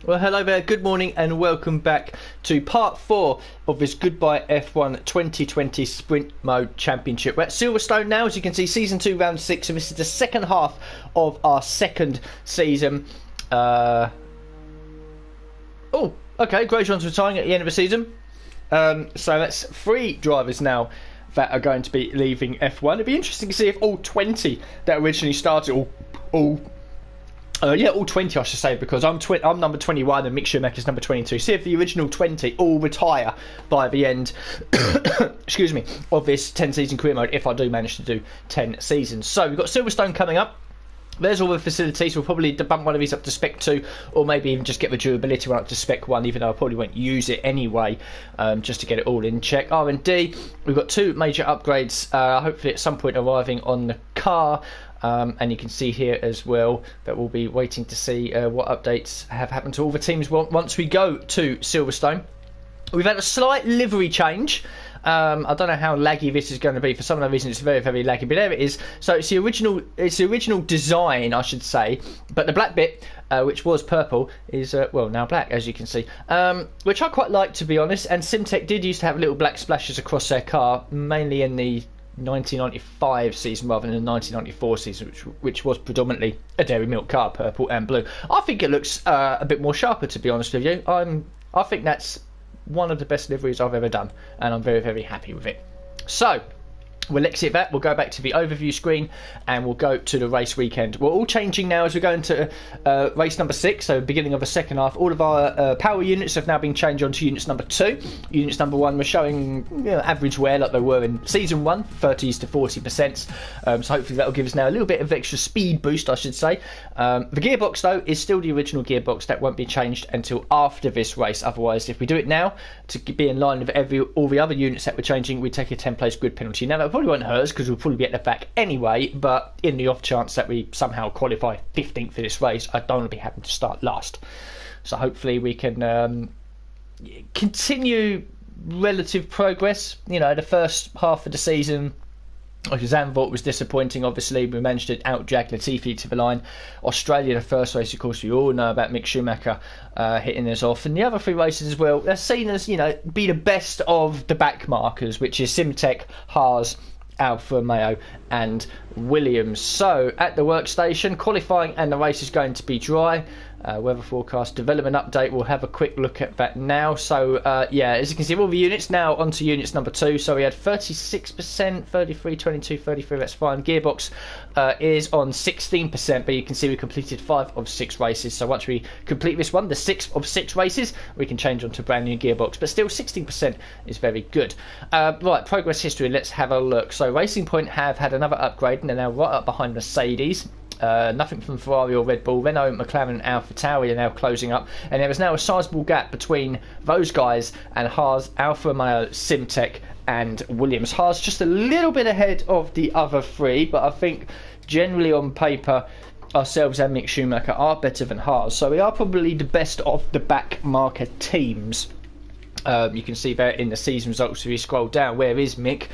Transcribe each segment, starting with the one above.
Well, hello there, good morning and welcome back to part 4 of this Goodbye F1 2020 Sprint Mode Championship. We're at Silverstone now, as you can see, Season 2, Round 6, and this is the second half of our second season. Okay, Grosjean's retiring at the end of the season. So that's 3 drivers now that are going to be leaving F1. It'd be interesting to see if all 20 that originally started, all 20 I should say, because I'm number 21 and Mick Schumacher's number 22. See if the original 20 all retire by the end excuse me, of this 10 season career mode, if I do manage to do 10 seasons. So we've got Silverstone coming up. There's all the facilities. We'll probably bump one of these up to Spec 2, or maybe even just get the durability one up to Spec 1, even though I probably won't use it anyway, just to get it all in check. R&D, we've got 2 major upgrades, hopefully at some point arriving on the car. And you can see here as well that we'll be waiting to see what updates have happened to all the teams once we go to Silverstone. We've had a slight livery change. I don't know how laggy this is going to be. For some reason it's very, very laggy, but there it is. So it's the original design, I should say, but the black bit, which was purple, is well, now black, as you can see, which I quite like, to be honest. And Simtech did used to have little black splashes across their car, mainly in the 1995 season rather than the 1994 season, which was predominantly a Dairy Milk car, purple and blue. I think it looks a bit more sharper, to be honest with you. I think that's one of the best liveries I've ever done, and I'm very, very happy with it. So we'll exit that, we'll go back to the overview screen, and we'll go to the race weekend. We're all changing now as we go into race number 6, so beginning of the second half. All of our power units have now been changed onto units number 2. Units number 1 were showing average wear like they were in Season 1, 30s to 40%. So hopefully that'll give us now a little bit of extra speed boost, I should say. The gearbox, though, is still the original gearbox. That won't be changed until after this race. Otherwise, if we do it now, to be in line with all the other units that we're changing, we take a 10-place grid penalty. Now, that probably won't hurt us because we'll probably be at the back anyway, but in the off chance that we somehow qualify 15th for this race, I don't want to be having to start last. So hopefully we can continue relative progress. You know, the first half of the season, Zandvoort was disappointing. Obviously, we managed to outdrag Latifi to the line. Australia, the first race, of course, we all know about Mick Schumacher hitting us off, and the other 3 races as well, they're seen as, be the best of the back markers, which is Simtech, Haas, Alfa Romeo and Williams. So at the workstation, qualifying and the race is going to be dry. Weather forecast development update, we'll have a quick look at that now. So yeah, as you can see, all the units now onto units number 2. So we had 36%, 33, 22, 33, that's fine. Gearbox is on 16%, but you can see we completed 5 of 6 races. So once we complete this one, the 6th of 6 races, we can change onto a brand new gearbox, but still 16% is very good. Right, progress history, let's have a look. So Racing Point have had another upgrade, and they're now right up behind Mercedes. Nothing from Ferrari or Red Bull. Renault, McLaren and AlphaTauri are now closing up, and there is now a sizable gap between those guys and Haas, Alfa Romeo, Simtech and Williams. Haas just a little bit ahead of the other 3, but I think generally on paper ourselves and Mick Schumacher are better than Haas, so we are probably the best of the back marker teams. You can see there in the season results, if you scroll down, where is Mick?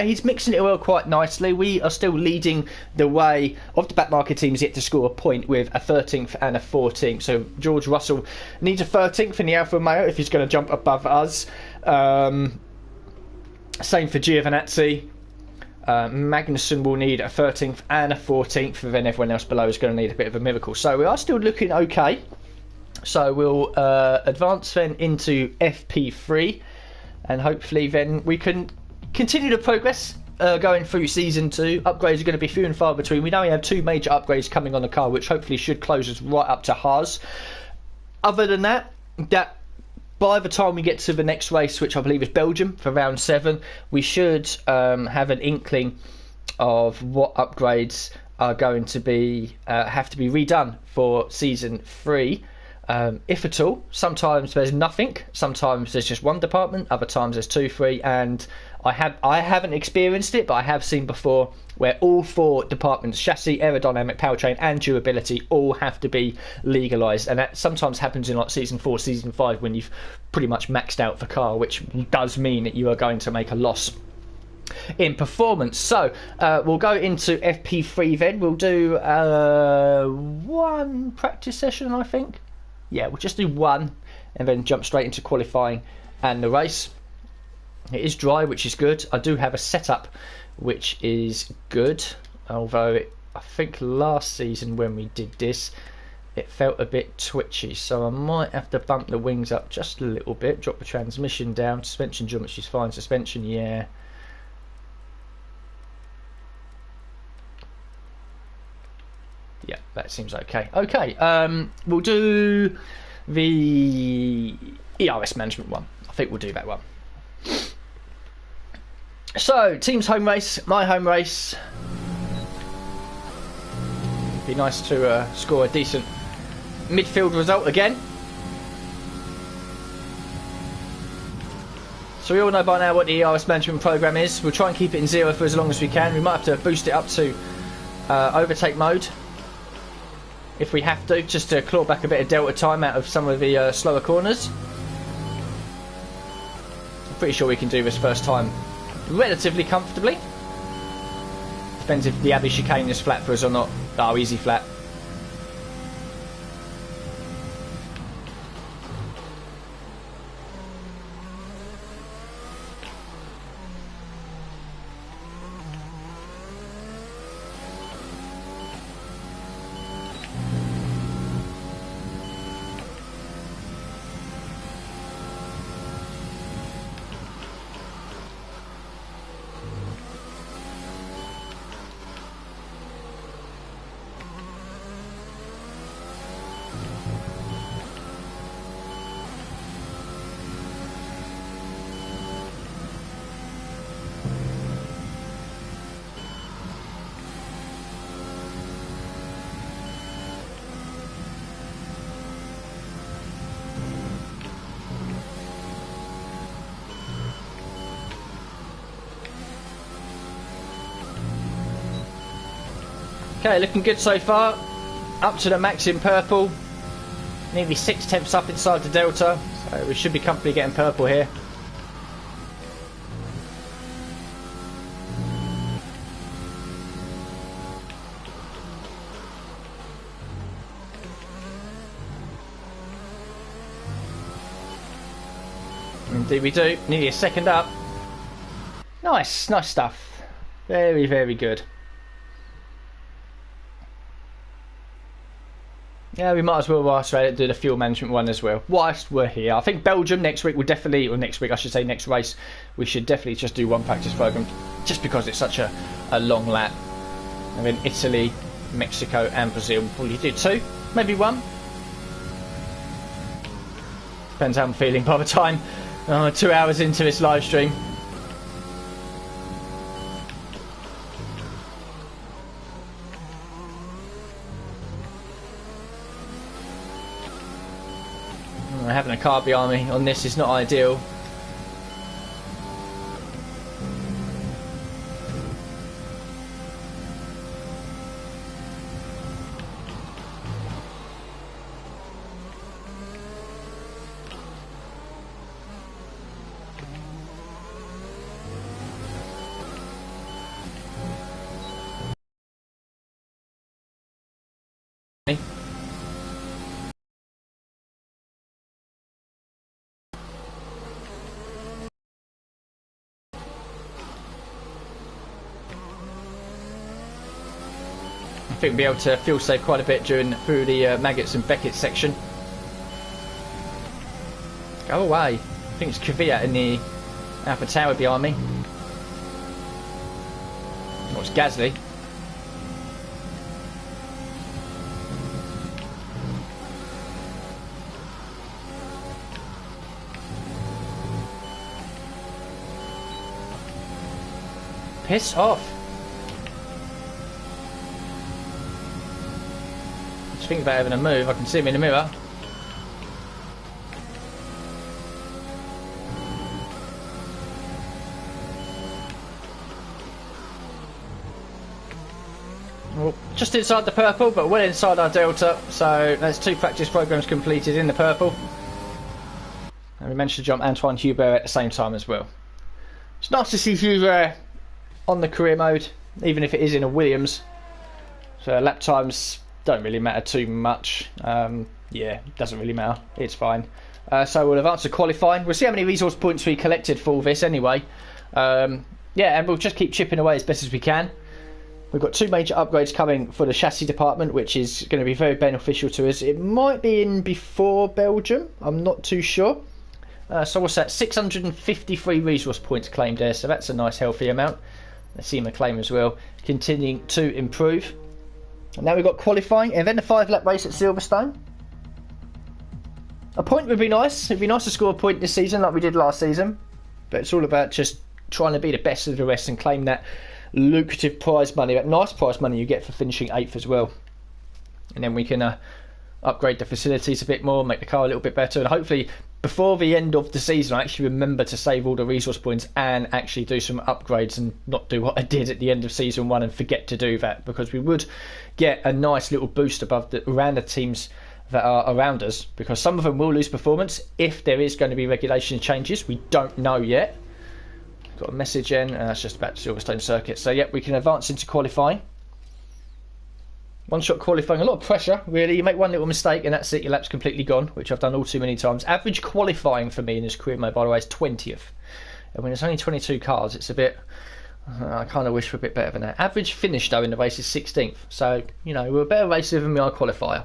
He's mixing it well quite nicely. We are still leading the way of the back market teams yet to score a point with a 13th and a 14th. So George Russell needs a 13th in the Alfa Romeo if he's going to jump above us. Same for Giovinazzi. Magnussen will need a 13th and a 14th, and then everyone else below is going to need a bit of a miracle. So we are still looking okay. So we'll advance then into FP3, and hopefully then we can continue the progress going through Season 2. Upgrades are going to be few and far between. We know we have 2 major upgrades coming on the car, which hopefully should close us right up to Haas. Other than that by the time we get to the next race, which I believe is Belgium for round 7, we should have an inkling of what upgrades are going to be have to be redone for Season 3. If at all. Sometimes there's nothing, sometimes there's just one department, other times there's 2, 3, and I haven't experienced it, but I have seen before where all 4 departments, chassis, aerodynamic, powertrain and durability, all have to be legalised, and that sometimes happens in like Season 4, Season 5, when you've pretty much maxed out the car, which does mean that you are going to make a loss in performance. So we'll go into FP3 then. We'll do 1 practice session, I think. yeah, we'll just do one and then jump straight into qualifying and the race. It is dry, which is good. I do have a setup which is good, although I think last season when we did this it felt a bit twitchy, so I might have to bump the wings up just a little bit, drop the transmission down. Suspension geometry is fine. Suspension, yeah. Yeah, that seems okay. Okay, we'll do the ERS management one. I think we'll do that one. So, team's home race, my home race. Be nice to score a decent midfield result again. So we all know by now what the ERS management program is. We'll try and keep it in 0 for as long as we can. We might have to boost it up to overtake mode if we have to, just to claw back a bit of delta time out of some of the slower corners. I'm pretty sure we can do this first time relatively comfortably. Depends if the Abbey chicane is flat for us or not. Oh, easy flat. Okay, looking good so far. Up to the max in purple. Nearly 6/10 up inside the delta. So we should be comfortably getting purple here. Indeed we do. Nearly a second up. Nice, nice stuff. Very, very good. Yeah, we might as well whilst we're do the fuel management one as well, whilst we're here. I think Belgium next week will definitely, or next week I should say, next race, we should definitely just do one practice program, just because it's such a long lap. And then Italy, Mexico and Brazil will probably do 2, maybe 1. Depends how I'm feeling by the time 2 hours into this live stream. Having a car behind me on this is not ideal. I think we'll be able to fuel save quite a bit through the Maggots and Beckett section. Go away. I think it's Kvyat in the Alpha Tower behind me. Oh, it's Gasly. Piss off. Just think about having a move. I can see him in the mirror. Well, just inside the purple, but well inside our delta. So that's 2 practice programs completed in the purple. And we managed to jump Antoine Hubert at the same time as well. It's nice to see Hubert on the career mode, even if it is in a Williams. So lap times don't really matter too much. Yeah, doesn't really matter. It's fine. So we'll advance to qualifying. We'll see how many resource points we collected for all this anyway. Yeah, and we'll just keep chipping away as best as we can. We've got 2 major upgrades coming for the chassis department, which is going to be very beneficial to us. It might be in before Belgium. I'm not too sure. So what's that? 653 resource points claimed there. So that's a nice healthy amount. Let's see my claim as well. Continuing to improve. And now we've got qualifying and then the 5-lap race at Silverstone. A point would be nice. It'd be nice to score a point this season like we did last season. But it's all about just trying to be the best of the rest and claim that lucrative prize money, that nice prize money you get for finishing 8th as well. And then we can upgrade the facilities a bit more, make the car a little bit better, and hopefully before the end of the season I actually remember to save all the resource points and actually do some upgrades and not do what I did at the end of season 1 and forget to do that, because we would get a nice little boost around the teams that are around us, because some of them will lose performance if there is going to be regulation changes. We don't know yet. Got a message in, and that's just about Silverstone circuit. So yeah, we can advance into qualifying. One-shot qualifying, a lot of pressure really. You make one little mistake and that's it, your lap's completely gone, which I've done all too many times. Average qualifying for me in this career mode, by the way, is 20th. And when there's only 22 cars, it's a bit, I kind of wish for a bit better than that. Average finish though in the race is 16th, so you know, we're a better racer than we are qualifier.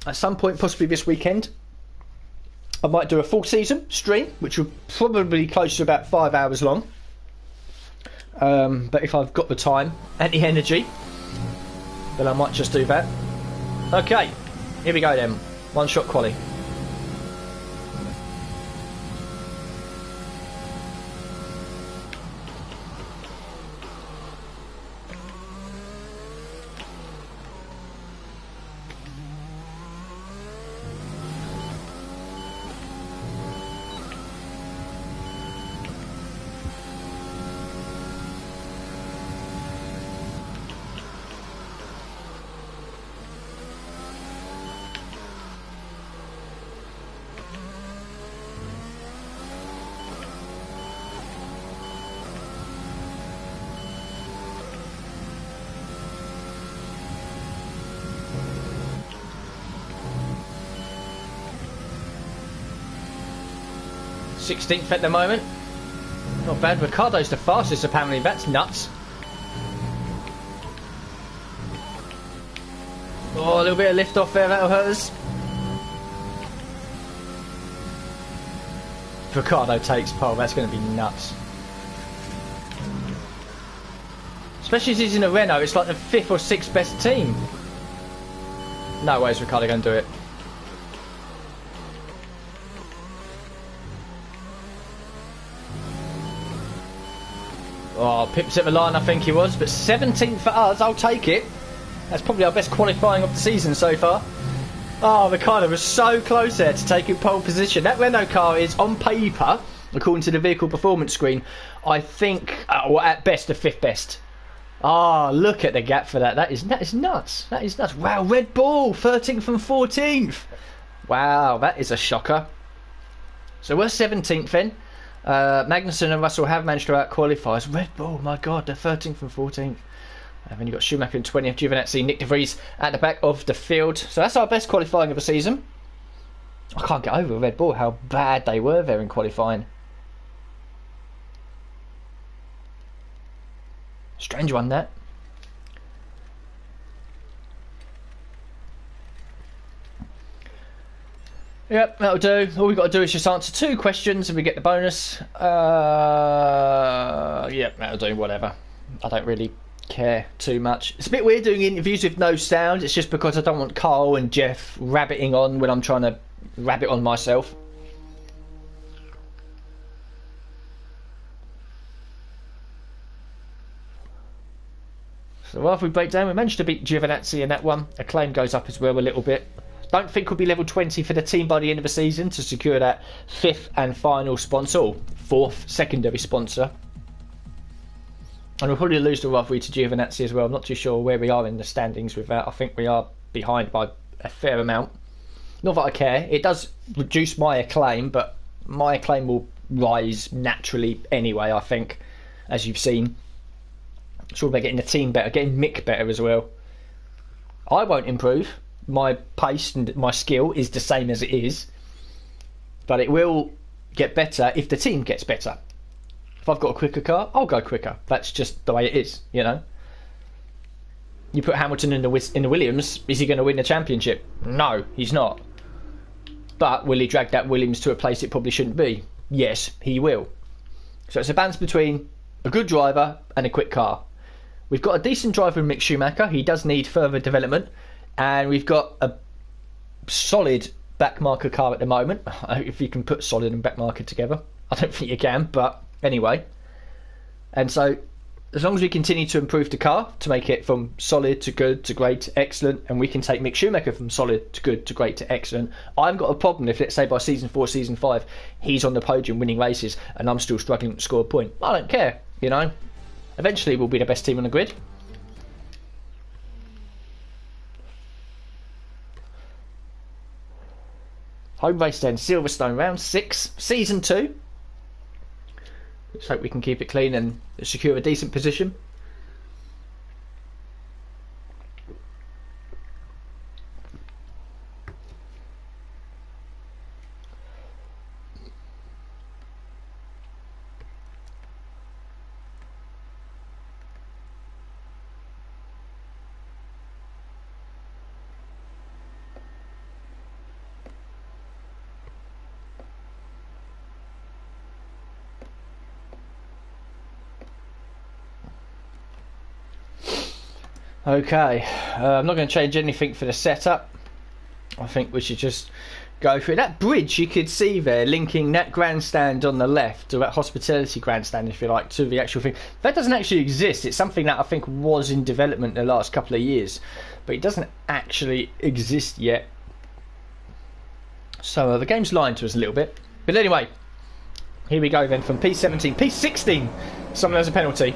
At some point, possibly this weekend, I might do a full season stream, which will probably be close to about 5 hours long. But if I've got the time and the energy, then I might just do that. Okay, here we go then. One-shot quali. .16th at the moment. Not bad. Ricardo's the fastest apparently. That's nuts. Oh, a little bit of lift off there. That'll hurt us. Ricardo takes pole. That's going to be nuts. Especially as he's in a Renault. It's like the 5th or 6th best team. No way is Ricardo going to do it. Oh, pips at the line, I think he was, but 17th for us, I'll take it. That's probably our best qualifying of the season so far. Oh, Ricardo was so close there to taking pole position. That Renault car is, on paper, according to the vehicle performance screen, I think, or at best, the 5th best. Ah, oh, look at the gap for that. That is nuts. That is nuts. Wow, Red Bull, 13th and 14th. Wow, that is a shocker. So we're 17th then. Magnussen and Russell have managed to out-qualify us. Red Bull, my God, they're 13th and 14th. And then you've got Schumacher in 20th, Giovinazzi, Nick de Vries at the back of the field. So that's our best qualifying of the season. I can't get over Red Bull, how bad they were there in qualifying. Strange one, that. Yep, that'll do. All we've got to do is just answer 2 questions and we get the bonus. Yep, that'll do, whatever. I don't really care too much. It's a bit weird doing interviews with no sound. It's just because I don't want Carl and Jeff rabbiting on when I'm trying to rabbit on myself. So after we break down, we managed to beat Giovinazzi in that one. Acclaim goes up as well a little bit. Don't think we'll be level 20 for the team by the end of the season to secure that 5th and final sponsor, or 4th secondary sponsor. And we'll probably lose the rivalry to Giovinazzi as well. I'm not too sure where we are in the standings with that. I think we are behind by a fair amount. Not that I care. It does reduce my acclaim, but my acclaim will rise naturally anyway, I think, as you've seen. It's all about getting the team better, getting Mick better as well. I won't improve. My pace and my skill is the same as it is. But it will get better if the team gets better. If I've got a quicker car, I'll go quicker. That's just the way it is, you know. You put Hamilton in the Williams, is he going to win the championship? No, he's not. But will he drag that Williams to a place it probably shouldn't be? Yes, he will. So it's a balance between a good driver and a quick car. We've got a decent driver in Mick Schumacher. He does need further development. And we've got a solid backmarker car at the moment. If you can put solid and backmarker together. I don't think you can, but anyway. And so, as long as we continue to improve the car to make it from solid to good to great to excellent, and we can take Mick Schumacher from solid to good to great to excellent, I've got a problem if, let's say, by season 4, season 5, he's on the podium winning races and I'm still struggling to score a point. I don't care, you know. Eventually we'll be the best team on the grid. Home race then, Silverstone, round 6, season 2. Let's hope we can keep it clean and secure a decent position. Okay, I'm not going to change anything for the setup. I think we should just go through that bridge you could see there, linking that grandstand on the left, or that hospitality grandstand if you like, to the actual thing. That doesn't actually exist. It's something that I think was in development the last couple of years, but it doesn't actually exist yet. So the game's lying to us a little bit. But anyway, here we go then from P17. P16! Someone has a penalty.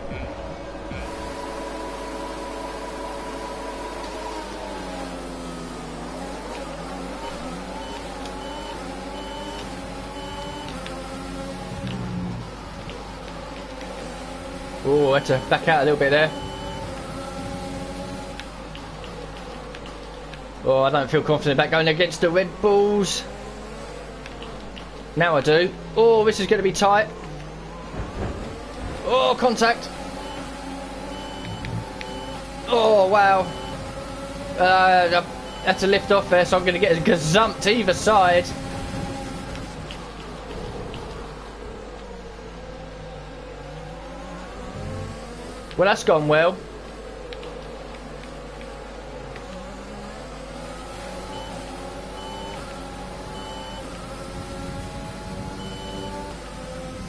Oh, had to back out a little bit there. Oh, I don't feel confident about going against the Red Bulls. Now I do. Oh, this is going to be tight. Oh, contact. Oh, wow. I had to lift off there, so I'm going to get a gazumped either side. Well, that's gone well.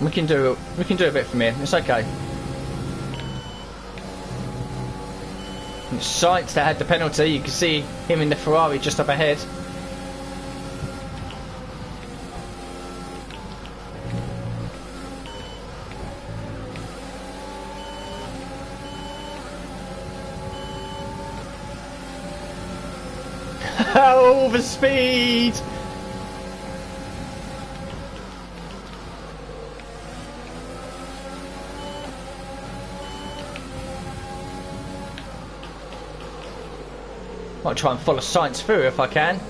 We can do a bit from here. It's okay. It's Sainz that had the penalty. You can see him in the Ferrari just up ahead. Oh, the speed! Might try and follow Sainz through if I can.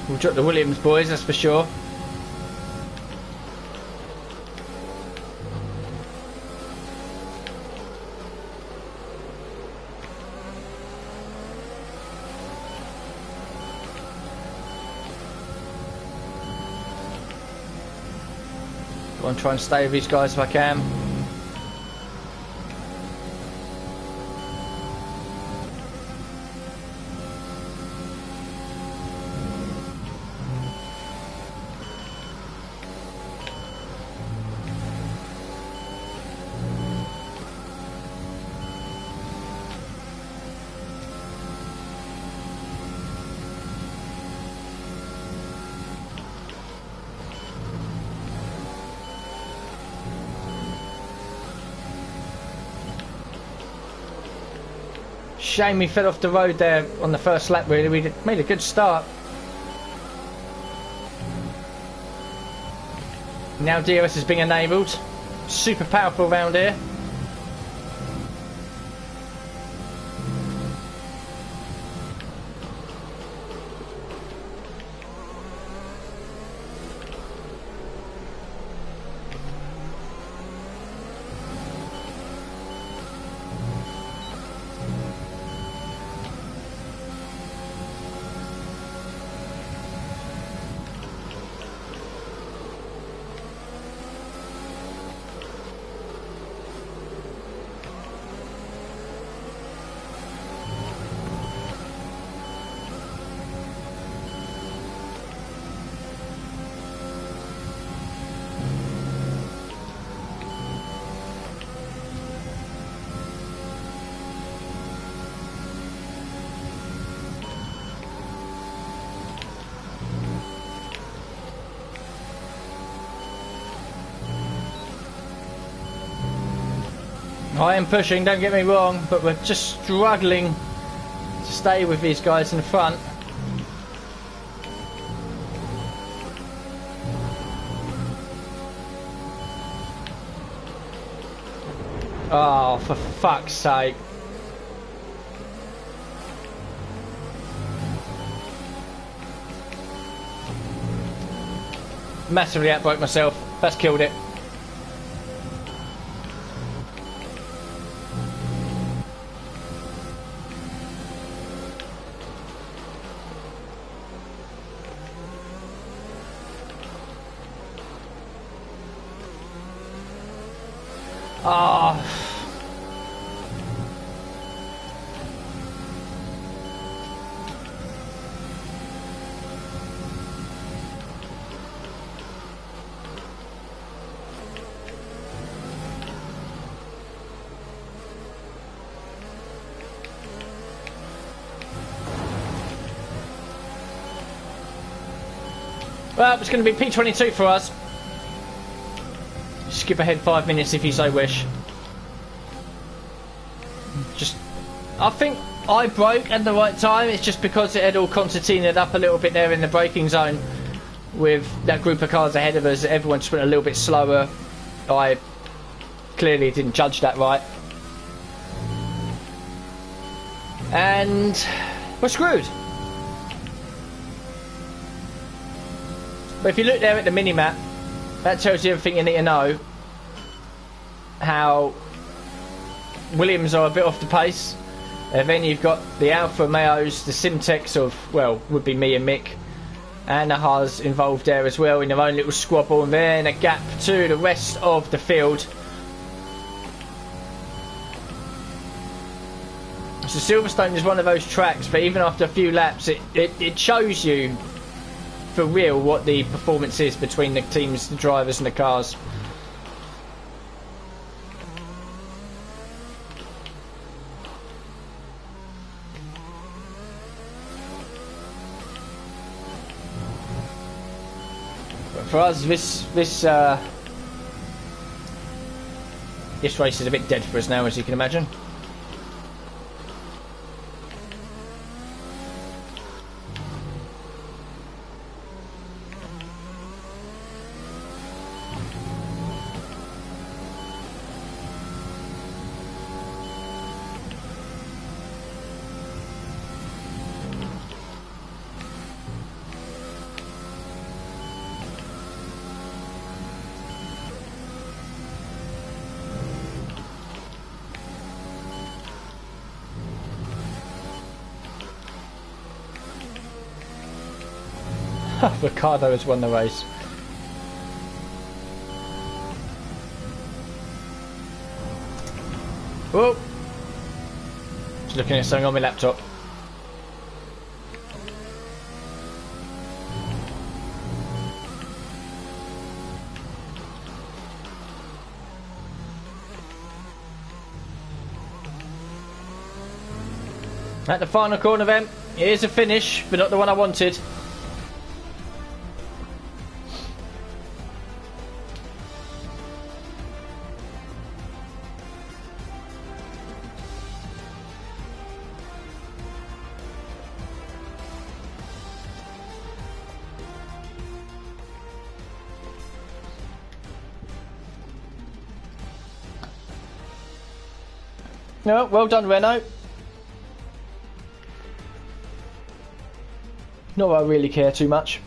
We'll drop the Williams boys, that's for sure. Go on, try and stay with these guys if I can. Shame we fell off the road there on the first lap, really. We made a good start. Now DRS is being enabled. Super powerful round here. I am pushing, don't get me wrong, but we're just struggling to stay with these guys in the front. Oh, for fuck's sake. Massively outbroke myself. That's killed it. Oh. Well, it's going to be P22 for us. Skip ahead 5 minutes if you so wish. I think I broke at the right time. It's just because it had all concertinaed up a little bit there in the braking zone with that group of cars ahead of us. Everyone just went a little bit slower. I clearly didn't judge that right. And we're screwed. But if you look there at the mini-map, that tells you everything you need to know. How Williams are a bit off the pace. And then you've got the Alfa Romeos, the Simtex of, well, would be me and Mick. And the Haas involved there as well in their own little squabble. And then a gap to the rest of the field. So Silverstone is one of those tracks, but even after a few laps, it shows you for real what the performance is between the teams, the drivers and the cars. But for us, this race is a bit dead for us now, as you can imagine. Ricardo has won the race. Whoa! Just looking at something on my laptop. At the final corner then, here's a finish, but not the one I wanted. No, well done, Renault. Not that I really care too much.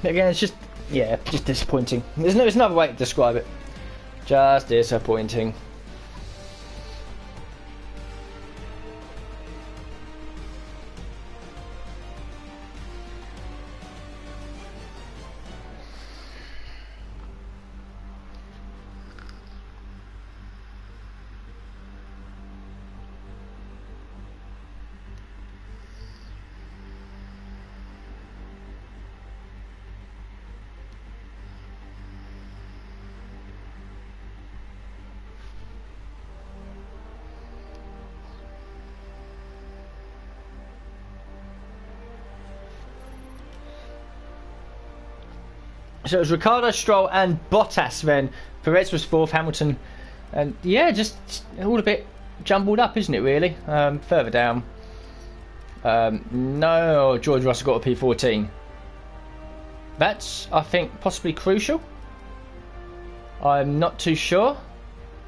Again, it's just, yeah, just disappointing. There's another way to describe it. Just disappointing. So it was Ricciardo, Stroll and Bottas then. Perez was 4th, Hamilton, and yeah, just all a bit jumbled up, isn't it really? Further down. No, George Russell got a P14. That's, I think, possibly crucial. I'm not too sure.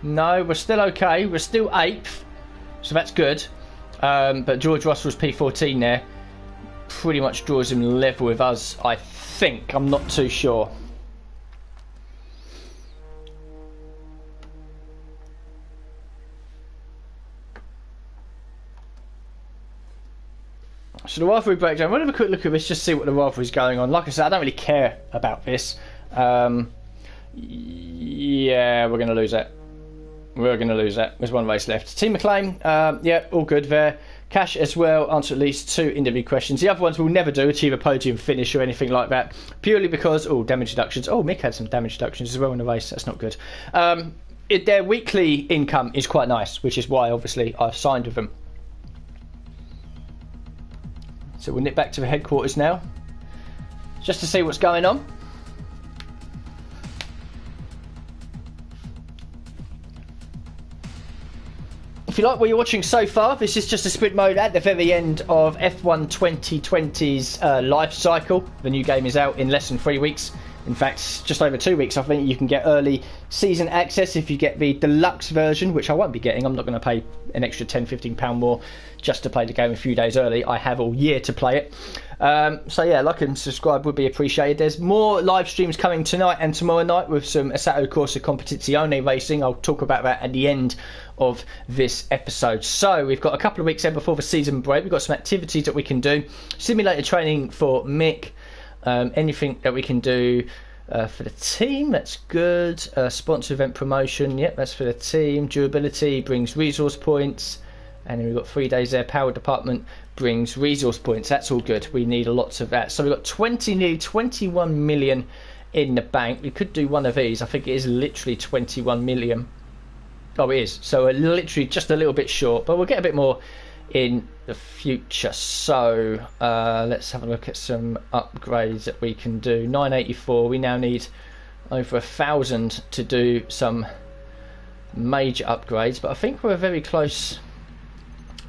No, we're still okay. We're still 8th, so that's good. But George Russell's P14 there pretty much draws him level with us, I think. I'm not too sure. So the rivalry breakdown. We'll have a quick look at this, just see what the rivalry is going on. Like I said, I don't really care about this. Yeah, we're going to lose that. We're going to lose that. There's one race left. Team McLean, yeah, all good there. Cash as well, answer at least 2 interview questions. The other ones we'll never do, achieve a podium finish or anything like that. Purely because, damage deductions. Oh, Mick had some damage deductions as well in the race. That's not good. Their weekly income is quite nice, which is why, obviously, I've signed with them. So we'll nip back to the headquarters now, just to see what's going on. If you like what you're watching so far, this is just a sprint mode at the very end of F1 2020's life cycle. The new game is out in less than 3 weeks. In fact, just over 2 weeks. I think you can get early season access if you get the deluxe version, which I won't be getting. I'm not going to pay an extra £10-15 more just to play the game a few days early. I have all year to play it. So yeah, like and subscribe would be appreciated. There's more live streams coming tonight and tomorrow night with some Assetto Corsa Competizione racing. I'll talk about that at the end of this episode. So we've got a couple of weeks in before the season break. We've got some activities that we can do. Simulated training for Mick. Anything that we can do for the team, that's good. Sponsor event promotion, yep, that's for the team. Durability brings resource points. And then we've got 3 days there. Power department brings resource points. That's all good. We need lots of that. So we've got nearly 21 million in the bank. We could do one of these. I think it is literally 21 million. Oh, it is. So we're literally just a little bit short, but we'll get a bit more in the future. So let's have a look at some upgrades that we can do. 984. We now need over 1,000 to do some major upgrades, but I think we're very close.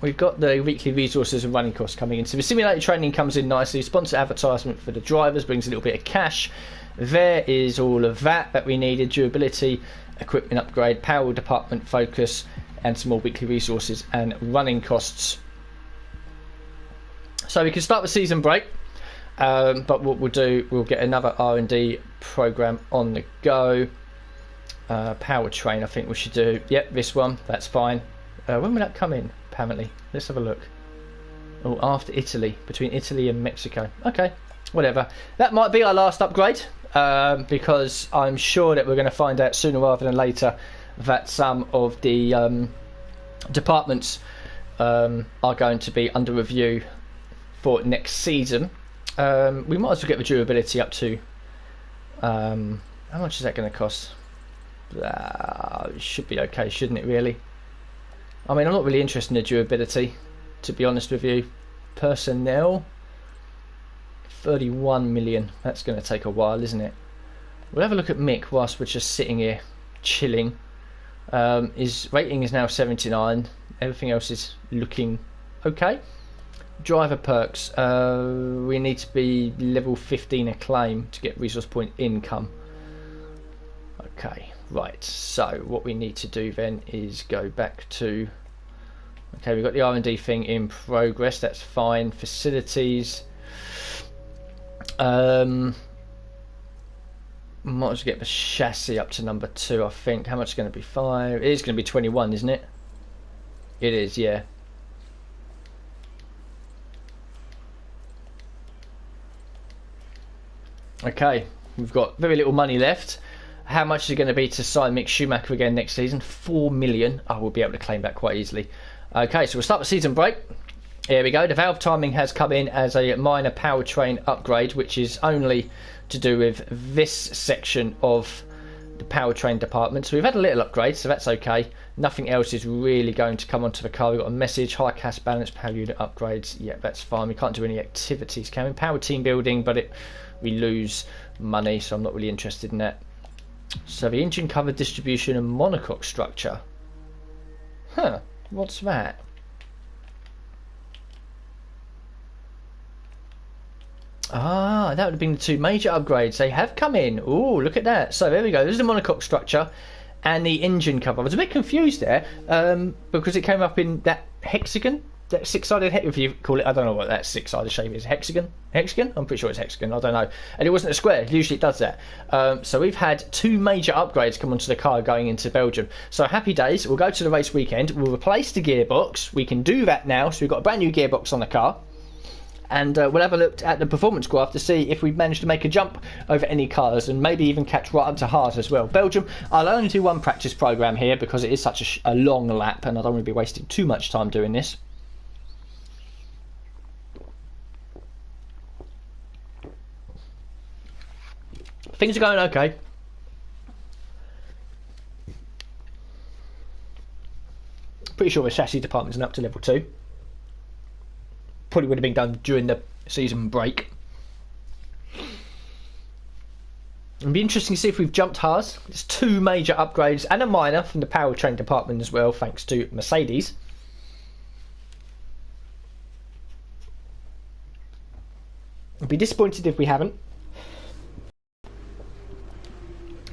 We've got the weekly resources and running costs coming in. So the simulated training comes in nicely. Sponsor advertisement for the drivers brings a little bit of cash. There is all of that we needed. Durability, equipment upgrade, power department focus, and some more weekly resources and running costs. So we can start the season break. But what we'll do, we'll get another R&D program on the go. Powertrain, I think we should do. Yep, this one. That's fine. When will that come in? Apparently, let's have a look. Oh, after Italy, between Italy and Mexico. Okay, whatever. That might be our last upgrade, because I'm sure that we're going to find out sooner rather than later that some of the departments are going to be under review for next season. We might as well get the durability up to how much is that going to cost? It should be okay, shouldn't it, really? I mean, I'm not really interested in the durability, to be honest with you. Personnel, 31 million. That's going to take a while, isn't it? We'll have a look at Mick whilst we're just sitting here, chilling. His rating is now 79. Everything else is looking okay. Driver perks. We need to be level 15 acclaim to get resource point income. Okay, right. So what we need to do then is go back to. Okay, we've got the R&D thing in progress. That's fine. Facilities. Might as well get the chassis up to number 2. I think. How much is going to be 5? It is going to be 21, isn't it? It is, yeah. Okay, we've got very little money left. How much is it going to be to sign Mick Schumacher again next season? 4 million. I will be able to claim that quite easily. Okay, so we'll start the season break. Here we go. The valve timing has come in as a minor powertrain upgrade, which is only to do with this section of the powertrain department. So we've had a little upgrade, so that's okay. Nothing else is really going to come onto the car. We've got a message, high cash balance, power unit upgrades. Yeah, that's fine. We can't do any activities, can we? Power team building, but we lose money, so I'm not really interested in that. So the engine cover distribution and monocoque structure. Huh, what's that? Ah, that would have been the 2 major upgrades. They have come in. Ooh, look at that. So there we go. There's the monocoque structure and the engine cover. I was a bit confused there because it came up in that hexagon, that 6-sided, if you call it. I don't know what that 6-sided shape is. Hexagon? Hexagon? I'm pretty sure it's hexagon. I don't know. And it wasn't a square. Usually it does that. So we've had 2 major upgrades come onto the car going into Belgium. So happy days. We'll go to the race weekend. We'll replace the gearbox. We can do that now. So we've got a brand new gearbox on the car. And we'll have a look at the performance graph to see if we've managed to make a jump over any cars and maybe even catch right up to Haas as well. Belgium, I'll only do 1 practice program here because it is such a long lap and I don't want to be wasting too much time doing this. Things are going okay. Pretty sure the chassis department's up to level 2. Probably would have been done during the season break. It'll be interesting to see if we've jumped Haas. There's 2 major upgrades and a minor from the powertrain department as well, thanks to Mercedes. I'd be disappointed if we haven't.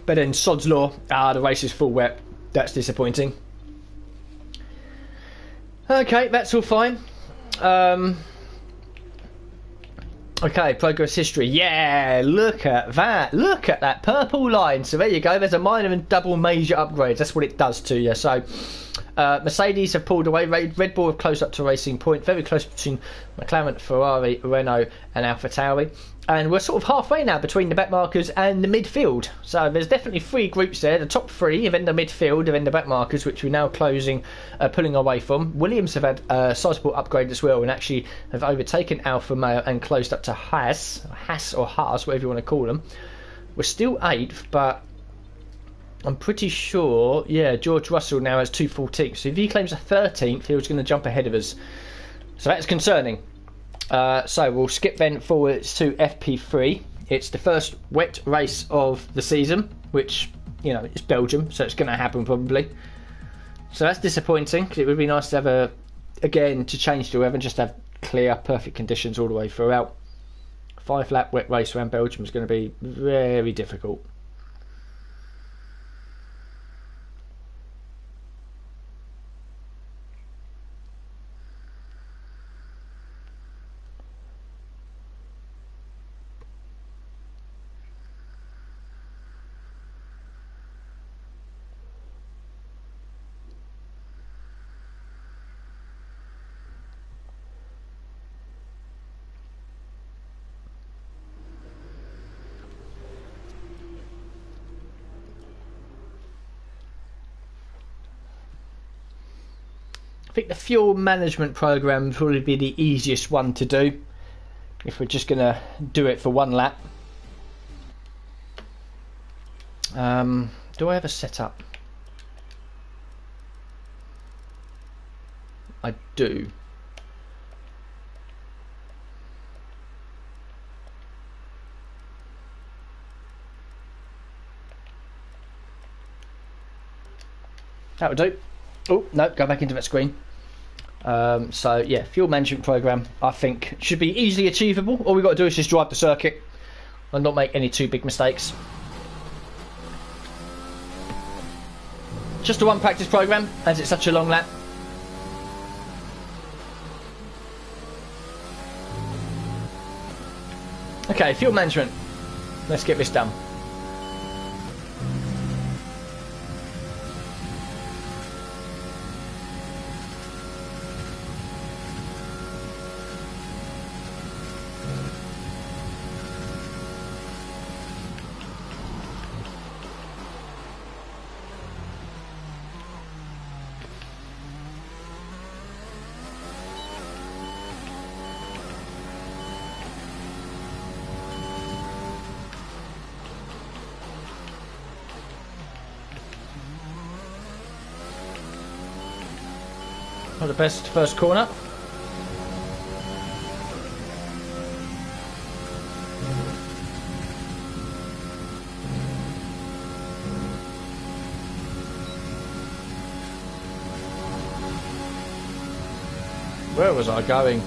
But then sod's law, the race is full wet. That's disappointing. Okay, that's all fine. Okay, progress history. Yeah, look at that. Look at that purple line. So there you go. There's a minor and double major upgrades. That's what it does to you. So Mercedes have pulled away. Red Bull have closed up to Racing Point. Very close between McLaren, Ferrari, Renault and AlphaTauri. And we're sort of halfway now between the back markers and the midfield. So there's definitely 3 groups there. The top 3, and then the midfield, and then the back markers, which we're now pulling away from. Williams have had a sizable upgrade as well and actually have overtaken Alfa Romeo and closed up to Haas, whatever you want to call them. We're still 8th, but I'm pretty sure, yeah, George Russell now has 214th. So if he claims a 13th, he was going to jump ahead of us. So that's concerning. So we'll skip then forwards to FP3. It's the first wet race of the season, which, you know, it's Belgium, so it's going to happen probably. So that's disappointing, because it would be nice to have again, to change the weather and just have clear, perfect conditions all the way throughout. 5-lap wet race around Belgium is going to be very difficult. I think the fuel management program would probably be the easiest one to do if we're just going to do it for 1 lap. Do I have a setup? I do. That would do. Oh, no, go back into that screen. So yeah, fuel management program I think should be easily achievable. All we've got to do is just drive the circuit and not make any too big mistakes. Just a one practice program as it's such a long lap. Okay, fuel management. Let's get this done. Not the best first corner. Where was I going?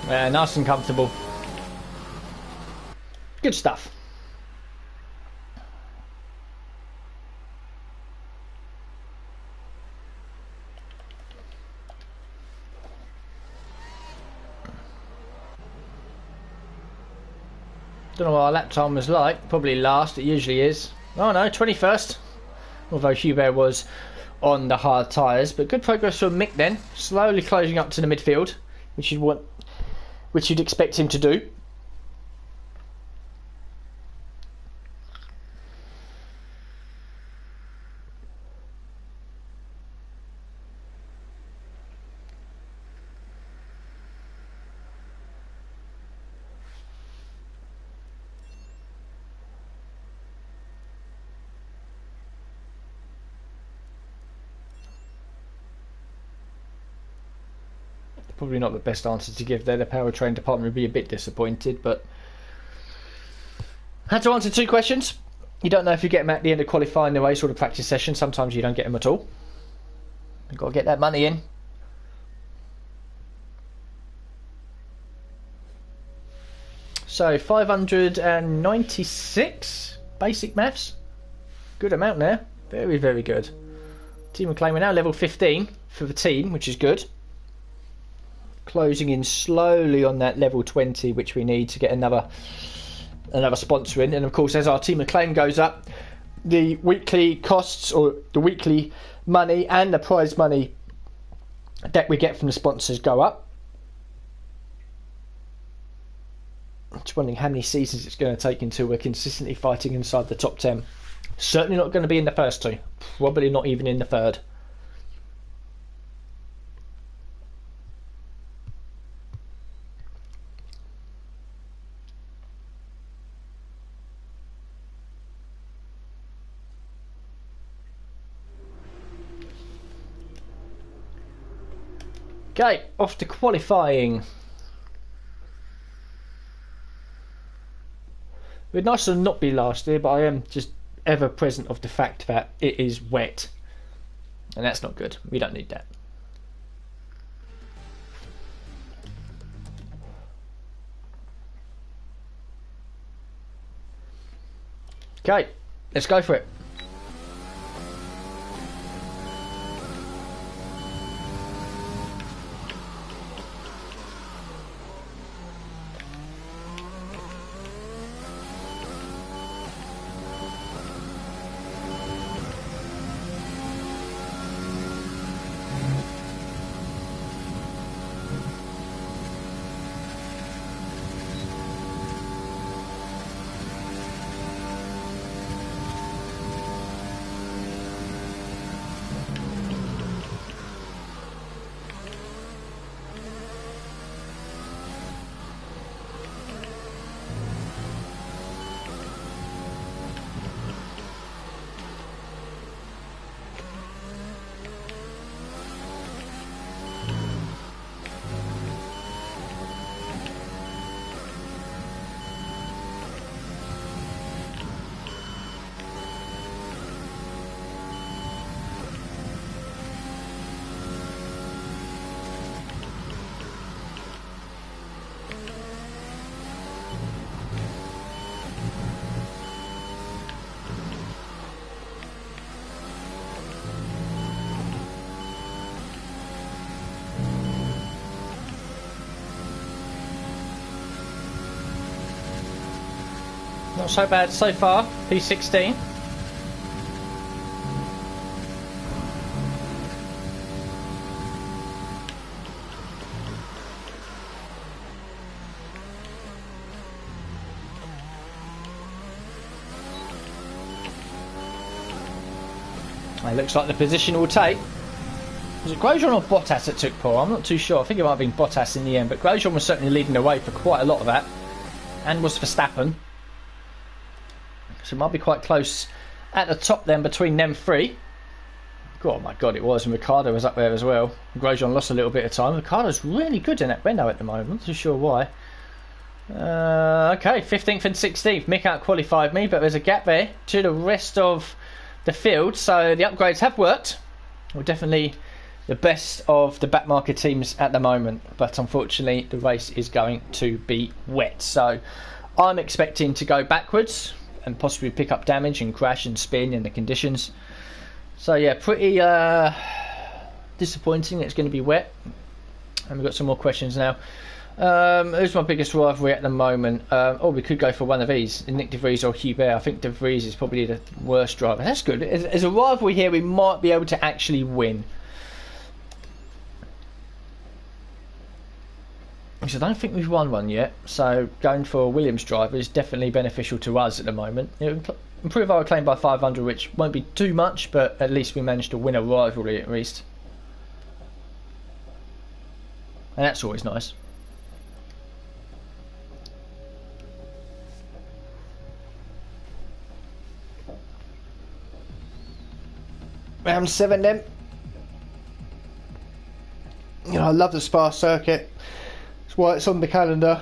Yeah, nice and comfortable. Good stuff. Don't know what our lap time was like. Probably last, it usually is. Oh no, 21st. Although Hubert was on the hard tyres. But good progress from Mick then. Slowly closing up to the midfield, which you'd expect him to do. Probably not the best answer to give there. The powertrain department would be a bit disappointed, but had to answer two questions. You don't know if you get them at the end of qualifying the way, sort of practice session. Sometimes you don't get them at all. You've got to get that money in. So 596 basic maths. Good amount there. Very, very good. Team McLean, we're now level 15 for the team, which is good. Closing in slowly on that level 20, which we need to get another sponsor in. And of course, as our team acclaim goes up, the weekly costs or the weekly money and the prize money that we get from the sponsors go up. I'm just wondering how many seasons it's going to take until we're consistently fighting inside the top 10. Certainly not going to be in the first two. Probably not even in the third. Okay, off to qualifying. It would be nice to not be last year, but I am just ever present of the fact that it is wet. And that's not good. We don't need that. Okay, let's go for it. Not so bad so far, P16. It looks like the position will take. Was it Grosjean or Bottas that took pole? I'm not too sure. I think it might have been Bottas in the end, but Grosjean was certainly leading the way for quite a lot of that, and was Verstappen. So it might be quite close at the top then between them three. Oh my god, it was. And Ricciardo was up there as well. Grosjean lost a little bit of time. Ricciardo's really good in that Renault at the moment. Not too sure why. Okay, 15th and 16th. Mick out qualified me, but there's a gap there to the rest of the field. So the upgrades have worked. We're definitely the best of the backmarker teams at the moment. But unfortunately, the race is going to be wet. So I'm expecting to go backwards and possibly pick up damage and crash and spin in the conditions. So yeah, pretty disappointing. It's going to be wet. And we've got some more questions now. Who's my biggest rivalry at the moment? We could go for one of these, Nick De Vries or Hubert. I think De Vries is probably the worst driver. That's good. As a rivalry here, we might be able to actually win. Because I don't think we've won one yet, so going for a Williams driver is definitely beneficial to us at the moment. It'll improve our claim by 500, which won't be too much, but at least we managed to win a rivalry at least. And that's always nice. Round 7 then. You know, I love the Spa circuit. That's why it's on the calendar.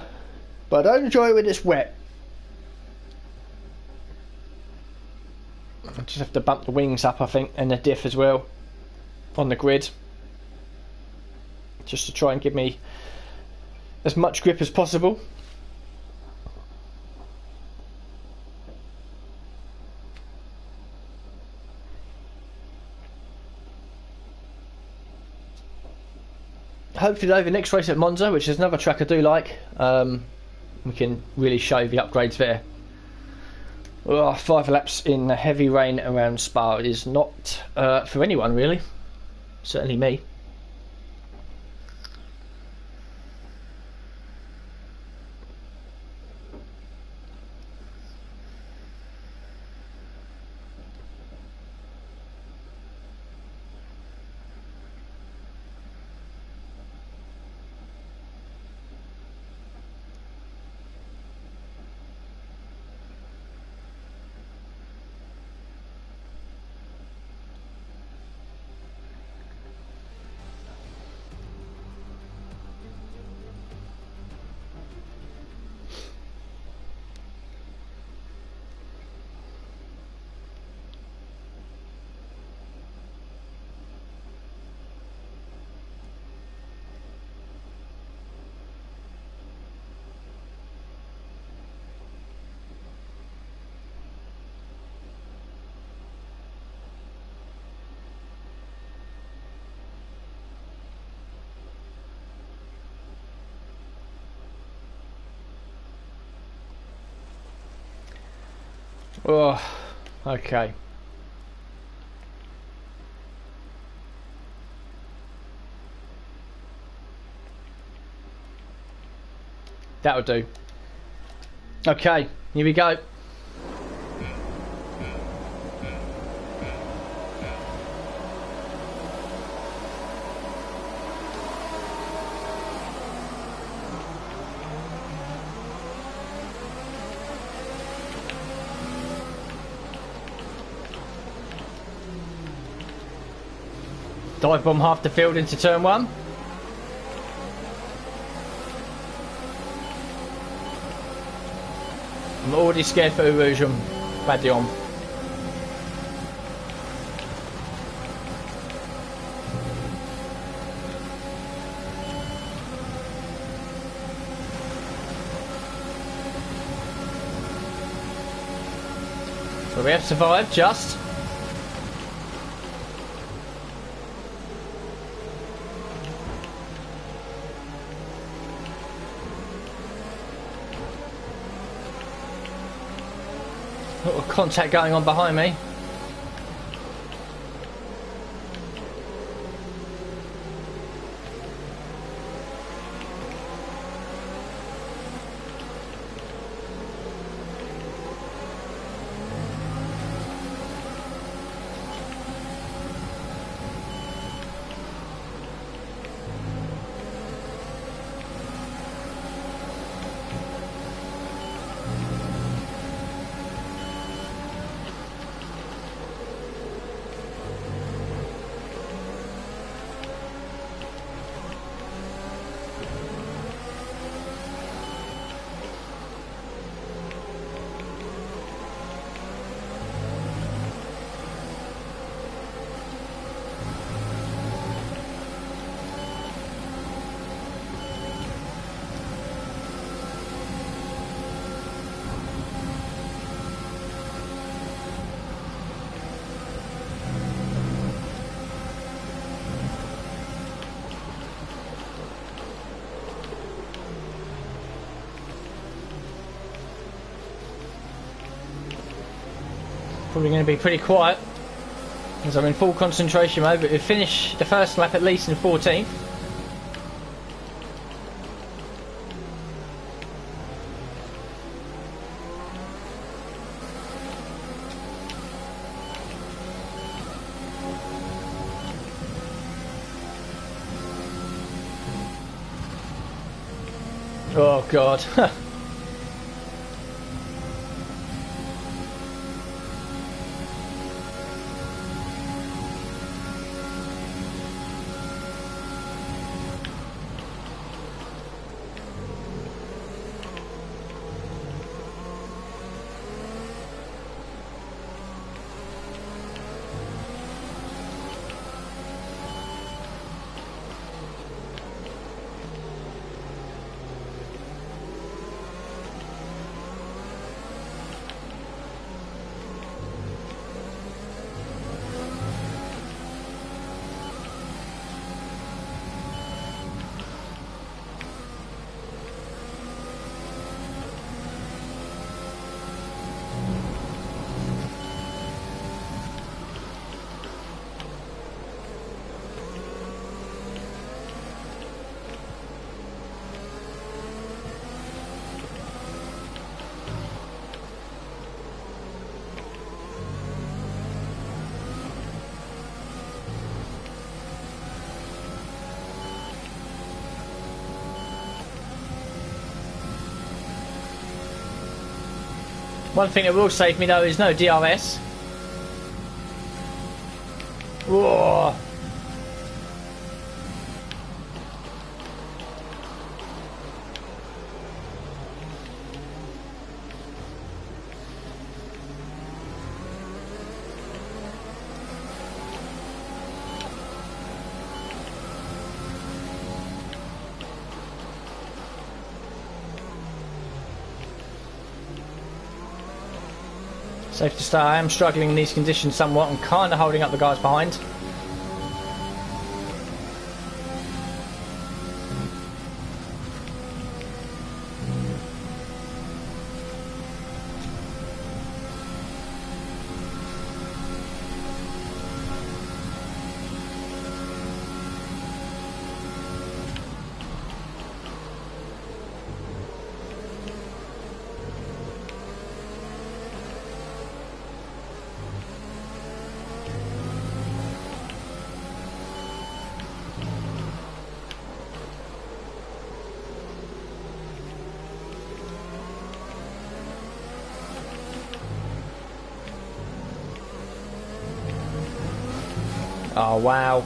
But I don't enjoy it when it's wet. I just have to bump the wings up, I think, and the diff as well on the grid. Just to try and give me as much grip as possible. Hopefully though, the next race at Monza, which is another track I do like, we can really show the upgrades there. 5 laps in heavy rain around Spa is not for anyone really, certainly me. Oh, okay. That'll do. Okay, here we go. Dive bomb half the field into turn one. I'm already scared for Erosion. Badion. So we have survived just. Little contact going on behind me. Probably going to be pretty quiet as I'm in full concentration mode, but we finish the first lap at least in 14th. Oh god. One thing that will save me though is no DRS. Whoa. Safe to start. I am struggling in these conditions somewhat. I'm kind of holding up the guys behind. Oh, wow.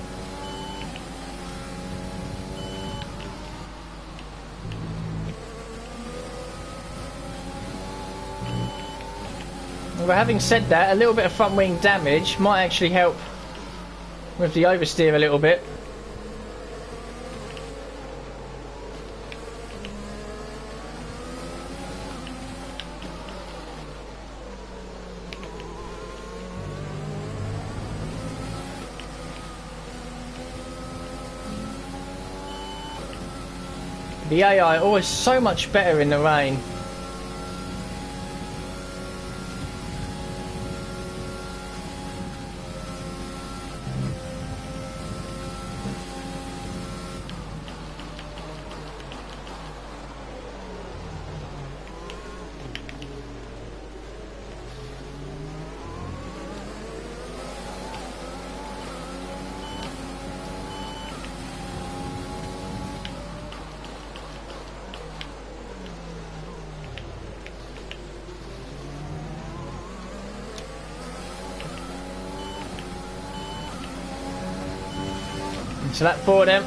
Well, having said that, a little bit of front wing damage might actually help with the oversteer a little bit. The AI always so much better in the rain. So that for them.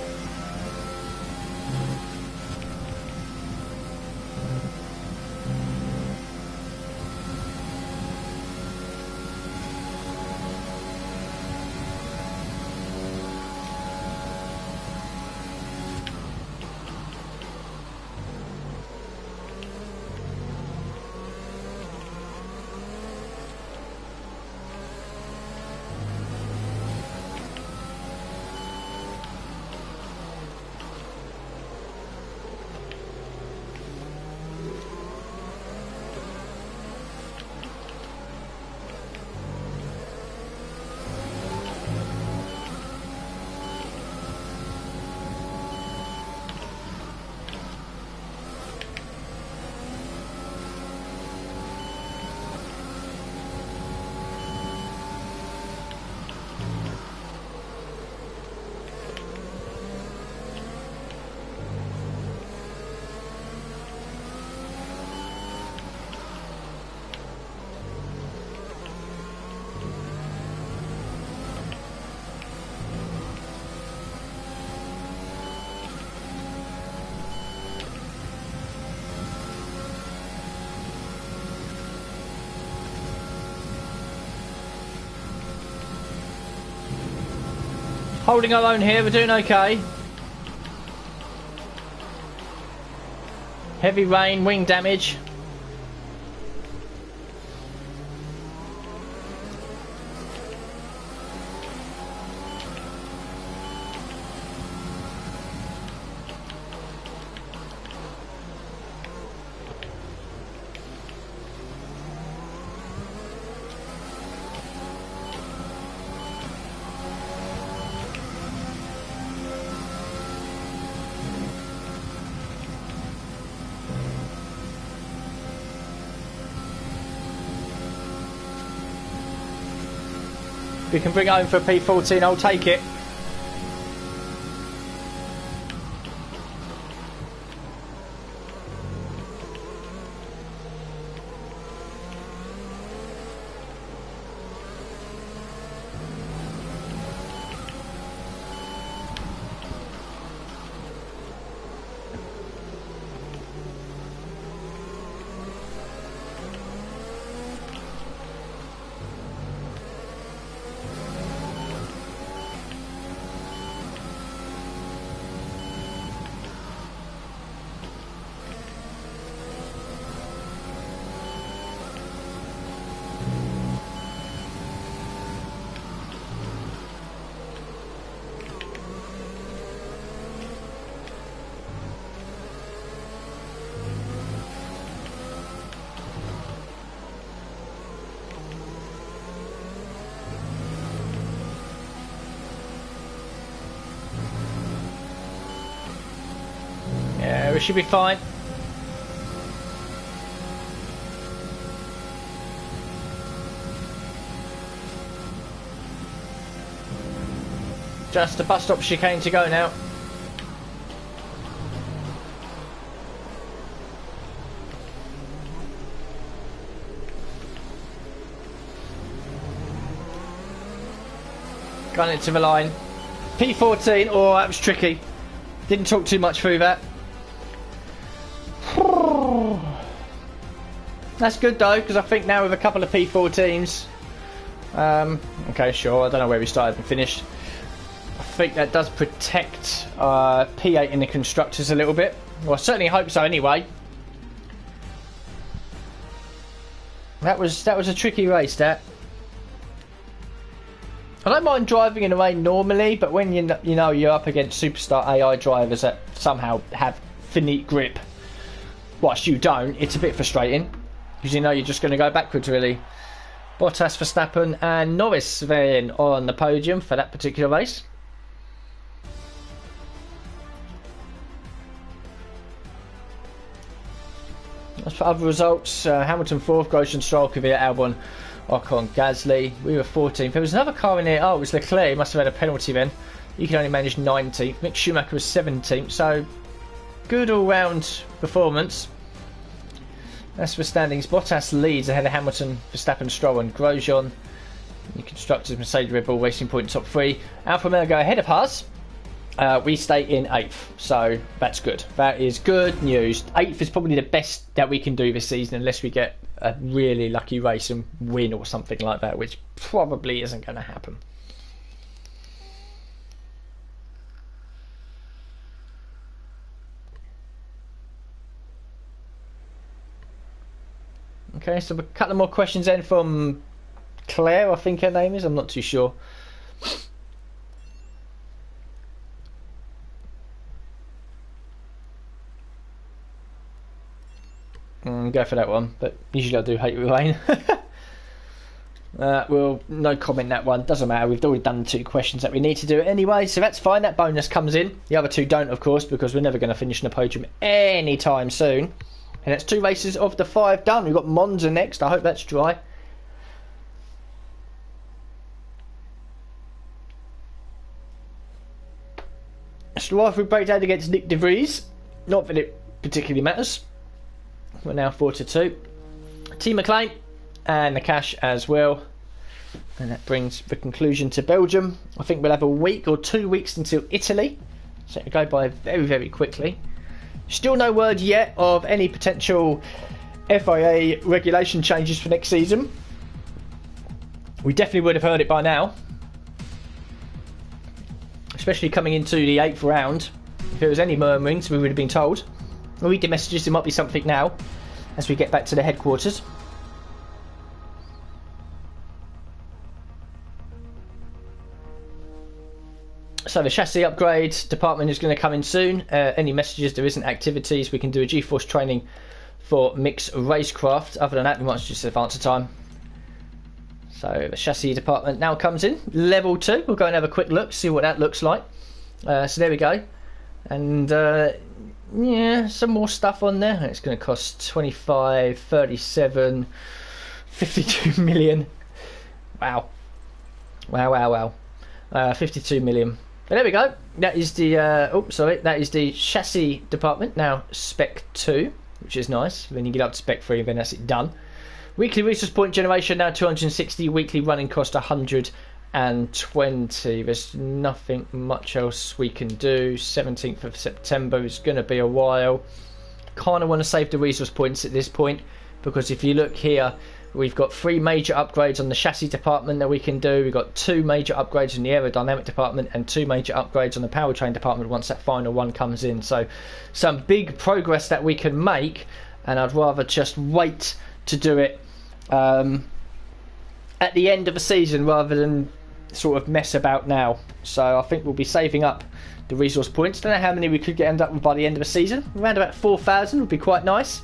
Holding our own here, we're doing okay. Heavy rain, wing damage. If we can bring it home for a P14, I'll take it. Yeah, we should be fine. Just a bus stop chicane to go now. Gun it to the line. P14. Oh, that was tricky. Didn't talk too much through that. That's good though, because I think now with a couple of P14s. Okay, sure. I don't know where we started and finished. I think that does protect P8 in the constructors a little bit. Well, I certainly hope so. Anyway, that was a tricky race. That I don't mind driving in the rain normally, but when you know you're up against superstar AI drivers that somehow have finite grip, whilst you don't, it's a bit frustrating because you know you're just going to go backwards really. Bottas, Verstappen, and Norris then on the podium for that particular race. As for other results, Hamilton 4th, Grosjean, Stroll, Kvyat, Albon, Ocon, Gasly. We were 14th. There was another car in here. Oh, it was Leclerc. He must have had a penalty then. He could only manage 19th. Mick Schumacher was 17th. So, good all-round performance. As for standings, Bottas leads ahead of Hamilton, Verstappen, Stroll and Grosjean. The constructors, Mercedes, Red Bull, Racing Point top 3. Alfa Romeo go ahead of Haas. We stay in 8th, so that's good. That is good news. 8th is probably the best that we can do this season, unless we get a really lucky race and win or something like that, which probably isn't going to happen. Okay, so a couple more questions then from Claire, I think her name is. I'm not too sure. Go for that one, but usually I do hate rain. Well, no comment that one. Doesn't matter. We've already done the 2 questions that we need to do anyway, so that's fine. That bonus comes in. The other 2 don't, of course, because we're never going to finish in the podium anytime soon. And that's 2 races of the 5 done. We've got Monza next. I hope that's dry. Rivalry breakdown against Nick De Vries. Not that it particularly matters. We're now 4-2. Team McLean and the cash as well. And that brings the conclusion to Belgium. I think we'll have a week or 2 weeks until Italy. So it'll go by very, very quickly. Still no word yet of any potential FIA regulation changes for next season. We definitely would have heard it by now. Especially coming into the 8th round. If there was any murmurings, we would have been told. We'll read the messages, there might be something now as we get back to the headquarters. So the chassis upgrade department is going to come in soon. Any messages, there isn't activities. We can do a G-Force training for mixed racecraft. Other than that, we might just have answer time. So the chassis department now comes in. Level 2, we'll go and have a quick look, see what that looks like. So there we go. And yeah, some more stuff on there. It's going to cost 25, 37, 52 million. Wow. Wow. 52 million. But there we go. That is the that is the chassis department. Now spec 2, which is nice. Then you get up to spec 3, then that's it done. Weekly resource point generation now 260. Weekly running cost 120. There's nothing much else we can do. 17th of September is going to be a while. Kind of want to save the resource points at this point, because if you look here, we've got 3 major upgrades on the chassis department that we can do. We've got 2 major upgrades in the aerodynamic department and 2 major upgrades on the powertrain department once that final one comes in. So some big progress that we can make, and I'd rather just wait to do it at the end of the season rather than sort of mess about now. So I think we'll be saving up the resource points. Don't know how many we could end up with by the end of the season. Around about 4,000 would be quite nice.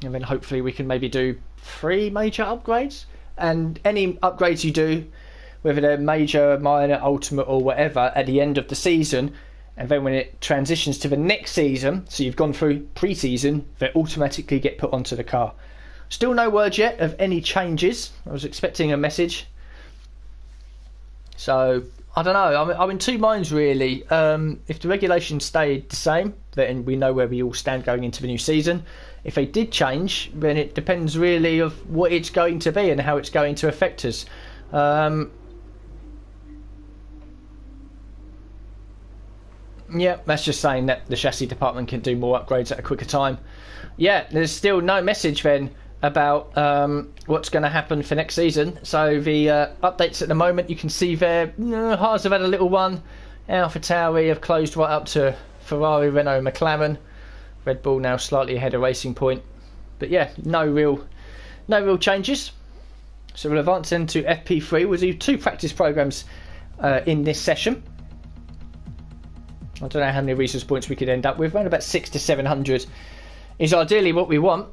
And then hopefully we can maybe do 3 major upgrades. And any upgrades you do, whether they're major, minor, ultimate or whatever, at the end of the season, and then when it transitions to the next season, so you've gone through pre-season, they automatically get put onto the car. Still no word yet of any changes. I was expecting a message. So I don't know. I'm in two minds really. If the regulations stayed the same, then we know where we all stand going into the new season. If they did change, then it depends really of what it's going to be and how it's going to affect us. Yeah, that's just saying that the chassis department can do more upgrades at a quicker time. Yeah, there's still no message then about what's going to happen for next season. So the updates at the moment, you can see there, Haas have had a little one. AlphaTauri have closed right up to Ferrari, Renault, McLaren. Red Bull now slightly ahead of Racing Point. But yeah, no real changes. So we'll advance into FP3. We'll do 2 practice programs in this session. I don't know how many resource points we could end up with. Around about 600 to 700 is ideally what we want.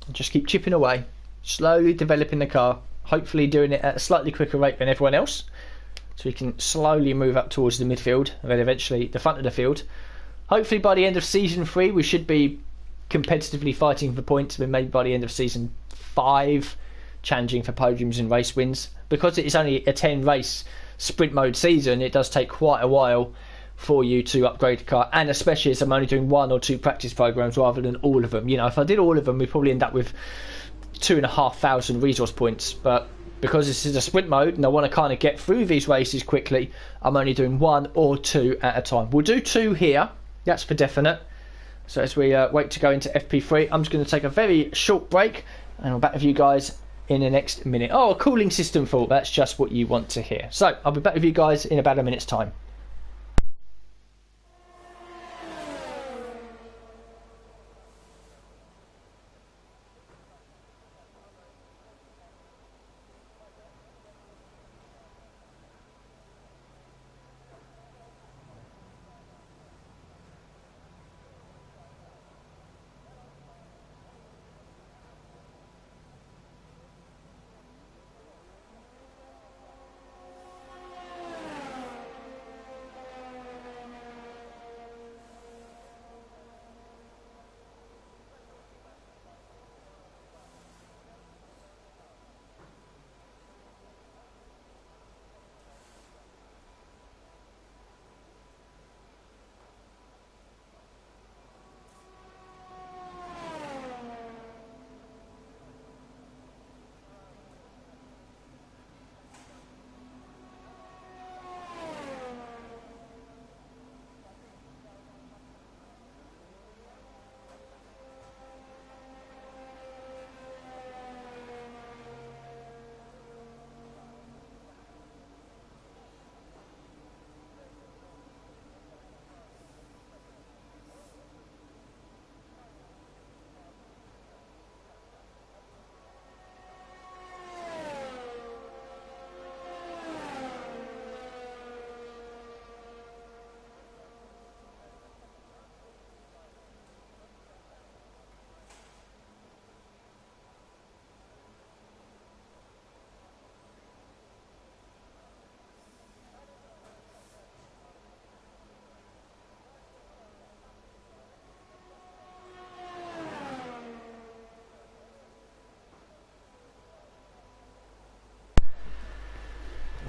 And just keep chipping away, slowly developing the car, hopefully doing it at a slightly quicker rate than everyone else, so we can slowly move up towards the midfield and then eventually the front of the field. Hopefully by the end of season 3 we should be competitively fighting for points, then maybe by the end of season 5 challenging for podiums and race wins. Because it is only a 10 race sprint mode season, it does take quite a while for you to upgrade the car, and especially as I'm only doing 1 or 2 practice programs rather than all of them. You know, if I did all of them, we'd probably end up with 2,500 resource points, but because this is a sprint mode and I want to kind of get through these races quickly, I'm only doing 1 or 2 at a time. We'll do 2 here, that's for definite. So as we wait to go into FP3, I'm just going to take a very short break and I'll back with you guys in the next minute. Oh, a cooling system fault, that's just what you want to hear. So I'll be back with you guys in about a minute's time.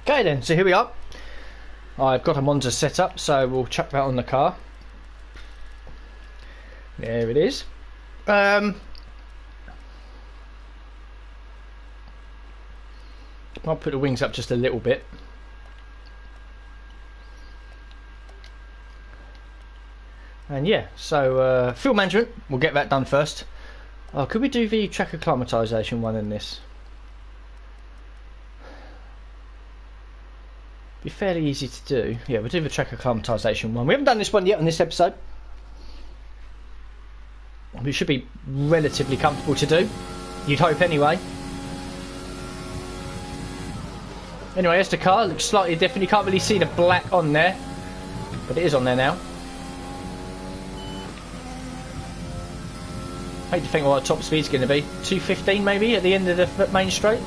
Okay then, so here we are. I've got a Monza set up, so we'll chuck that on the car. There it is. I'll put the wings up just a little bit. And yeah, so fuel management, we'll get that done first. Oh, could we do the track acclimatisation one in this? Be fairly easy to do. Yeah, we'll do the track acclimatisation one. We haven't done this one yet on this episode. It should be relatively comfortable to do. You'd hope anyway. Anyway, here's the car. Looks slightly different. You can't really see the black on there, but it is on there now. I hate to think what our top speed's going to be. 215 maybe at the end of the main straight.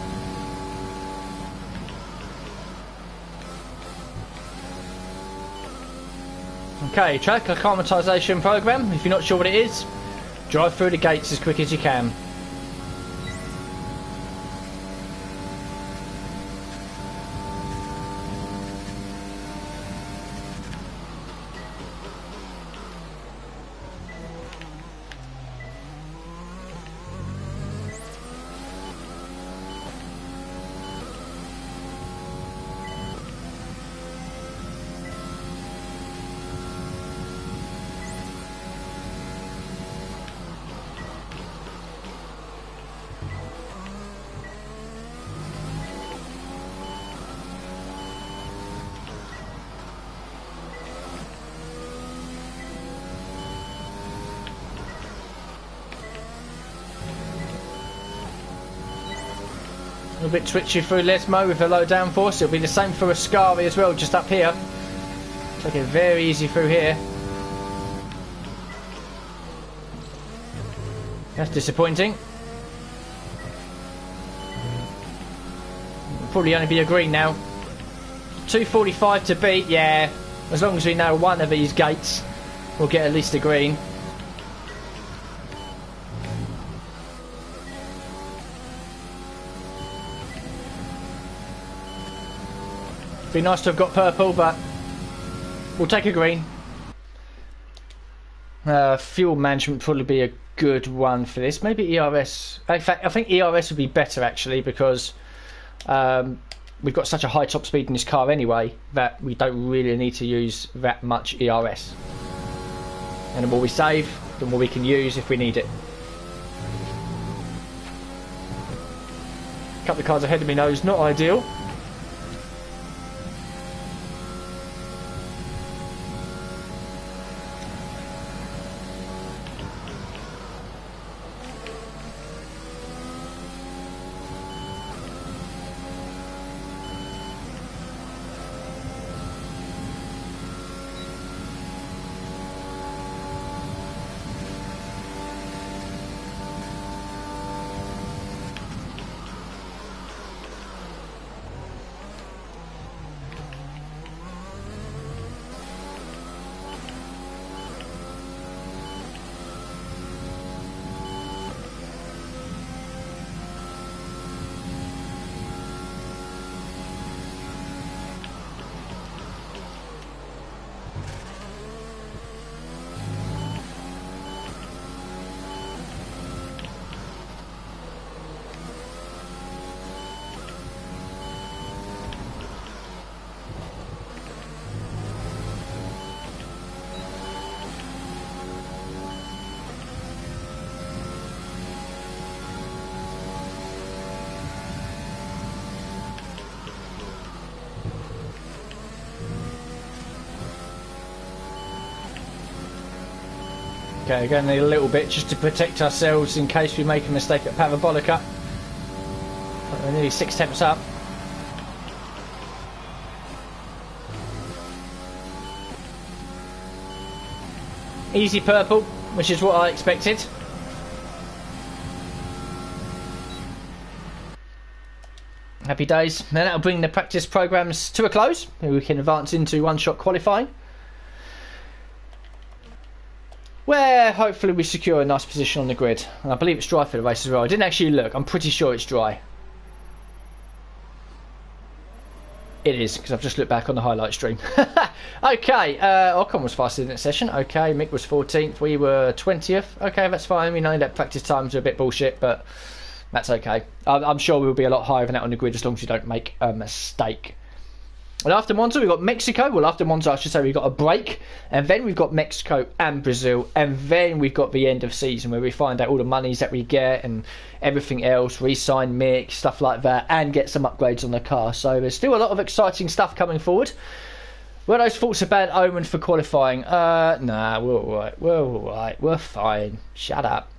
Okay, track acclimatisation program. If you're not sure what it is, drive through the gates as quick as you can. A bit twitchy through Lesmo with a low downforce. It'll be the same for Ascari as well, just up here. Take it very easy through here. That's disappointing. It'll probably only be a green now. 2:45 to beat, yeah. As long as we know one of these gates, we'll get at least a green. Be nice to have got purple, but we'll take a green. Fuel management would probably be a good one for this. Maybe ERS. In fact, I think ERS would be better actually, because we've got such a high top speed in this car anyway that we don't really need to use that much ERS. And the more we save, the more we can use if we need it. A couple of cars ahead of me now is not ideal. Okay, going to need a little bit just to protect ourselves in case we make a mistake at Parabolica. We're nearly 6 tenths up. Easy purple, which is what I expected. Happy days. Now that'll bring the practice programs to a close. We can advance into one-shot qualifying, where hopefully we secure a nice position on the grid. And I believe it's dry for the race as well. I didn't actually look. I'm pretty sure it's dry. It is, because I've just looked back on the highlight stream. Okay, Ocon was faster in that session. Okay, Mick was 14th. We were 20th. Okay, that's fine. We know that practice times are a bit bullshit, but that's okay. I'm sure we'll be a lot higher than that on the grid as long as you don't make a mistake. And after Monza, we've got Mexico. Well, after Monza, I should say, we've got a break. And then we've got Mexico and Brazil. And then we've got the end of season where we find out all the monies that we get and everything else. Re-sign Mick, stuff like that. And get some upgrades on the car. So there's still a lot of exciting stuff coming forward. Were those thoughts a bad omen for qualifying? Nah, we're alright. We're alright. We're fine. Shut up.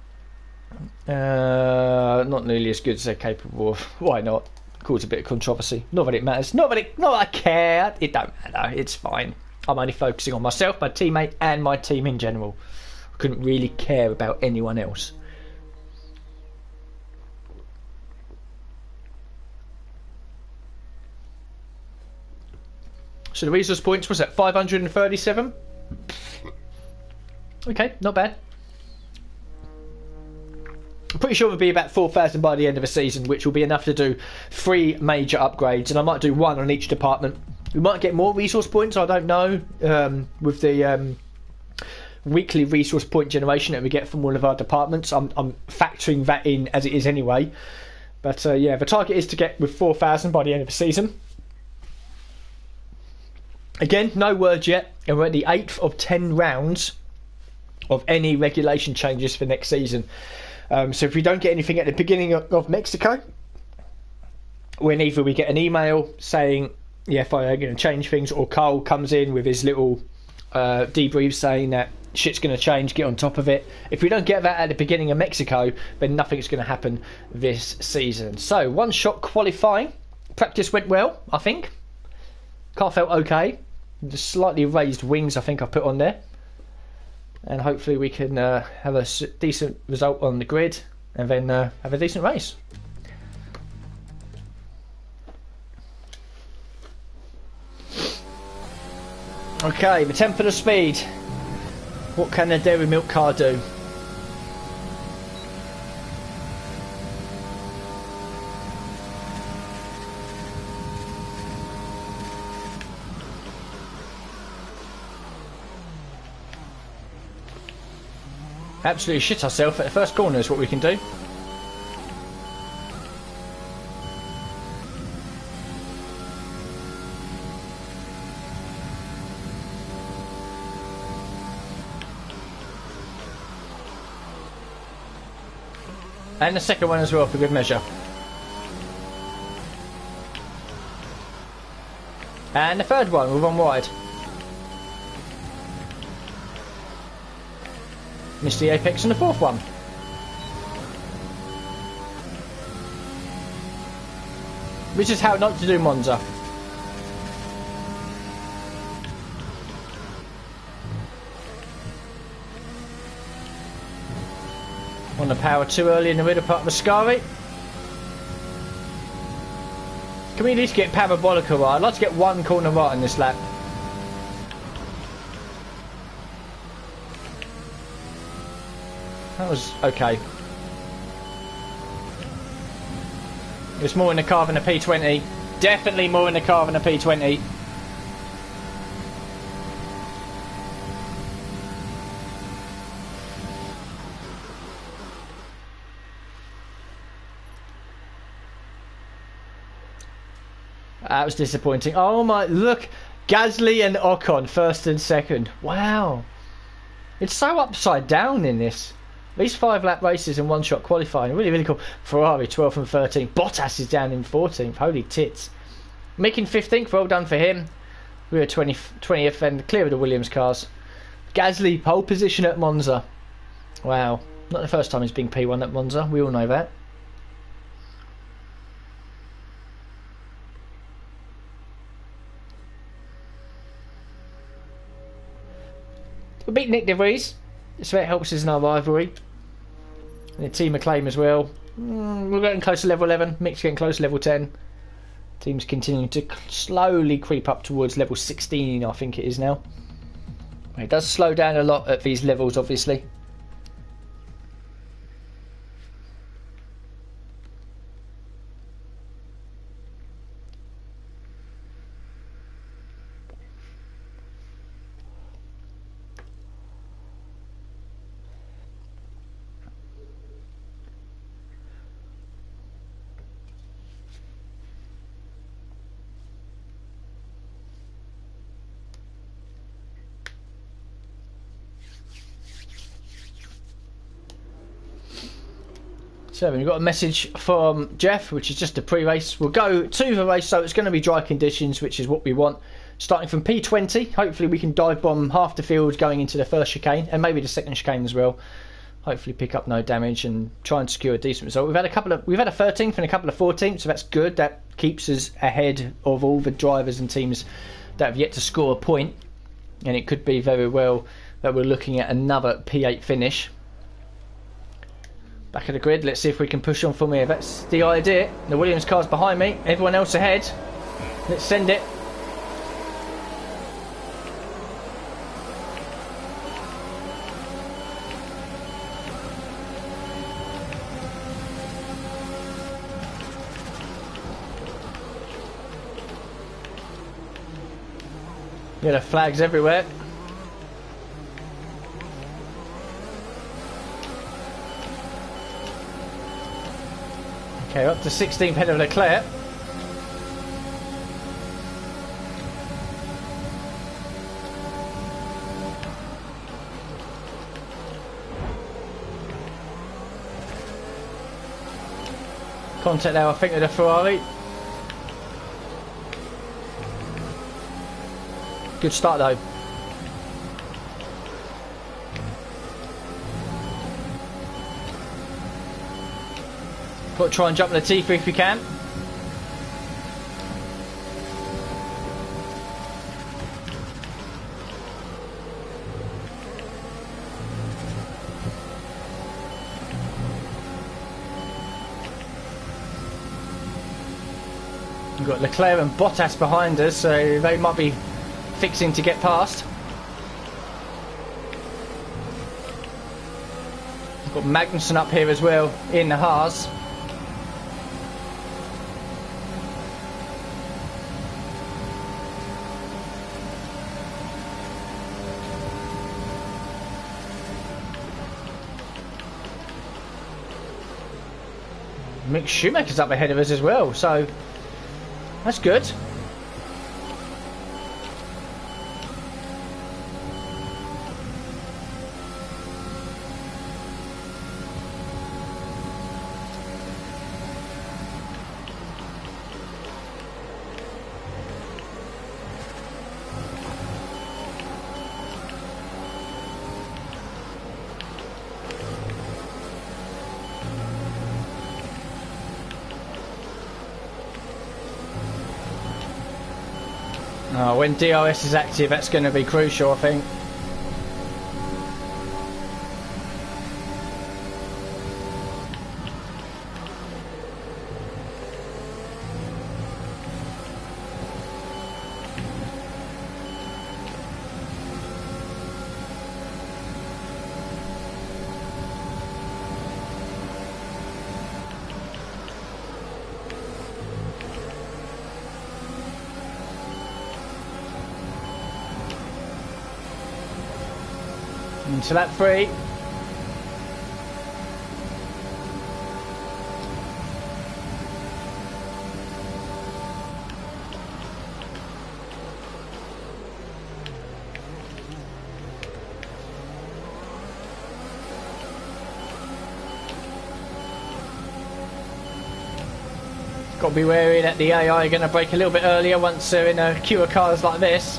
Not nearly as good as they're capable of. Why not? Cause a bit of controversy. Not that it matters. Not that I care. It don't matter. It's fine. I'm only focusing on myself, my teammate, and my team in general. I couldn't really care about anyone else. So the resource points was at 537. Okay, not bad. I'm pretty sure it'll be about 4,000 by the end of the season, which will be enough to do 3 major upgrades, and I might do 1 on each department. We might get more resource points, I don't know, with the weekly resource point generation that we get from all of our departments. I'm factoring that in as it is anyway. But yeah, the target is to get with 4,000 by the end of the season. Again, no word yet, and we're at the 8th of 10 rounds of any regulation changes for next season. So if we don't get anything at the beginning of Mexico, when either we get an email saying, yeah, if I'm going to change things, or Carl comes in with his little debriefs saying that shit's going to change, get on top of it. If we don't get that at the beginning of Mexico, then nothing's going to happen this season. So, one shot qualifying. Practice went well, I think. Car felt okay. The slightly raised wings I think I put on there. And hopefully we can have a decent result on the grid and then have a decent race. Okay, the 10th of the speed. What can the dairy milk car do? Absolutely shit ourselves at the first corner is what we can do. And the second one as well for good measure. And the third one, we're one wide. Missed the apex on the fourth one. Which is how not to do Monza. On the power too early in the middle part of the Scari. Can we at least get parabolica right? I'd like to get one corner right in this lap. That was okay. There's more in the car than a P20. Definitely more in the car than a P20. That was disappointing. Oh my, look. Gasly and Ocon, first and second. Wow. It's so upside down in this. These 5-lap races and one-shot qualifying, really, really cool. Ferrari 12th and 13th. Bottas is down in 14th. Holy tits. Making 15th, well done for him. We were 20th and clear of the Williams cars. Gasly, pole position at Monza. Wow. Not the first time he's been P1 at Monza. We all know that. We beat Nick De Vries, so it helps us in our rivalry. And the team acclaim as well. We're getting close to level 11. Mick's getting close to level 10. Team's continuing to slowly creep up towards level 16, I think it is now. It does slow down a lot at these levels, obviously. So we've got a message from Jeff, which is just a pre-race. We'll go to the race, so it's going to be dry conditions, which is what we want. Starting from P20, hopefully we can dive bomb half the field going into the first chicane, and maybe the second chicane as well. Hopefully pick up no damage and try and secure a decent result. We've had a 13th and a couple of 14th, so that's good. That keeps us ahead of all the drivers and teams that have yet to score a point, and it could be very well that we're looking at another P8 finish. Back of the grid, let's see if we can push on from here. That's the idea. The Williams car's behind me, everyone else ahead. Let's send it. Yeah, the flags everywhere. Okay, up to 16th head of Leclerc. Contact now, I think, with the Ferrari. Good start though. Got to try and jump the T3 if we can. We've got Leclerc and Bottas behind us, so they might be fixing to get past. We've got Magnussen up here as well in the Haas. Mick Schumacher's up ahead of us as well, so that's good. Oh, when DRS is active, that's going to be crucial, I think. Into lap 3. Got to be wary that the AI are going to brake a little bit earlier once they're in a queue of cars like this.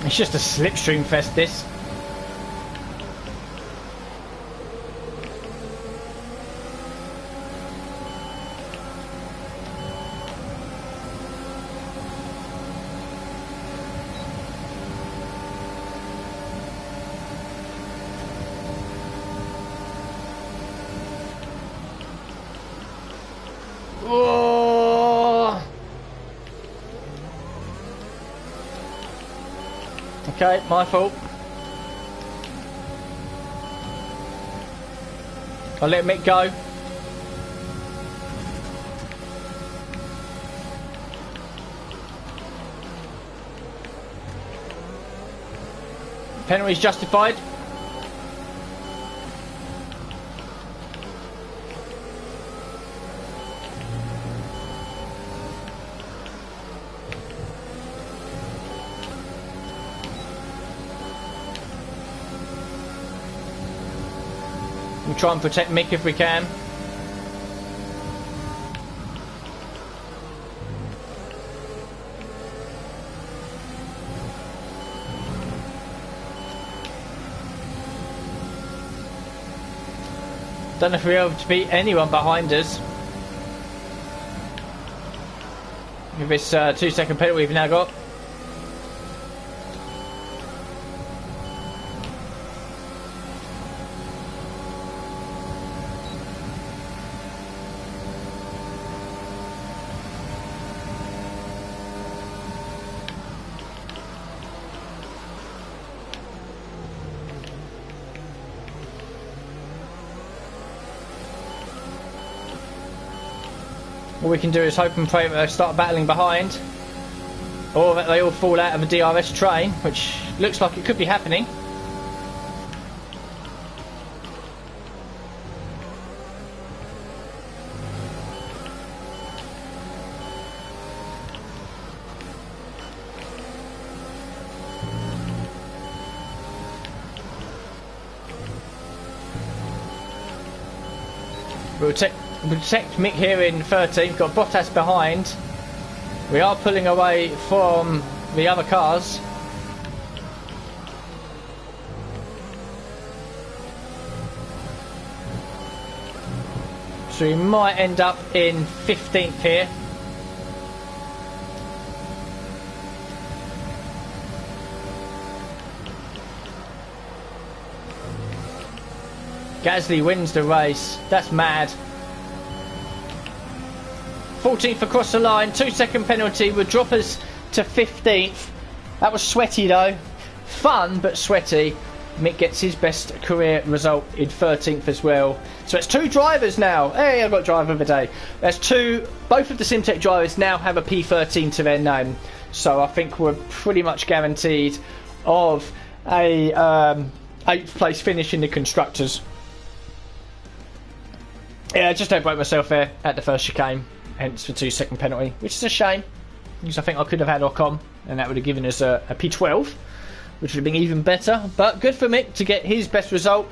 It's just a slipstream fest, this. Okay, my fault. I'll let Mick go. Penalty's justified. We'll try and protect Mick if we can. Don't know if we're able to beat anyone behind us. With this 2-second penalty we've now got. All we can do is hope and pray that they start battling behind, or that they all fall out of a DRS train, which looks like it could be happening. We'll protect Mick here in 13th, got Bottas behind. We are pulling away from the other cars. So we might end up in 15th here. Gasly wins the race. That's mad. 14th across the line. 2-second penalty would drop us to 15th. That was sweaty though. Fun but sweaty. Mick gets his best career result in 13th as well. So it's 2 drivers now. Hey, I've got driver of the day. There's 2. Both of the SimTech drivers now have a P13 to their name. So I think we're pretty much guaranteed of a 8th place finish in the Constructors. Yeah, I just don't break myself there at the first chicane, hence the 2-second penalty, which is a shame, because I think I could have had Ocon, and that would have given us a P12, which would have been even better. But good for Mick to get his best result.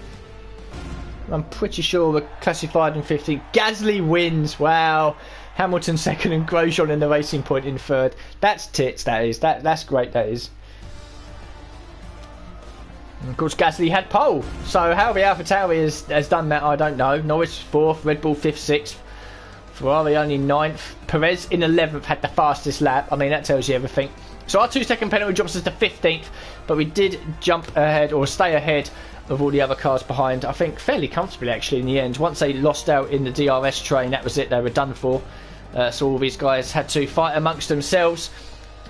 I'm pretty sure we're classified in 15th. Gasly wins, wow. Hamilton 2nd and Grosjean in the Racing Point in 3rd. That's tits, that is. That's great, that is. And of course, Gasly had pole. So how the AlphaTauri has done that, I don't know. Norris 4th, Red Bull 5th, 6th. Ferrari only 9th. Perez in 11th had the fastest lap. I mean, that tells you everything. So our 2-second penalty drops us to 15th. But we did jump ahead, or stay ahead of all the other cars behind. I think fairly comfortably, actually, in the end. Once they lost out in the DRS train, that was it. They were done for. So all these guys had to fight amongst themselves.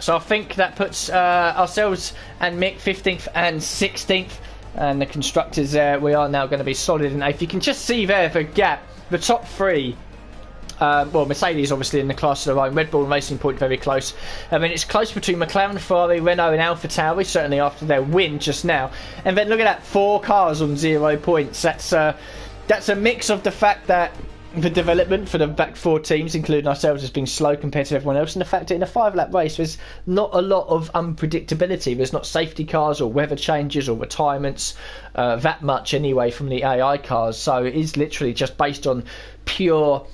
So I think that puts ourselves and Mick 15th and 16th, and the Constructors there, we are now going to be solid in 8th. You can just see there the gap, the top 3. Well, Mercedes obviously in the class of their own, Red Bull and Racing Point very close. I mean, it's close between McLaren, Ferrari, Renault and AlphaTauri, certainly after their win just now. And then look at that, 4 cars on 0 points. That's a mix of the fact that the development for the back 4 teams, including ourselves, has been slow compared to everyone else, and the fact that in a 5-lap race there's not a lot of unpredictability. There's not safety cars or weather changes or retirements that much anyway from the AI cars, so it is literally just based on pure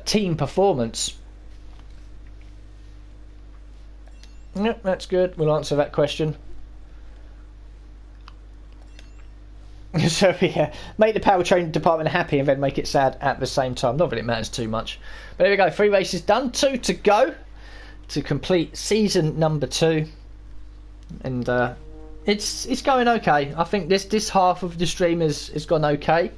team performance. Yep, that's good. We'll answer that question. So yeah, make the powertrain department happy and then make it sad at the same time. Not that it matters too much. But there we go, 3 races done, 2 to go to complete season number 2. And it's going okay. I think this half of the stream has gone okay.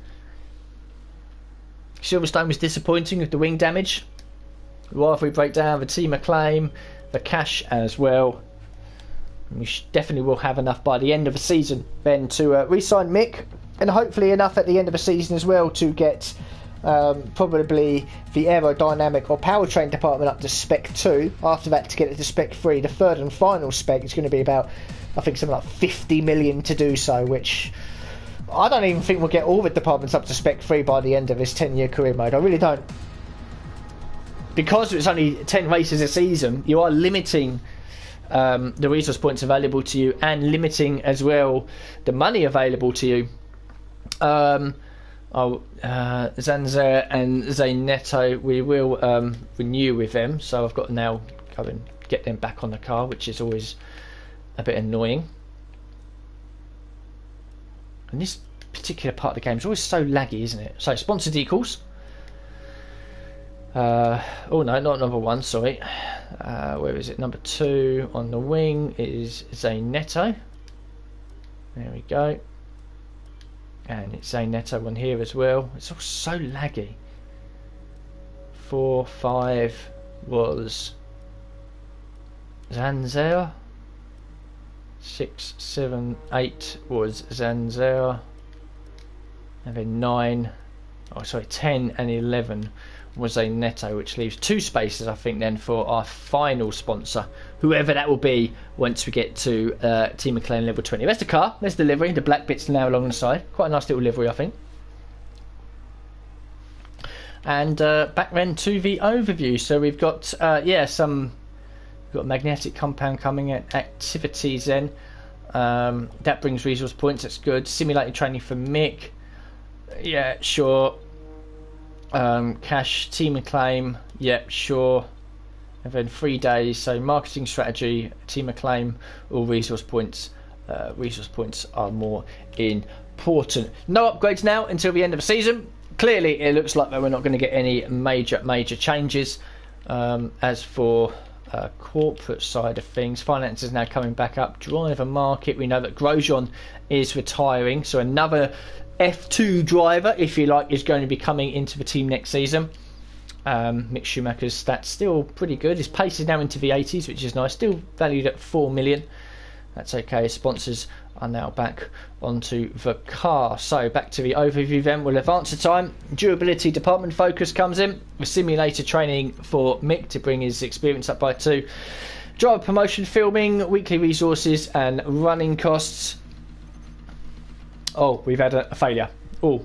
Silverstone was disappointing with the wing damage. Well, if we break down the team acclaim, the cash as well. We definitely will have enough by the end of the season then to re-sign Mick, and hopefully enough at the end of the season as well to get probably the aerodynamic or powertrain department up to spec 2. After that, to get it to spec 3, the 3rd and final spec is going to be about, I think, something like 50 million to do so, which I don't even think we'll get all the departments up to spec 3 by the end of this 10-year career mode. I really don't, because it's only 10 races a season. You are limiting the resource points available to you, and limiting as well the money available to you. Zanzer and Zaynetto, we will renew with them, so I've got to now go and get them back on the car, which is always a bit annoying. And this particular part of the game is always so laggy, isn't it? So sponsored equals. Oh no, not number 1, sorry. Where is it? Number 2 on the wing is Zaynetto. There we go. And it's Zaynetto on here as well. It's all so laggy. 4, 5 was Zanzer. 6, 7, 8 was Zanzer. And then 9, oh sorry, 10 and 11 was a netto, which leaves 2 spaces, I think, then for our final sponsor, whoever that will be once we get to Team McLaren level 20. There's the car, there's the livery, the black bits now along the side. Quite a nice little livery, I think. And back then to the overview. So we've got we've got magnetic compound coming at activities then. That brings resource points, that's good. Simulated training for Mick. Yeah, sure. Cash, team acclaim, yep, sure. And then 3 days, so marketing strategy, team acclaim, or resource points. Resource points are more important. No upgrades now until the end of the season. Clearly, it looks like that we're not going to get any major changes. As for corporate side of things, finance is now coming back up. Driver market, we know that Grosjean is retiring, so another F2 driver, if you like, is going to be coming into the team next season. Mick Schumacher's stats still pretty good. His pace is now into the 80s, which is nice. Still valued at 4 million. That's okay. Sponsors are now back onto the car. So back to the overview then. We'll advance the time. Durability department focus comes in with simulator training for Mick to bring his experience up by 2. Driver promotion filming, weekly resources and running costs. Oh, we've had a failure. Oh.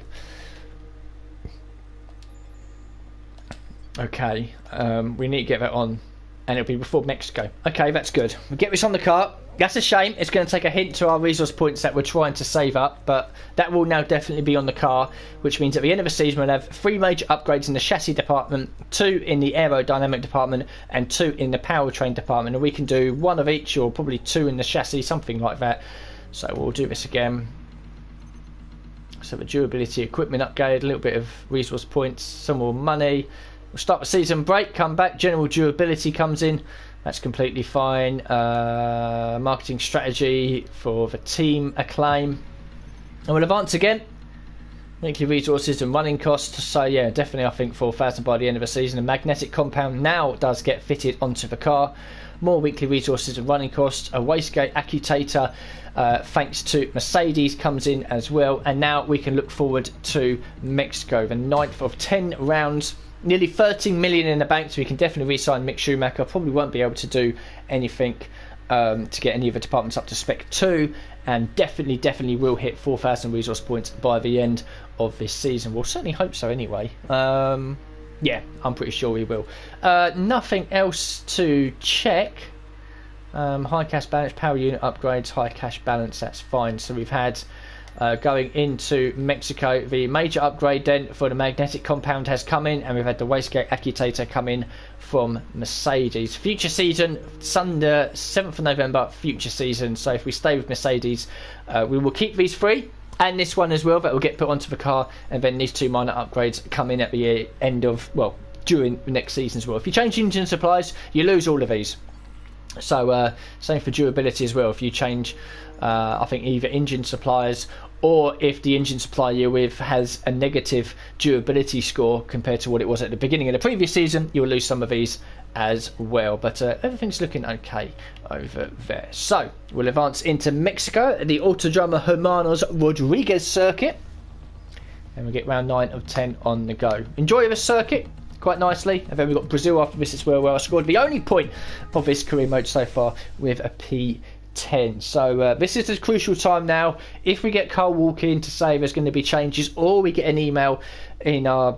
Okay. We need to get that on. And it'll be before Mexico. Okay, that's good. We'll get this on the car. That's a shame. It's going to take a hint to our resource points that we're trying to save up. But that will now definitely be on the car. Which means at the end of the season we'll have 3 major upgrades in the chassis department, 2 in the aerodynamic department, and 2 in the powertrain department. And we can do 1 of each, or probably 2 in the chassis, something like that. So we'll do this again. So the durability equipment upgrade, a little bit of resource points, some more money. We'll start the season break, come back, general durability comes in. That's completely fine. Marketing strategy for the team acclaim. And we'll advance again. Weekly resources and running costs. So yeah, definitely I think 4,000 by the end of the season. A magnetic compound now does get fitted onto the car. More weekly resources and running costs. A wastegate accutator, thanks to Mercedes, comes in as well. And now we can look forward to Mexico, the 9th of 10 rounds. Nearly 13 million in the bank, so we can definitely re-sign Mick Schumacher. Probably won't be able to do anything to get any of the departments up to spec 2, and definitely will hit 4,000 resource points by the end of this season. We'll certainly hope so anyway. Yeah, I'm pretty sure we will. Nothing else to check. High cash balance, power unit upgrades, high cash balance, that's fine. So we've had going into Mexico, the major upgrade then for the magnetic compound has come in, and we've had the wastegate accutator come in from Mercedes. Future season, Sunday 7th of November, future season. So if we stay with Mercedes, we will keep these 3 and this one as well, that will get put onto the car, and then these 2 minor upgrades come in at the end of, well, during the next season as well. If you change engine supplies, you lose all of these. So same for durability as well. If you change I think either engine suppliers, or if the engine supplier you're with has a negative durability score compared to what it was at the beginning of the previous season, you'll lose some of these as well. But everything's looking okay over there. So we'll advance into Mexico, the Autodromo Hermanos Rodriguez circuit, and we'll get round 9 of 10 on the go. Enjoy the circuit quite nicely, and then we've got Brazil after this as well, where I scored the only point of this career mode so far with a P10. So this is the crucial time now. If we get Carl Walker in to say there's going to be changes, or we get an email in our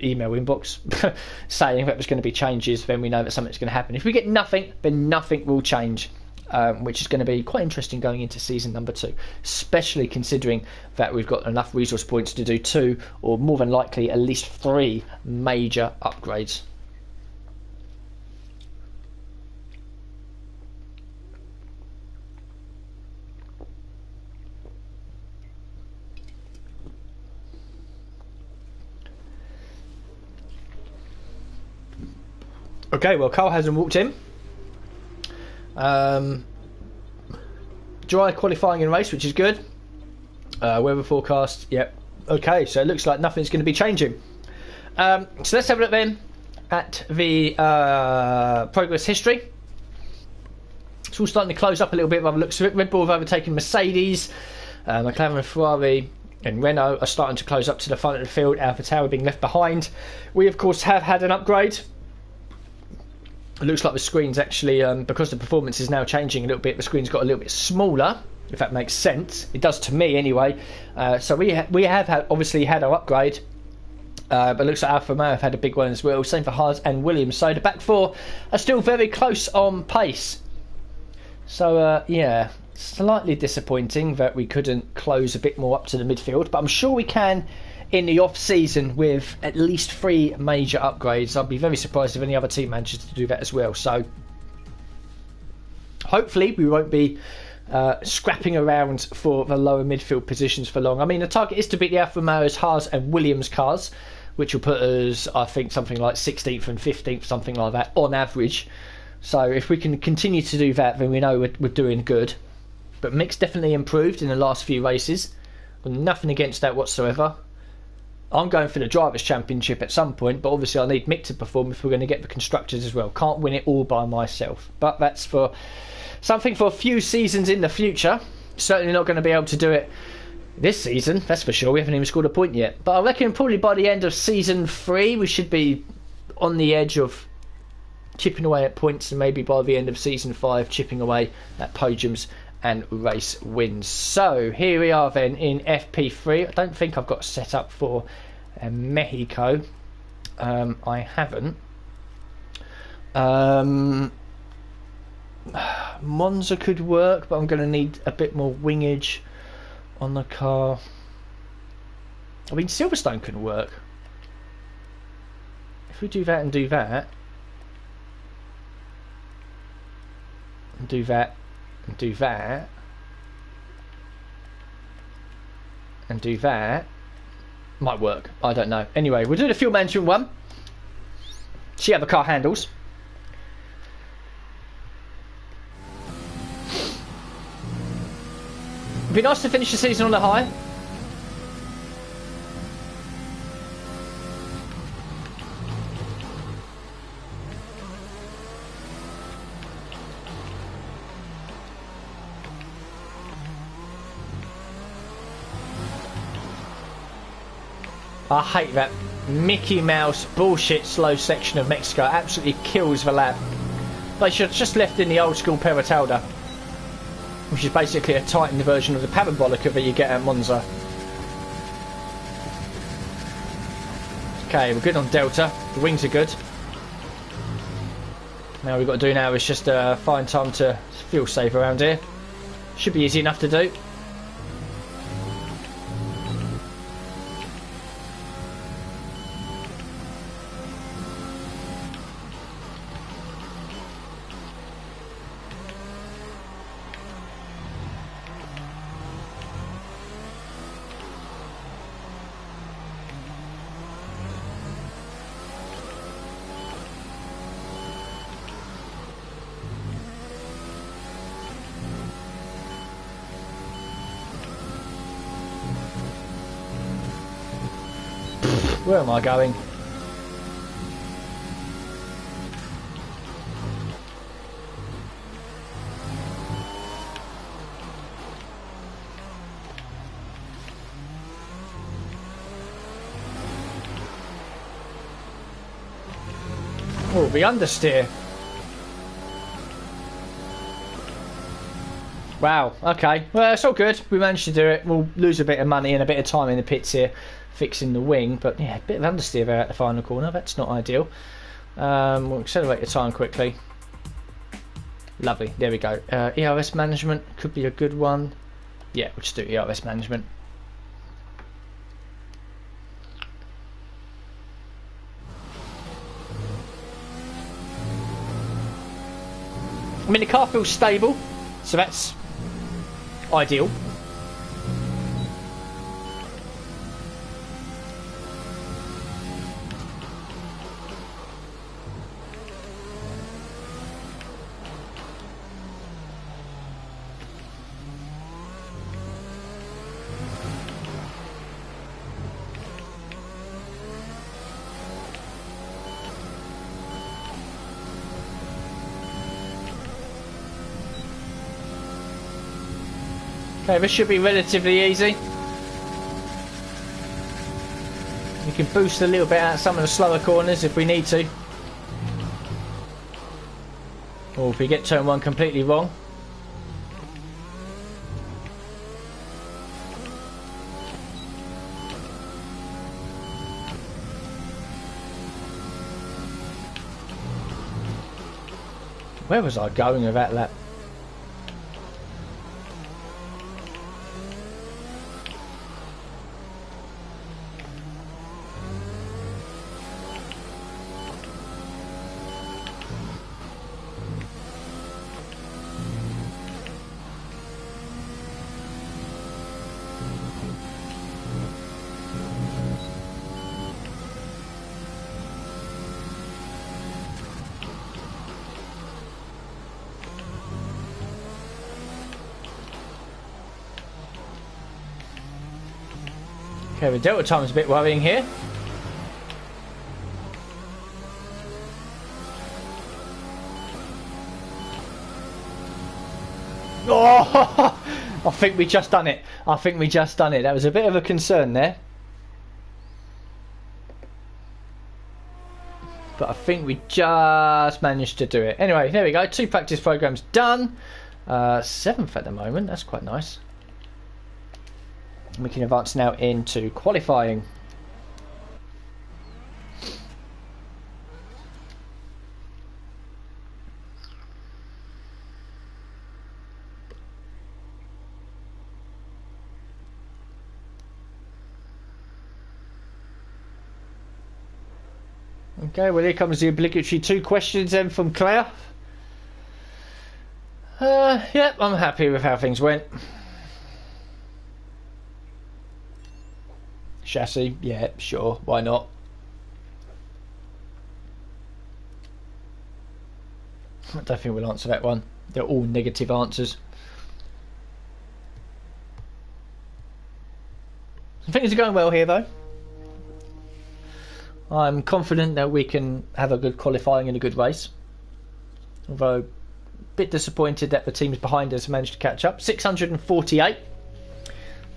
email inbox saying that there's going to be changes, then we know that something's going to happen. If we get nothing, then nothing will change, which is going to be quite interesting going into season number 2, especially considering that we've got enough resource points to do 2, or more than likely at least 3 major upgrades. Okay, well, Carl hasn't walked in. Dry qualifying in race, which is good. Weather forecast, yep. Okay, so it looks like nothing's going to be changing. So let's have a look then at the progress history. It's all starting to close up a little bit by the looks of it. Red Bull have overtaken Mercedes, McLaren and Ferrari and Renault are starting to close up to the front of the field. AlphaTauri being left behind. We of course have had an upgrade. It looks like the screen's actually, because the performance is now changing a little bit, the screen's got a little bit smaller, if that makes sense. It does to me anyway. So we have obviously had our upgrade, but it looks like Alfa Romeo have had a big one as well. Same for Haas and Williams. So the back four are still very close on pace. So yeah, slightly disappointing that we couldn't close a bit more up to the midfield, but I'm sure we can in the off-season with at least 3 major upgrades. I'd be very surprised if any other team manages to do that as well. So hopefully we won't be scrapping around for the lower midfield positions for long. I mean, the target is to beat the Alfa Romeos, Haas and Williams cars, which will put us, I think, something like 16th and 15th, something like that, on average. So if we can continue to do that, then we know we're doing good. But Mick's definitely improved in the last few races. Nothing against that whatsoever. I'm going for the Drivers' Championship at some point, but obviously I need Mick to perform if we're going to get the Constructors as well. Can't win it all by myself. But that's for something for a few seasons in the future. Certainly not going to be able to do it this season, that's for sure. We haven't even scored a point yet. But I reckon probably by the end of Season 3, we should be on the edge of chipping away at points, and maybe by the end of Season 5, chipping away at podiums and race wins. So here we are then in FP3. I don't think I've got set up for Mexico. I haven't. Monza could work, but I'm going to need a bit more wingage on the car. I mean, Silverstone can work. If we do that and do that, and do that, and do that, and do that, might work. I don't know. Anyway, we'll do the fuel management one. See how the car handles. It'd be nice to finish the season on a high. I hate that Mickey Mouse bullshit slow section of Mexico. Absolutely kills the lap. They should have just left in the old school Peraltada, which is basically a tightened version of the Parabolica that you get at Monza. Okay, we're good on Delta. The wings are good. Now we've got to do now is just find time to feel safe around here. Should be easy enough to do. Where am I going? Oh, the understeer. Wow, okay. Well, it's all good. We managed to do it. We'll lose a bit of money and a bit of time in the pits here fixing the wing, but yeah, a bit of understeer there at the final corner. That's not ideal. We'll accelerate the time quickly. Lovely. There we go. ERS management could be a good one. Yeah, we'll just do ERS management. I mean, the car feels stable, so that's ideal. Okay, this should be relatively easy. can boost a little bit out some of the slower corners if we need to. Or if we get turn 1 completely wrong. Where was I going with that lap? Okay, the delta time's a bit worrying here. Oh, I think we just done it. I think we just done it. That was a bit of a concern there. But I think we just managed to do it. Anyway, there we go. 2 practice programs done. 7th at the moment. That's quite nice. We can advance now into qualifying. Okay, well here comes the obligatory 2 questions then from Claire. Yep, I'm happy with how things went. Chassis, yeah, sure, why not? I don't think we'll answer that one. They're all negative answers. Things are going well here though. I'm confident that we can have a good qualifying and a good race. Although, a bit disappointed that the teams behind us managed to catch up. 648.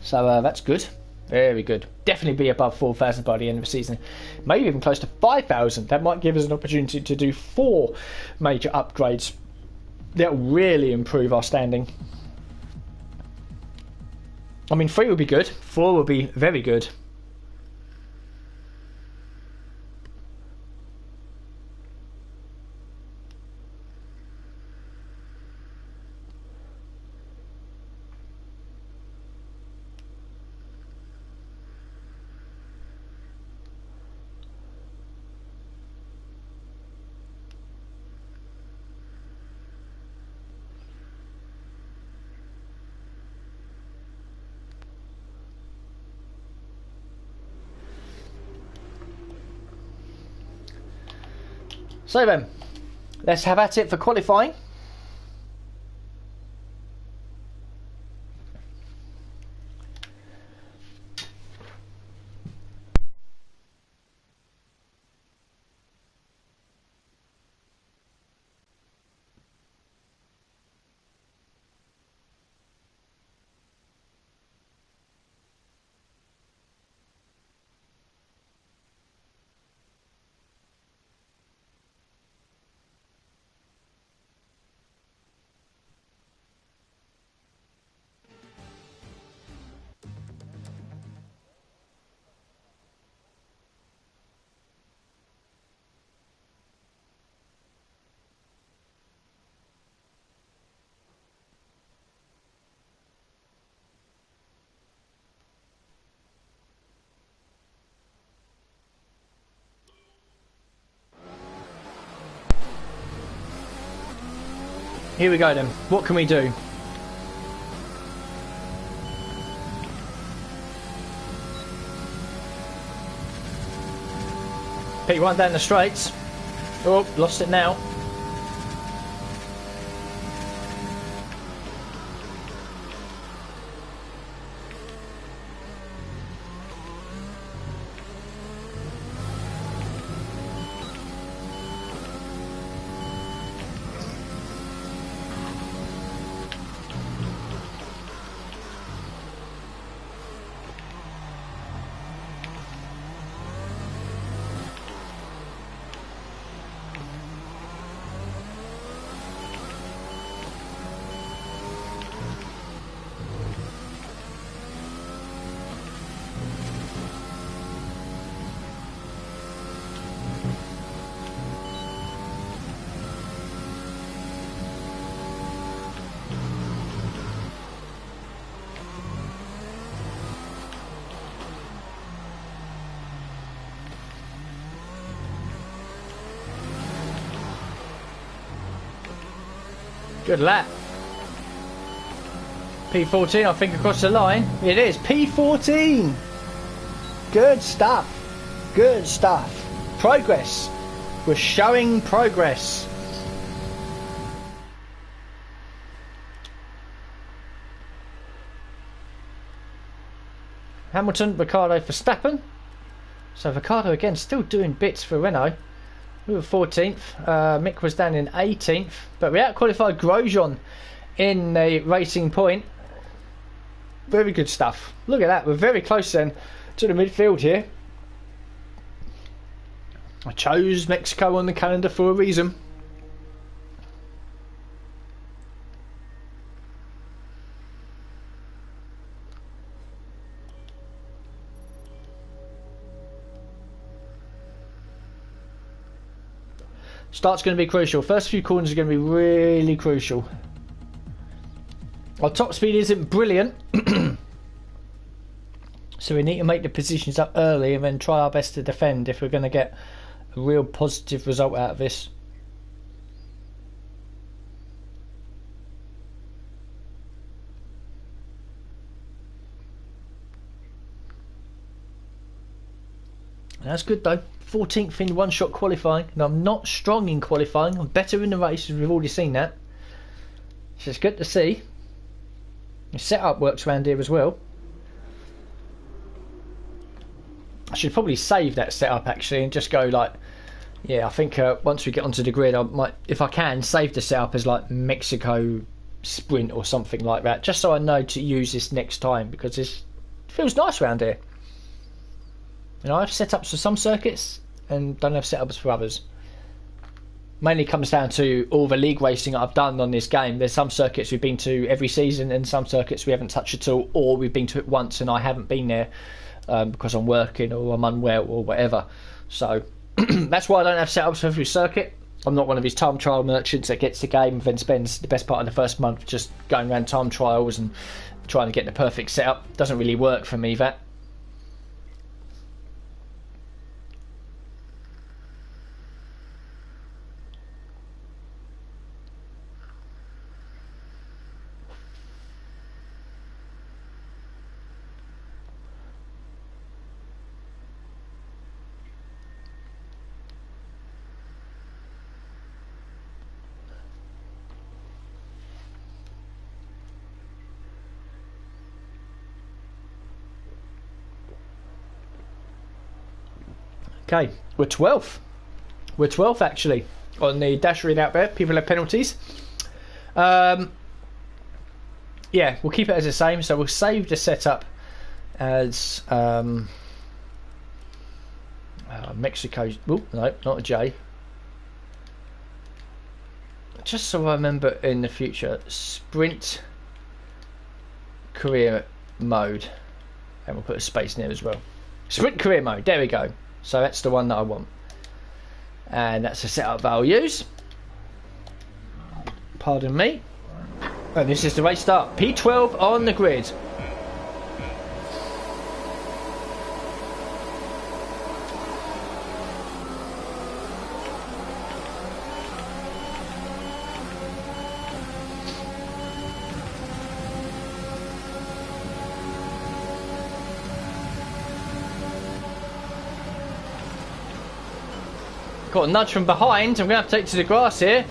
So that's good. Very good. Definitely be above 4,000 by the end of the season. Maybe even close to 5,000. That might give us an opportunity to do 4 major upgrades. That will really improve our standing. I mean, 3 would be good. 4 would be very good. So then, let's have at it for qualifying. Here we go then. What can we do? P1 down the straights. Oh, lost it now. Good lap. P14, I think, across the line. It is P14. Good stuff. Good stuff. Progress. We're showing progress. Hamilton, Ricciardo, Verstappen. So Ricciardo again still doing bits for Renault. We were 14th. Mick was down in 18th, but we out-qualified Grosjean in the racing point. Very good stuff. Look at that. We're very close then to the midfield here. I chose Mexico on the calendar for a reason. Start's going to be crucial. First few corners are going to be really crucial. Our top speed isn't brilliant. So we need to make the positions up early and then try our best to defend if we're going to get a real positive result out of this. That's good though. 14th in one-shot qualifying, and I'm not strong in qualifying. I'm better in the races. We've already seen that. So it's good to see. The setup works around here as well. I should probably save that setup actually and just go like, yeah, I think once we get onto the grid, I might, if I can, save the setup as like Mexico Sprint or something like that, just so I know to use this next time, because it feels nice around here. You know, I have setups for some circuits and don't have setups for others. Mainly comes down to all the league racing I've done on this game. There's some circuits we've been to every season and some circuits we haven't touched at all, or we've been to it once and I haven't been there because I'm working or I'm unwell or whatever. So that's why I don't have setups for every circuit. I'm not one of these time trial merchants that gets the game and then spends the best part of the first month just going around time trials and trying to get the perfect setup. Doesn't really work for me, that. Okay, we're 12th. We're 12th actually on the dash read out there. People have penalties. Yeah, we'll keep it as the same. So we'll save the setup as Mexico. Oh no, not a J. Just so I remember in the future, sprint career mode, and we'll put a space in there as well. Sprint career mode. There we go. So that's the one that I want, and that's the setup values. Pardon me. And this is the race start. P12 on the grid. Got a nudge from behind. I'm going to have to take it to the grass here.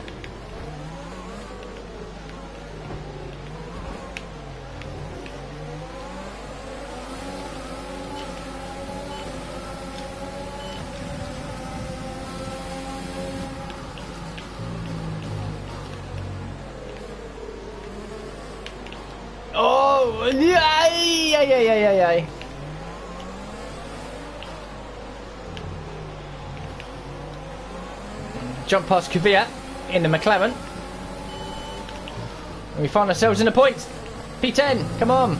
Oh, yay. Jump past Kvyat in the McLaren. And we find ourselves in the points. P10, come on.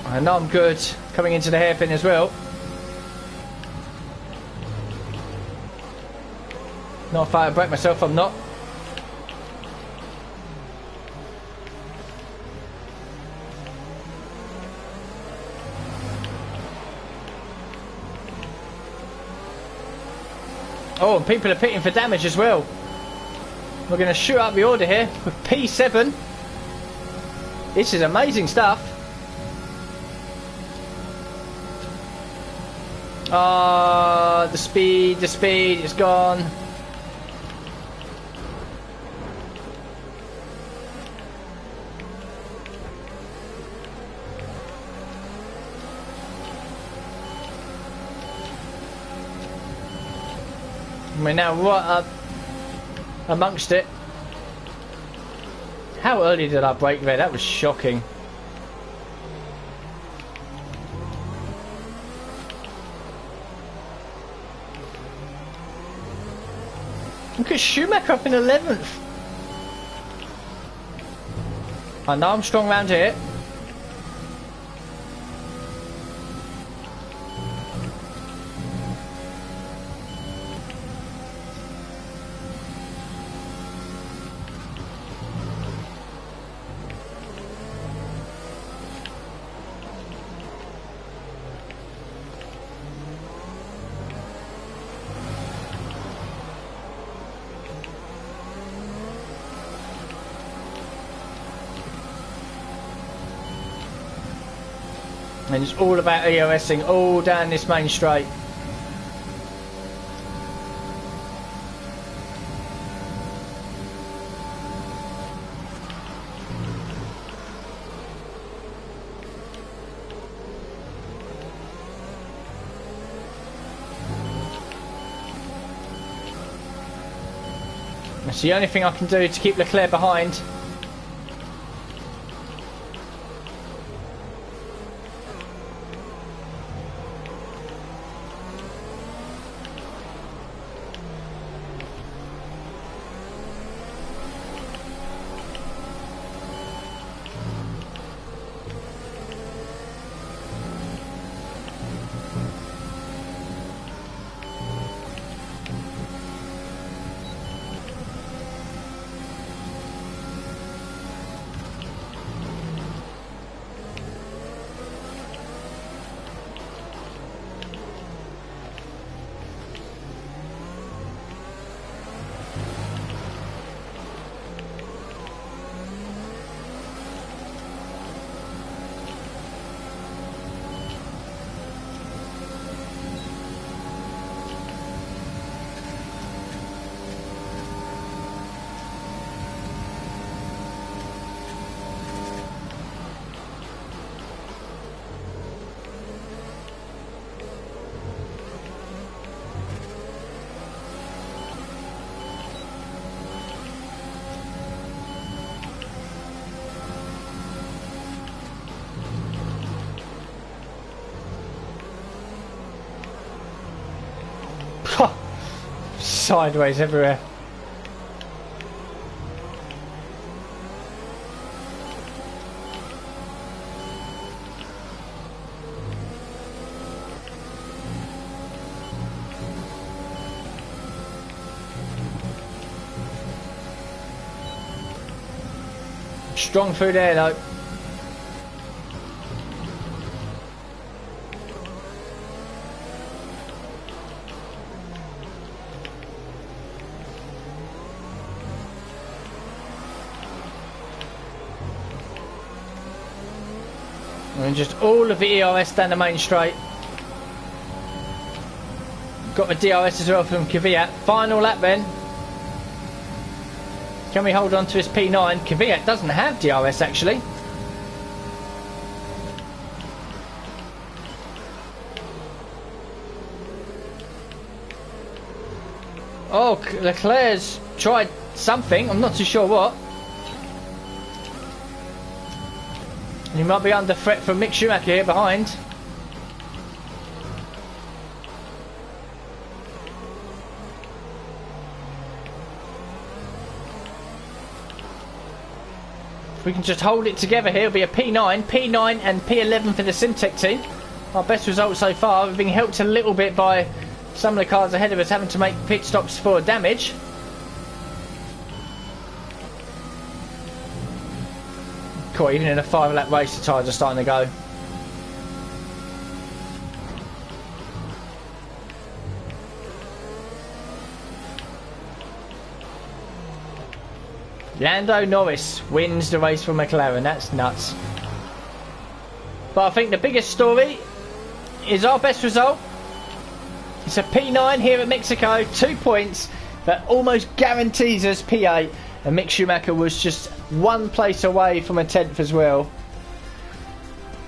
I know I'm good coming into the hairpin as well. Not if I break myself, I'm not. Oh, and people are pitting for damage as well. We're going to shoot up the order here with P7. This is amazing stuff. The speed is gone. We're now right up amongst it. How early did I brake there? That was shocking. Look at Schumacher up in 11th. I know I'm strong round here. And it's all about iracing all down this main straight. That's the only thing I can do to keep Leclerc behind. Sideways everywhere. Strong through there though. And just all of the ERS down the main straight. Got the DRS as well from Kvyat. Final lap then. Can we hold on to his P9? Kvyat doesn't have DRS actually. Oh, Leclerc's tried something. I'm not too sure what. He might be under threat from Mick Schumacher here behind. If we can just hold it together here, it'll be a P9 and P11 for the Simtech team. Our best result so far. We've been helped a little bit by some of the cars ahead of us having to make pit stops for damage. Cool, even in a 5-lap race the tyres are starting to go. Lando Norris wins the race for McLaren. That's nuts. But I think the biggest story is our best result. It's a P9 here at Mexico. 2 points that almost guarantees us P8. And Mick Schumacher was just 1 place away from a 10th as well.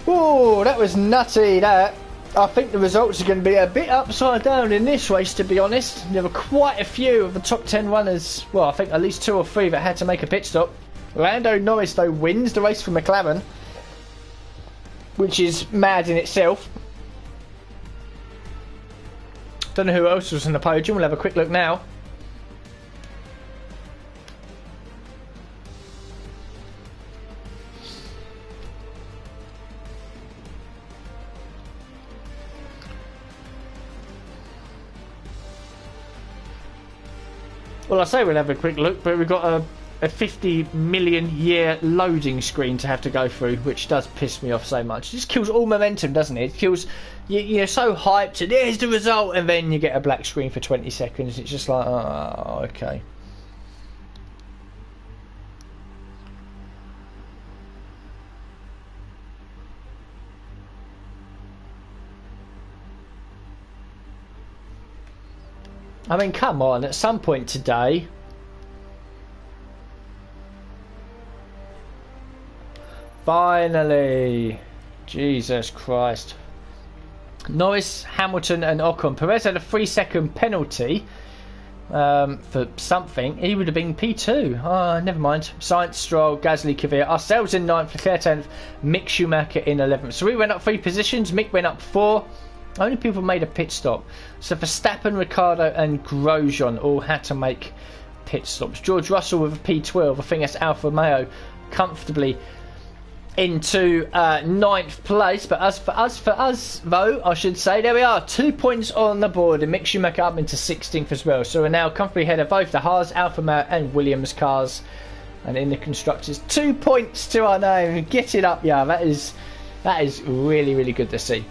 Oh, that was nutty, that. I think the results are going to be a bit upside down in this race, to be honest. There were quite a few of the top 10 runners, well, I think at least 2 or 3 that had to make a pit stop. Lando Norris, though, wins the race for McLaren, which is mad in itself. Don't know who else was on the podium. We'll have a quick look now. Well, I say we'll have a quick look, but we've got a 50 million year loading screen to have to go through, which does piss me off so much. It just kills all momentum, doesn't it? It kills, you're so hyped, and there's the result, and then you get a black screen for 20 seconds. It's just like, oh, okay. I mean, come on, at some point today. Finally. Jesus Christ. Norris, Hamilton and Ocon. Perez had a 3-second penalty for something. He would have been P2. Oh, never mind. Sainz, Stroll, Gasly, Kvyat. Ourselves in 9th, Leclerc 10th, Mick Schumacher in 11th. So we went up 3 positions. Mick went up 4. Only people made a pit stop. So Verstappen, Ricciardo and Grosjean all had to make pit stops. George Russell with a P12. I think that's Alfa Romeo comfortably into 9th place. But for us though, I should say, there we are. 2 points on the board, and Mick Schumacher up into 16th as well. So we're now comfortably ahead of both the Haas, Alfa Romeo and Williams cars. And in the constructors, 2 points to our name. Get it up, yeah. That is really, really good to see.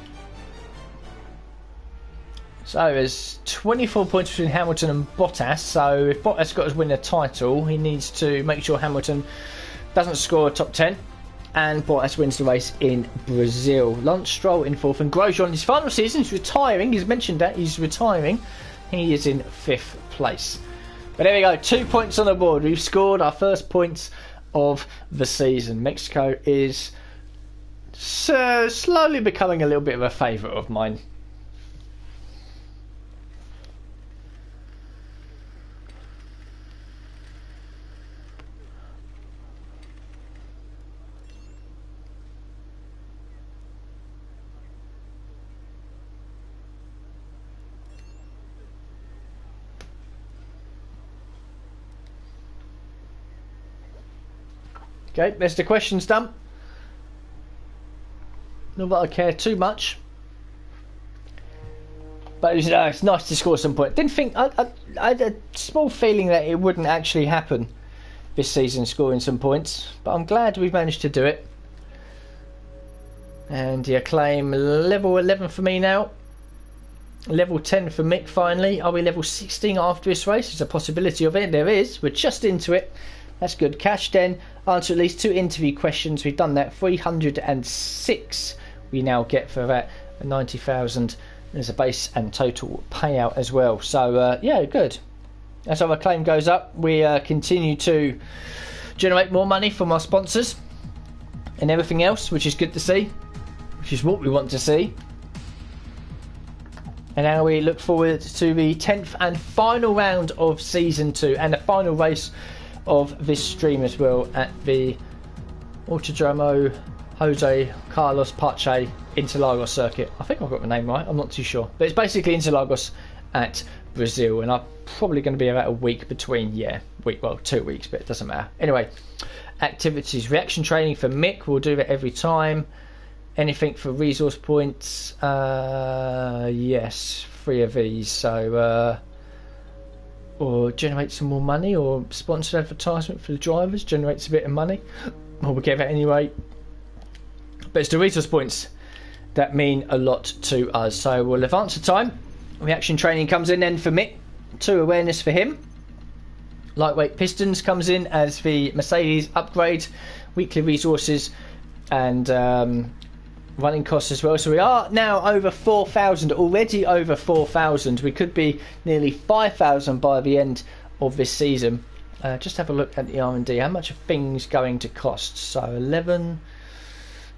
So there's 24 points between Hamilton and Bottas. So if Bottas got to win the title, he needs to make sure Hamilton doesn't score a top 10. And Bottas wins the race in Brazil. Lance Stroll in 4th. And Grosjean in his final season is retiring. He's mentioned that he's retiring. He is in 5th place. But there we go. 2 points on the board. We've scored our first points of the season. Mexico is slowly becoming a little bit of a favourite of mine. Okay, there's the questions done. Not that I care too much, but it's nice to score some points. Didn't think I had a small feeling that it wouldn't actually happen this season, scoring some points, but I'm glad we've managed to do it. And the acclaim level 11 for me now. Level 10 for Mick finally. Are we level 16 after this race? There's a possibility of it. There is. We're just into it. That's good. Cash then. Answer at least 2 interview questions. We've done that. 306 we now get for that. 90,000 as a base and total payout as well. So yeah, good. As our claim goes up, we continue to generate more money from our sponsors and everything else, which is good to see, which is what we want to see. And now we look forward to the 10th and final round of Season 2 and the final race of this stream as well at the Autodromo Jose Carlos Pache Interlagos circuit. I think I've got the name right, I'm not too sure. But it's basically Interlagos at Brazil, and I'm probably going to be about a week between, 2 weeks, but it doesn't matter. Anyway, activities, reaction training for Mick, we'll do that every time. Anything for resource points, yes, 3 of these. So or generate some more money, or sponsored advertisement for the drivers generates a bit of money. Well, we'll get that anyway. But it's the resource points that mean a lot to us. So we'll advance the time. Reaction training comes in then for Mick. 2 awareness for him. Lightweight pistons comes in as the Mercedes upgrade, weekly resources, and running costs as well. So we are now over 4,000, already over 4,000. We could be nearly 5,000 by the end of this season. Just have a look at the R&D. How much are things going to cost? So 11.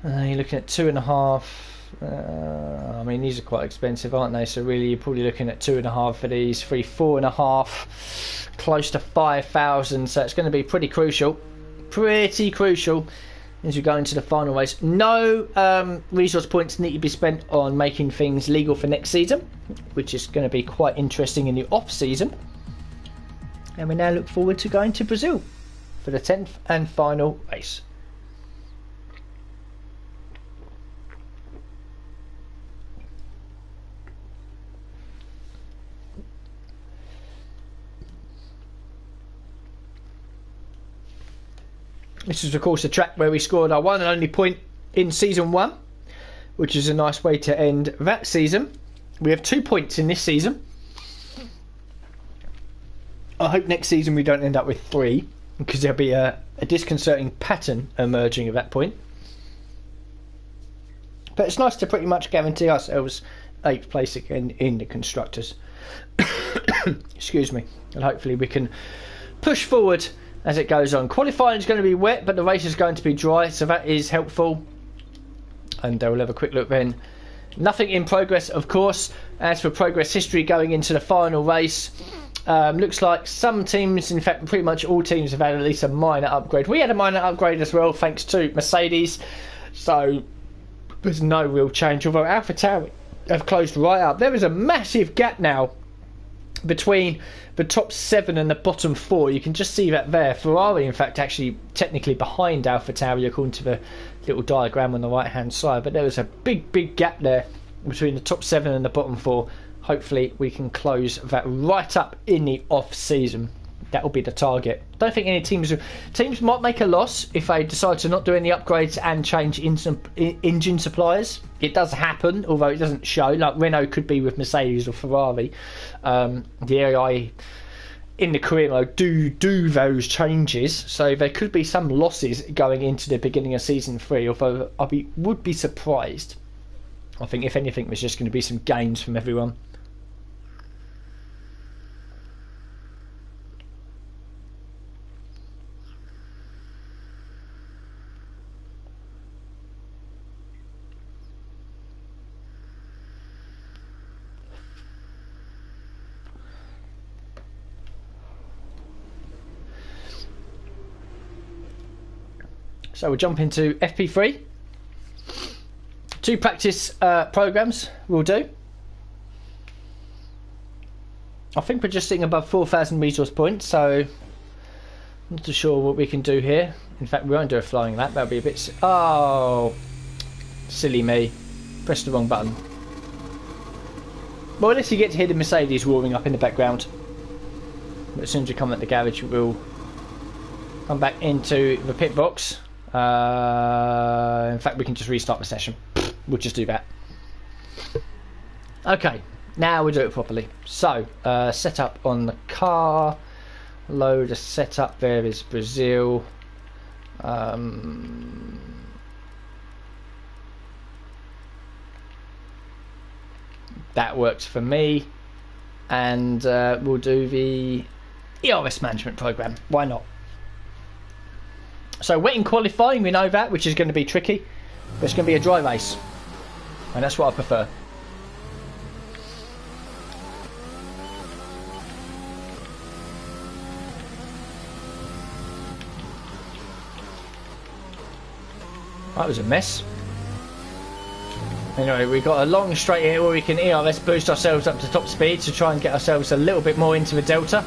You're looking at 2.5. I mean, these are quite expensive, aren't they? So really, you're probably looking at 2.5 for these, 3, 4.5, close to 5,000. So it's going to be pretty crucial as we go into the final race. No resource points need to be spent on making things legal for next season, which is going to be quite interesting in the off season. And we now look forward to going to Brazil for the 10th and final race. This is, of course, the track where we scored our one and only point in Season 1, which is a nice way to end that season. We have 2 points in this season. I hope next season we don't end up with 3, because there'll be a disconcerting pattern emerging at that point. But it's nice to pretty much guarantee ourselves 8th place again in the Constructors. Excuse me. And hopefully we can push forward as it goes on. Qualifying is going to be wet, but the race is going to be dry, so that is helpful. And we'll have a quick look then. Nothing in progress, of course. As for progress history going into the final race, looks like some teams, in fact pretty much all teams, have had at least a minor upgrade. We had a minor upgrade as well, thanks to Mercedes, so there's no real change, although AlphaTauri have closed right up. There is a massive gap now between the top 7 and the bottom 4. You can just see that there. Ferrari, in fact, actually technically behind AlphaTauri according to the little diagram on the right hand side, but there was a big gap there between the top 7 and the bottom 4. Hopefully we can close that right up in the off season. That will be the target. Don't think any teams might make a loss if they decide to not do any upgrades and change engine suppliers. It does happen, although it doesn't show. Like Renault could be with Mercedes or Ferrari. The AI in the career mode do those changes, so there could be some losses going into the beginning of season 3. Although would be surprised. I think if anything, there's just going to be some gains from everyone. So we'll jump into FP3. 2 practice programs will do. I think we're just sitting above 4,000 resource points, so not too sure what we can do here. In fact, we won't do a flying lap. That'll be a bit... Oh, silly me. Pressed the wrong button. Well, at least you get to hear the Mercedes roaring up in the background. But as soon as we come at the garage, we'll come back into the pit box. In fact, we can just restart the session. We'll just do that. Okay, now we'll do it properly. So, setup on the car. Load a setup. There is Brazil. That works for me. And we'll do the ERS management program. Why not? So wet in qualifying, we know that, which is going to be tricky. But it's going to be a dry race. And that's what I prefer. That was a mess. Anyway, we've got a long straight here where we can ERS boost ourselves up to top speed to try and get ourselves a little bit more into the delta.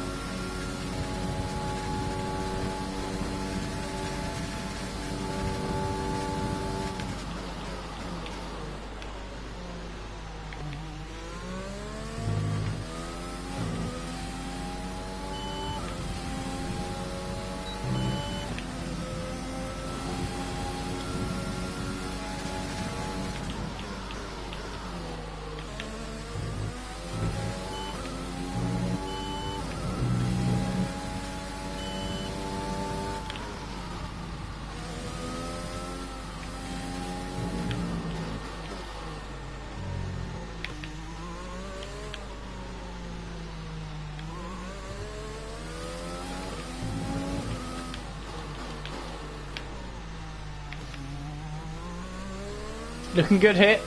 Looking good here.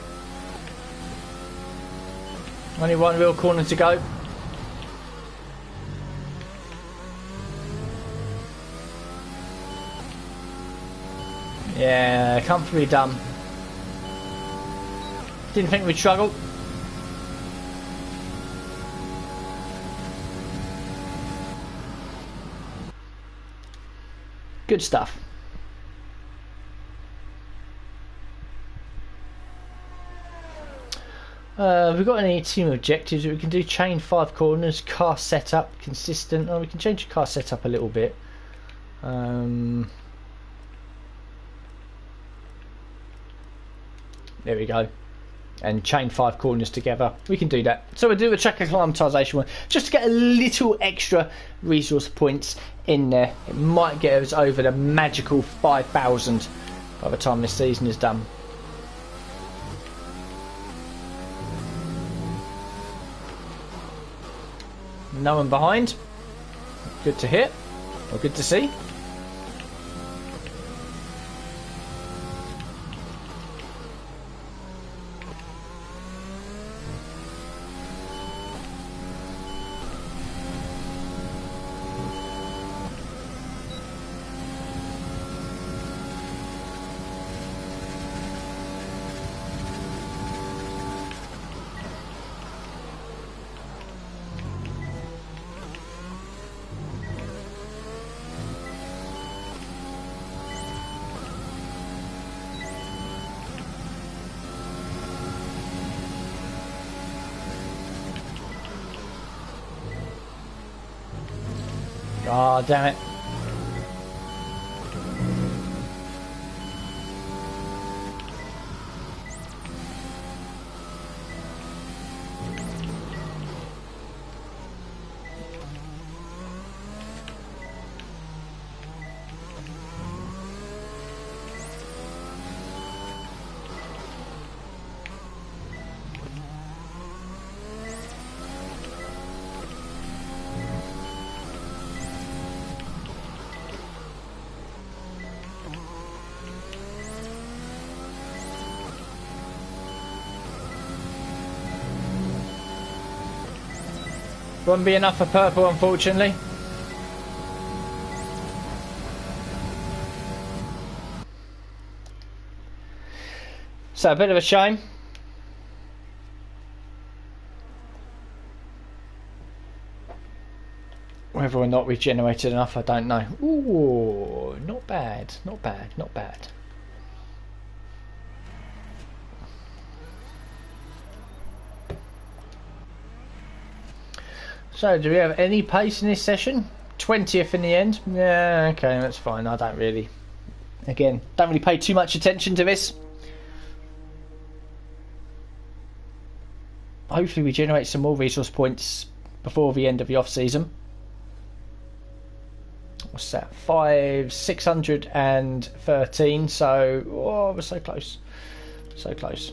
Only one real corner to go. Yeah, comfortably done. Didn't think we'd struggle. Good stuff. We've got any team objectives that we can do? Chain 5 corners, car setup, consistent. Oh, we can change the car setup a little bit. There we go. And chain 5 corners together. We can do that. So we'll do a track acclimatisation one just to get a little extra resource points in there. It might get us over the magical 5,000 by the time this season is done. No one behind. Good to hear. Or good to see. Oh, damn it. Won't be enough for purple, unfortunately. So a bit of a shame. Whether or not we've generated enough, I don't know. Ooh, not bad, not bad, not bad. So, do we have any pace in this session? 20th in the end? Yeah, okay, that's fine. I don't really pay too much attention to this. Hopefully we generate some more resource points before the end of the off-season. What's that? 613, so oh, we're so close. So close.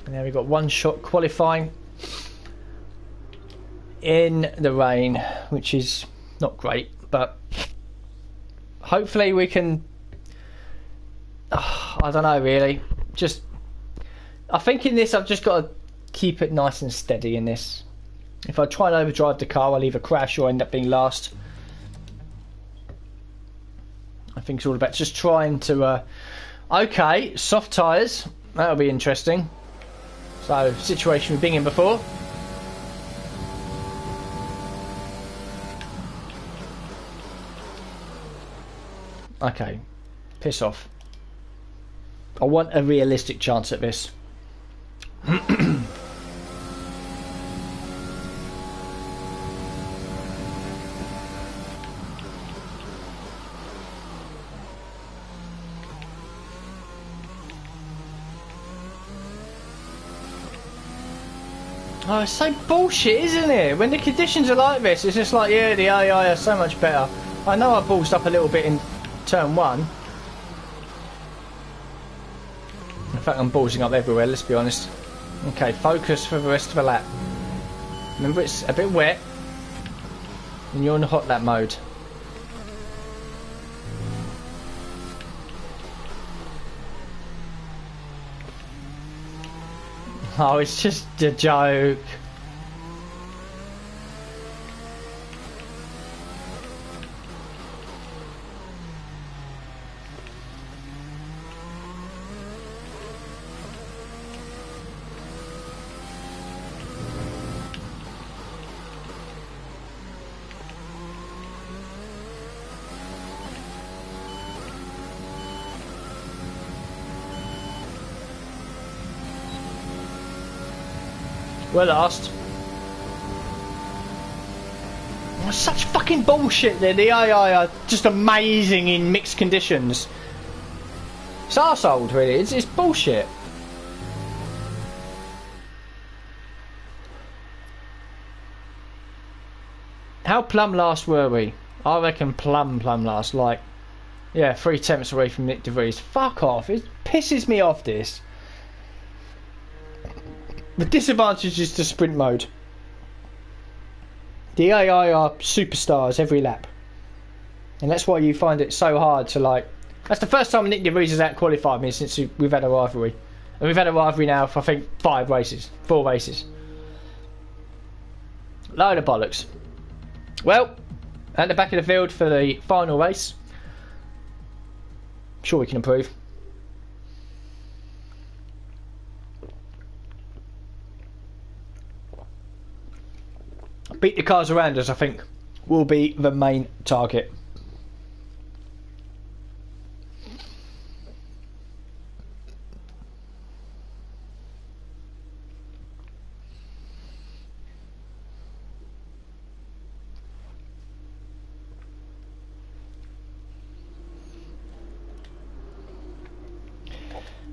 And now we've got one shot qualifying in the rain, which is not great, but hopefully we can. I don't know really. I think in this I've just got to keep it nice and steady in this. If I try and overdrive the car, I'll either crash or end up being last. I think it's all about just trying to. Okay, soft tyres. That'll be interesting. So, situation we've been in before. Okay, piss off. I want a realistic chance at this. Oh, it's so bullshit, isn't it? When the conditions are like this, it's just like, yeah, the AI are so much better. I know I ballsed up a little bit in turn 1. In fact, I'm ballsing up everywhere, let's be honest. Okay, focus for the rest of the lap. Remember, it's a bit wet. And you're in the hot lap mode. Oh, it's just a joke. We're last. Oh, such fucking bullshit there. The AI are just amazing in mixed conditions. It's arsehold, really. It's bullshit. How plumb last were we? I reckon plumb last. Like, yeah, 3 tenths away from Nick DeVries. Fuck off. It pisses me off, this. The disadvantage is to sprint mode. The AI are superstars every lap. And that's why you find it so hard to, like... That's the first time Nick DeVries has out-qualified me since we've had a rivalry. And we've had a rivalry now for, I think, 4 races. Load of bollocks. Well, at the back of the field for the final race. I'm sure we can improve. Beat the cars around us, I think, will be the main target.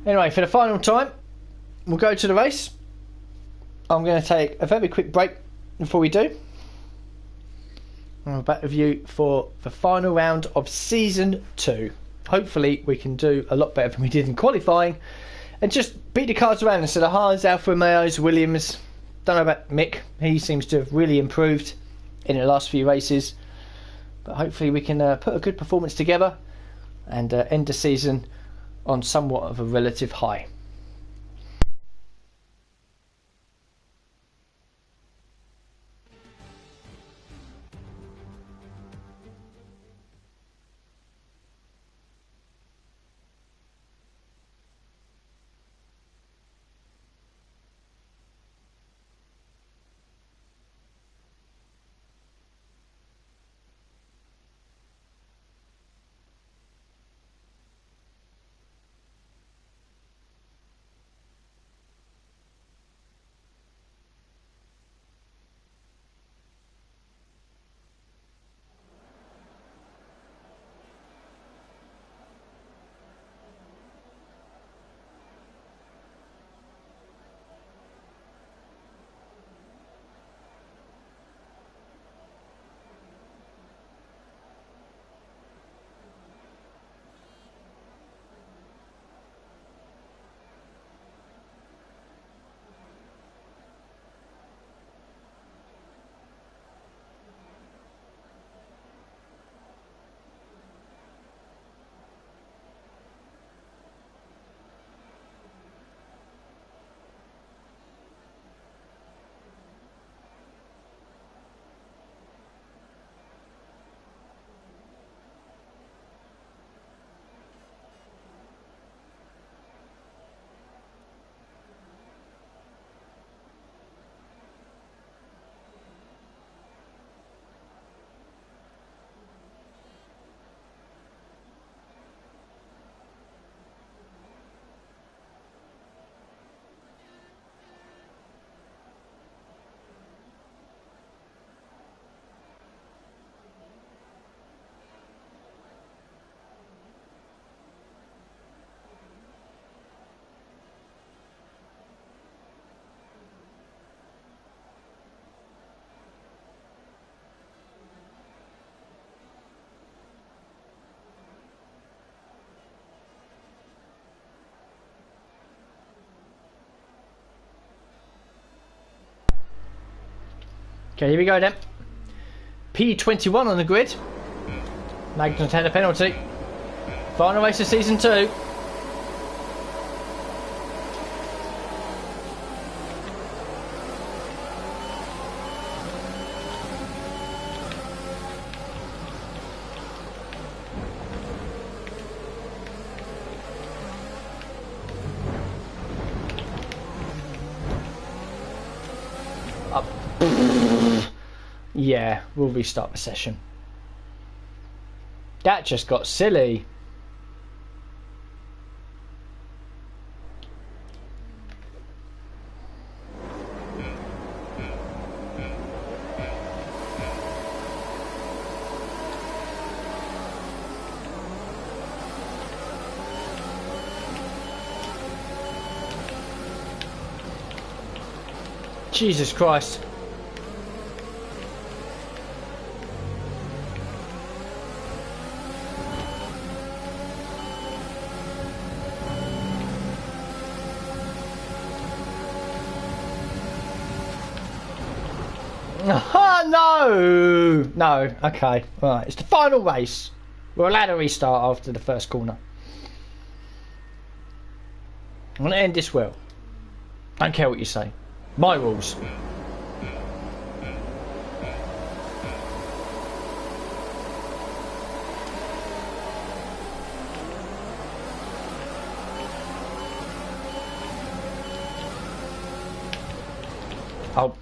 Anyway, for the final time, we'll go to the race. I'm going to take a very quick break before we do. I'm back with you for the final round of Season 2. Hopefully we can do a lot better than we did in qualifying and just beat the cars around instead of Haas, Alfa Romeos, Williams. Don't know about Mick. He seems to have really improved in the last few races. But hopefully we can put a good performance together and end the season on somewhat of a relative high. Okay, here we go then. P21 on the grid. Magnus had a penalty. Final race of season 2. Yeah, we'll restart the session. That just got silly. Jesus Christ. Oh, no, okay, right, it's the final race. We're allowed to restart after the first corner. I'm going to end this well. Don't care what you say. My rules. Oh.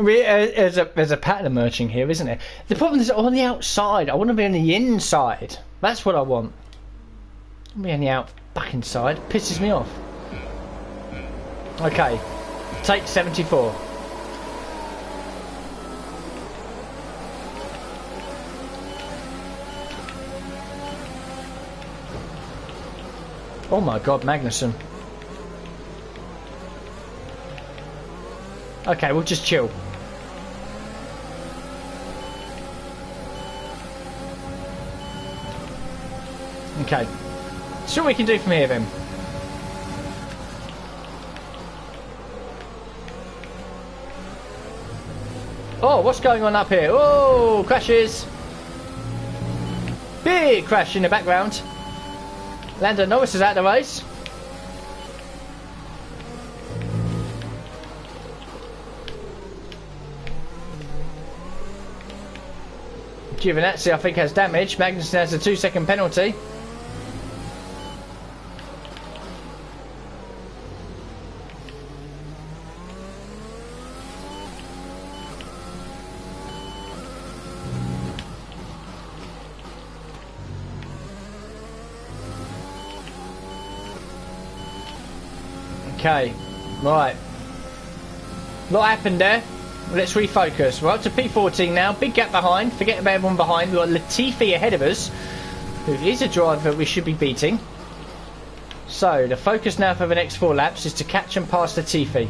There's a pattern emerging here, isn't it? The problem is on the outside. I want to be on the inside. That's what I want. I want to be on the back inside. It pisses me off. Okay, take 74. Oh my God, Magnussen. Okay, we'll just chill. Okay. See what we can do from here then. Oh, what's going on up here? Oh, crashes. Big crash in the background. Lando Norris is out of the race. Giovinazzi, I think, has damage. Magnussen has a 2-second penalty. Okay, right. A lot happened there. Let's refocus. We're up to P14 now. Big gap behind. Forget about everyone behind. We've got Latifi ahead of us, who is a driver we should be beating. So the focus now for the next 4 laps is to catch and pass Latifi.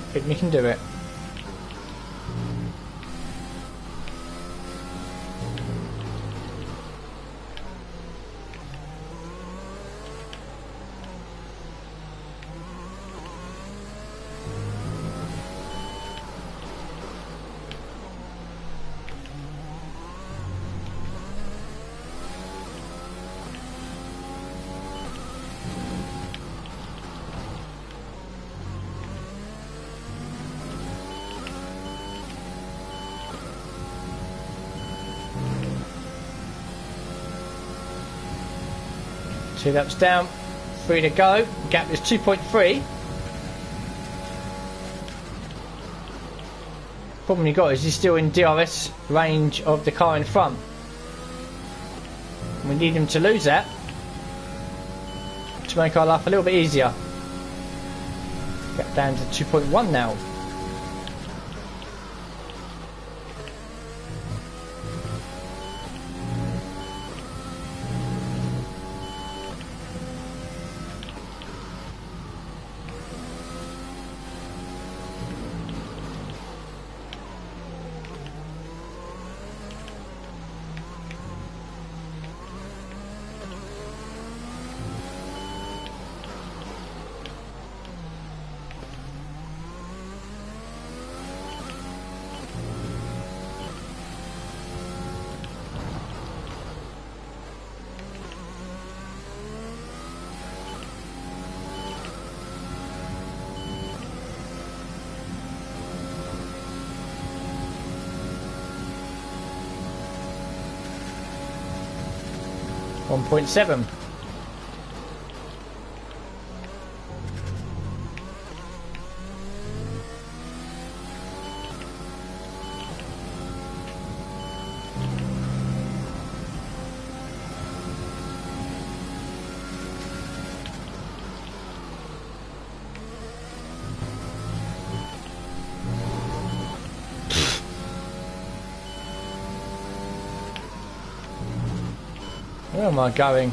I think we can do it. Two laps down, 3 to go. Gap is 2.3. Problem you got is he's still in DRS range of the car in front. We need him to lose that to make our life a little bit easier. Gap down to 2.1 now. 1.7. Where am I going?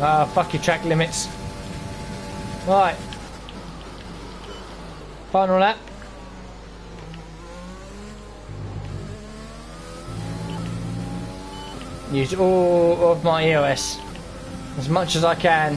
Ah, fuck your track limits. Right. Final lap. Use all of my EOS as much as I can.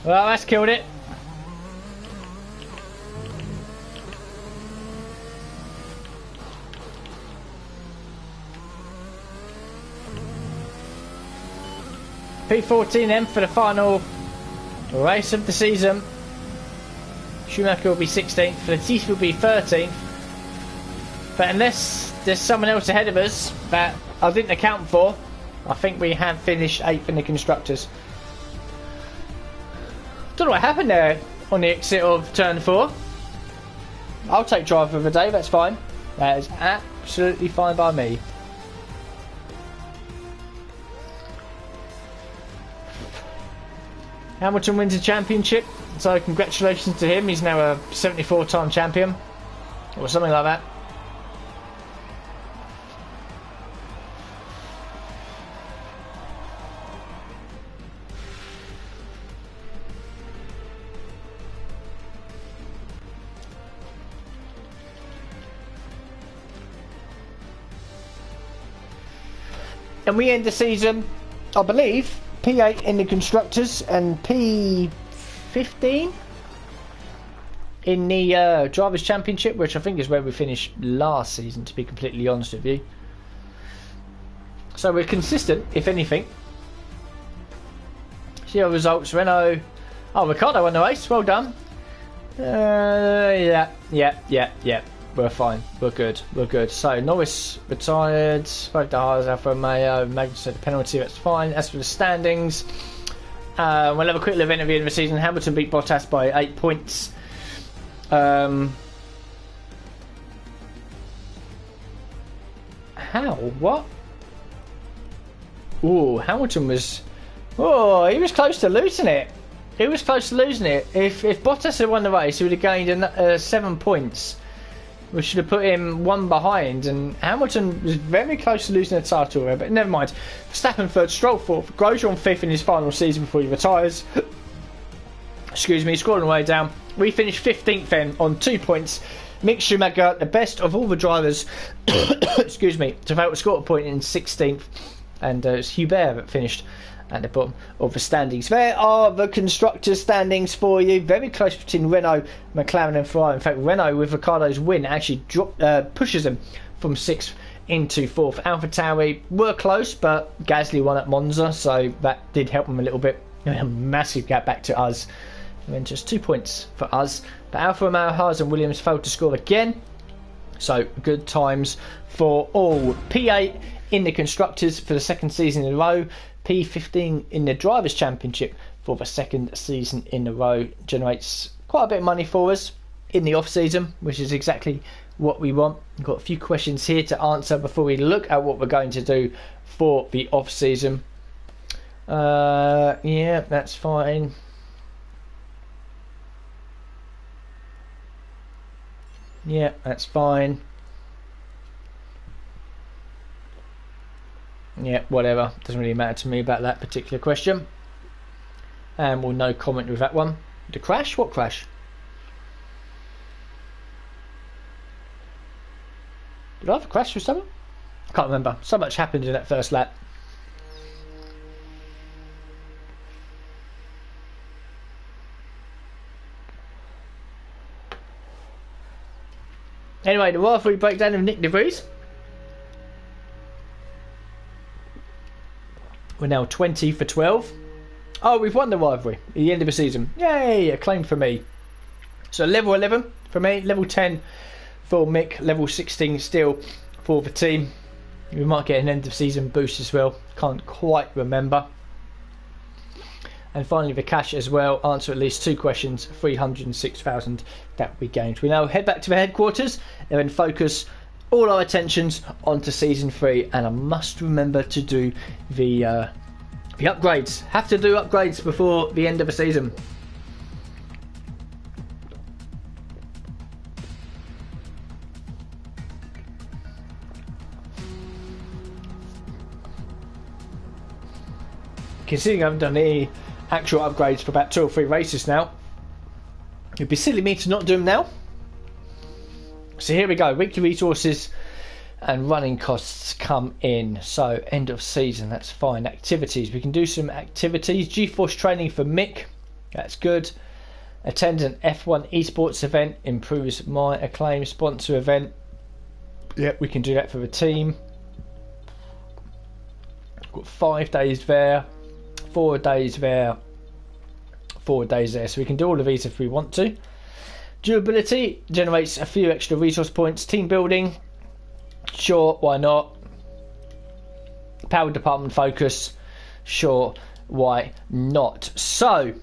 Well, that's killed it. P14 then for the final race of the season. Schumacher will be 16th, Latifi will be 13th. But unless there's someone else ahead of us that I didn't account for, I think we have finished 8th in the Constructors. Don't know what happened there on the exit of turn 4. I'll take driver of the day, that's fine. That is absolutely fine by me. Hamilton wins the championship, so congratulations to him. He's now a 74-time champion, or something like that. And we end the season, I believe, P8 in the Constructors and P15 in the Drivers' Championship, which I think is where we finished last season, to be completely honest with you. So we're consistent, if anything. See our results. Renault. Oh, Ricciardo won the race. Well done. Yeah. We're fine. We're good. We're good. So Norris retired. Both the Haas, Alfa Romeo. Magnussen penalty. That's fine. As for the standings, we'll have a quick little event at the end of the season. Hamilton beat Bottas by 8 points. How? What? Oh, Hamilton was. Oh, he was close to losing it. He was close to losing it. If Bottas had won the race, he would have gained 7 points. We should have put him one behind, and Hamilton was very close to losing the title there, but never mind. Verstappen third, Stroll fourth, Grosjean fifth in his final season before he retires. Excuse me, scrolling way down. We finished 15th then on 2 points. Mick Schumacher, the best of all the drivers, excuse me, to vote scored a point in 16th, and it's Hubert that finished at the bottom of the standings. There are the Constructors' standings for you. Very close between Renault, McLaren and Ferrari. In fact, Renault, with Ricciardo's win, actually pushes them from 6th into 4th. AlphaTauri were close, but Gasly won at Monza, so that did help them a little bit. A massive gap back to us. And then just 2 points for us. But Alfa Romeo, Haas and Williams failed to score again. So good times for all. P8 in the Constructors for the second season in a row. P15 in the Drivers' Championship, for the second season in a row. Generates quite a bit of money for us in the off season, which is exactly what we want. We've got a few questions here to answer before we look at what we're going to do for the off season. Yeah, that's fine. Yeah, that's fine. Yeah, whatever. Doesn't really matter to me about that particular question. And we'll no comment with that one. The crash? What crash? Did I have a crash with someone? I can't remember. So much happened in that first lap. Anyway, the rivalry breakdown of Nick De Vries. We're now 20 for 12. Oh, we've won the rivalry at the end of the season. Yay, a claim for me. So level 11 for me, level 10 for Mick, level 16 still for the team. We might get an end of season boost as well. Can't quite remember. And finally the cash as well. Answer at least 2 questions, 306,000 that we gained. We now head back to the headquarters and then focus all our attentions onto season 3. And I must remember to do the upgrades. Have to do upgrades before the end of the season. Considering I haven't done any actual upgrades for about 2 or 3 races now, it'd be silly me to not do them now. So here we go. Weekly resources and running costs come in. So end of season, that's fine. Activities, we can do some activities. GeForce training for Mick, that's good. Attend an F1 esports event, improves my acclaim. Sponsor event, yep, we can do that for the team. Got 5 days there, 4 days there, 4 days there. So we can do all of these if we want to. Durability generates a few extra resource points. Team building, sure, why not? Power department focus, sure, why not? So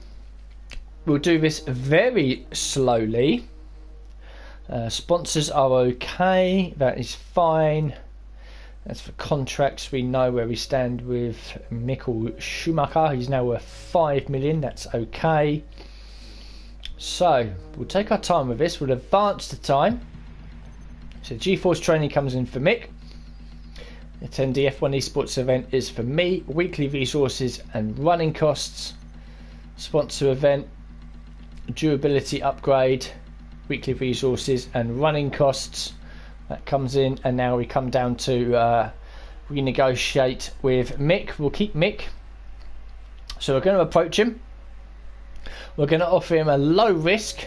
we'll do this very slowly. Sponsors are okay, that is fine. As for contracts, we know where we stand with Michael Schumacher. He's now worth 5 million, that's okay. So we'll take our time with this. We'll advance the time. So GeForce training comes in for Mick. Attend the F1 esports event is for me. Weekly resources and running costs. Sponsor event, durability upgrade, weekly resources and running costs. That comes in, and now we come down to renegotiate with Mick. We'll keep Mick. So we're going to approach him. We're going to offer him a low risk.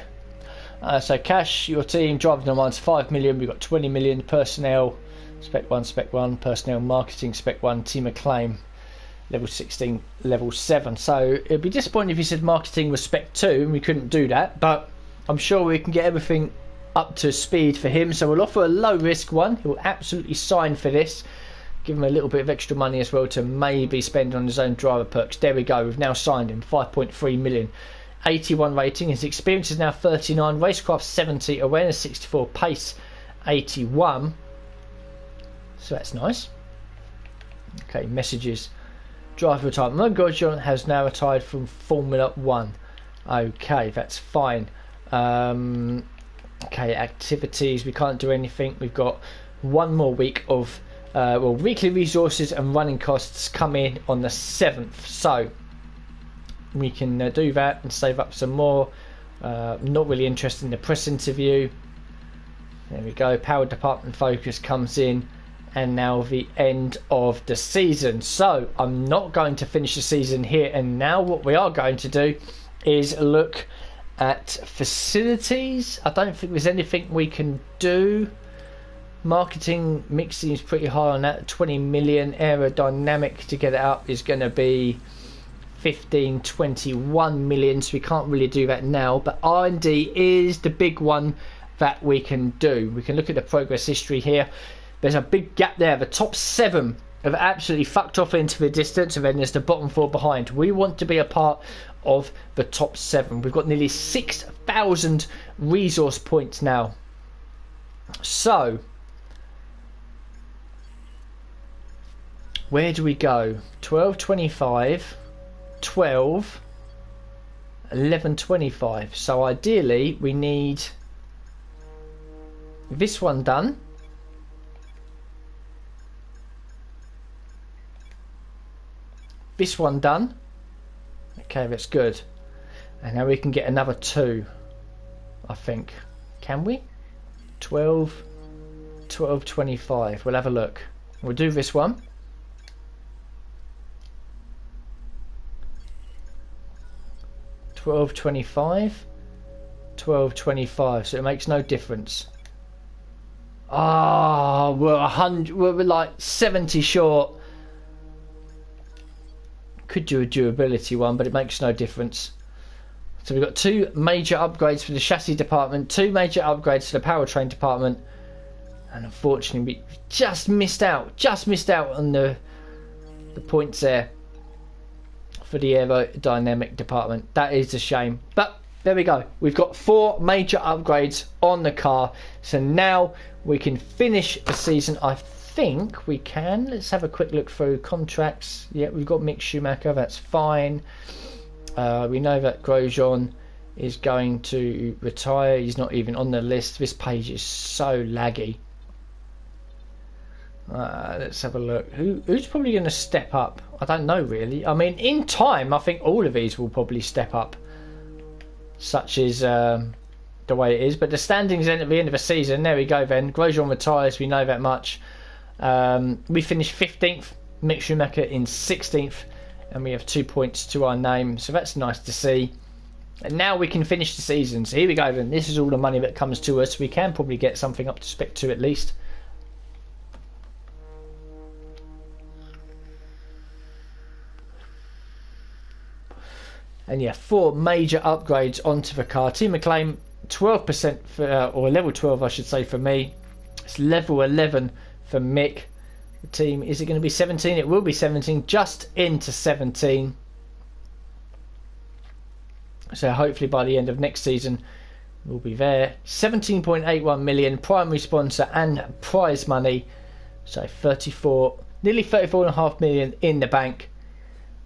So cash, your team, driving demands 5 million. We've got 20 million. Personnel, spec 1, personnel, marketing, spec 1, team acclaim, level 16, level 7. So it'd be disappointing if he said marketing was spec 2 and we couldn't do that, but I'm sure we can get everything up to speed for him. So we'll offer a low risk one. He'll absolutely sign for this. Give him a little bit of extra money as well to maybe spend on his own driver perks. There we go, we've now signed him. 5.3 million. 81 rating. His experience is now 39. Racecraft 70. Awareness 64. Pace 81. So that's nice. Okay, messages. Driver retirement. Mo Godjon has now retired from Formula 1. Okay, that's fine. Okay, activities. We can't do anything. We've got 1 more week of weekly resources and running costs come in on the 7th. So we can do that and save up some more. Not really interested in the press interview. There we go. Power department focus comes in, and now the end of the season. So I'm not going to finish the season here and now. What we are going to do is look at facilities. I don't think there's anything we can do. Marketing mix seems pretty high on that. 20 million. Aerodynamic to get it up is going to be 15, 21 million, so we can't really do that now. But R&D is the big one that we can do. We can look at the progress history here. There's a big gap there. The top 7 have absolutely fucked off into the distance, and then there's the bottom 4 behind. We want to be a part of the top 7. We've got nearly 6,000 resource points now. So, where do we go? 12.25, 12, 11.25. So ideally, we need this one done. This one done. Okay, that's good. And now we can get another 2, I think. Can we? 12, 12.25. We'll have a look. We'll do this one. 12.25, 12.25. So it makes no difference. Ah, we're 100. We're like 70 short. Could do a durability one, but it makes no difference. So we've got 2 major upgrades for the chassis department, 2 major upgrades for the powertrain department, and unfortunately we just missed out on the points there for the aerodynamic department. That is a shame, but there we go. We've got 4 major upgrades on the car, so now we can finish the season. I think we can. Let's have a quick look through contracts. Yeah, we've got Mick Schumacher, that's fine. We know that Grosjean is going to retire. He's not even on the list. This page is so laggy. Let's have a look. Who's probably going to step up? I don't know really. I mean, in time, I think all of these will probably step up. Such is the way it is. But the standings end at the end of the season. There we go then. Grosjean retires. We know that much. We finished 15th. Mick Schumacher in 16th. And we have 2 points to our name. So that's nice to see. And now we can finish the season. So here we go then. This is all the money that comes to us. We can probably get something up to Spec 2 at least. And yeah, 4 major upgrades onto the car. Team McLean, 12% for, or level 12 I should say for me. It's level 11 for Mick. The team, is it going to be 17? It will be 17, just into 17. So hopefully by the end of next season we'll be there. 17.81 million primary sponsor and prize money. So 34, nearly 34.5 million in the bank.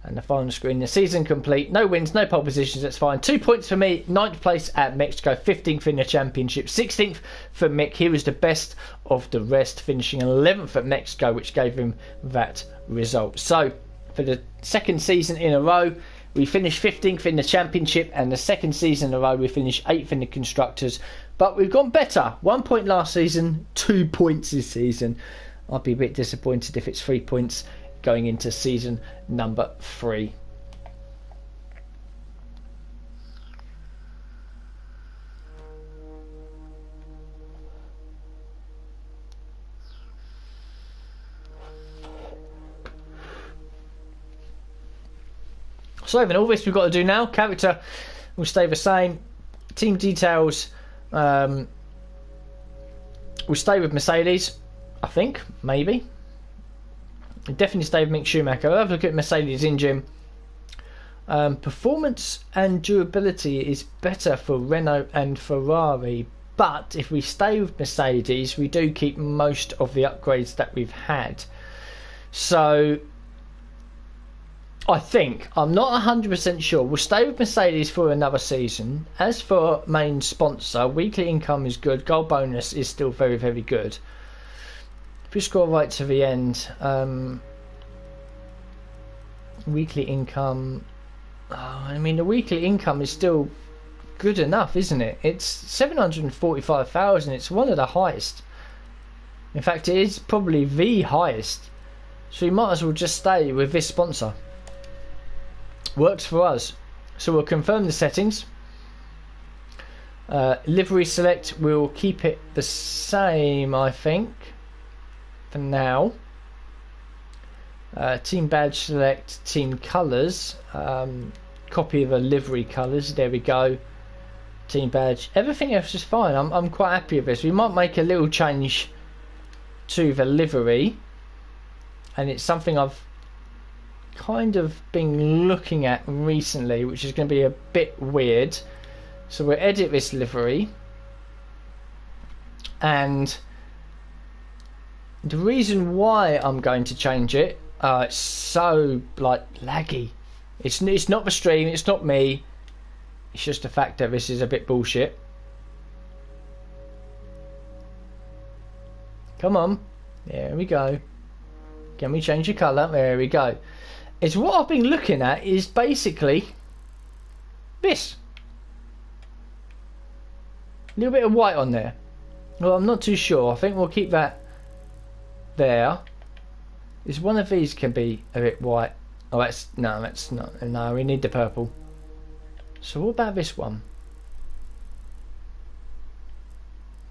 And the final screen, the season complete. No wins, no pole positions, that's fine. 2 points for me, 9th place at Mexico, 15th in the championship, 16th for Mick. He was the best of the rest, finishing 11th at Mexico, which gave him that result. So, for the second season in a row, we finished 15th in the championship, and the second season in a row, we finished 8th in the constructors. But we've gone better. 1 point last season, 2 points this season. I'd be a bit disappointed if it's 3 points going into season number 3. So then all this we've got to do now. Character will stay the same. Team details will stay with Mercedes, I think, maybe. Definitely stay with Mick Schumacher. I'll have a look at Mercedes engine. Performance and durability is better for Renault and Ferrari, but if we stay with Mercedes, we do keep most of the upgrades that we've had. So I think, I'm not 100% sure, we'll stay with Mercedes for another season. As for main sponsor, weekly income is good, gold bonus is still very, very good. If we scroll right to the end, weekly income, I mean the weekly income is still good enough, isn't it? It's 745,000, it's one of the highest. In fact, it is probably the highest. So we might as well just stay with this sponsor. Works for us. So we'll confirm the settings. Livery select, we'll keep it the same, I think, for now. Team badge select, team colours, copy of the livery colours, there we go. Team badge, everything else is fine. I'm quite happy with this. We might make a little change to the livery, and it's something I've kind of been looking at recently, which is going to be a bit weird. So we'll edit this livery, and the reason why I'm going to change it, it's so like laggy. It's not the stream, it's not me. It's just the fact that this is a bit bullshit. Come on, there we go. Can we change the colour? There we go. It's what I've been looking at is basically this. A little bit of white on there. Well, I'm not too sure. I think we'll keep that there. Is one of these can be a bit white? Oh, that's not. No, we need the purple. So what about this one?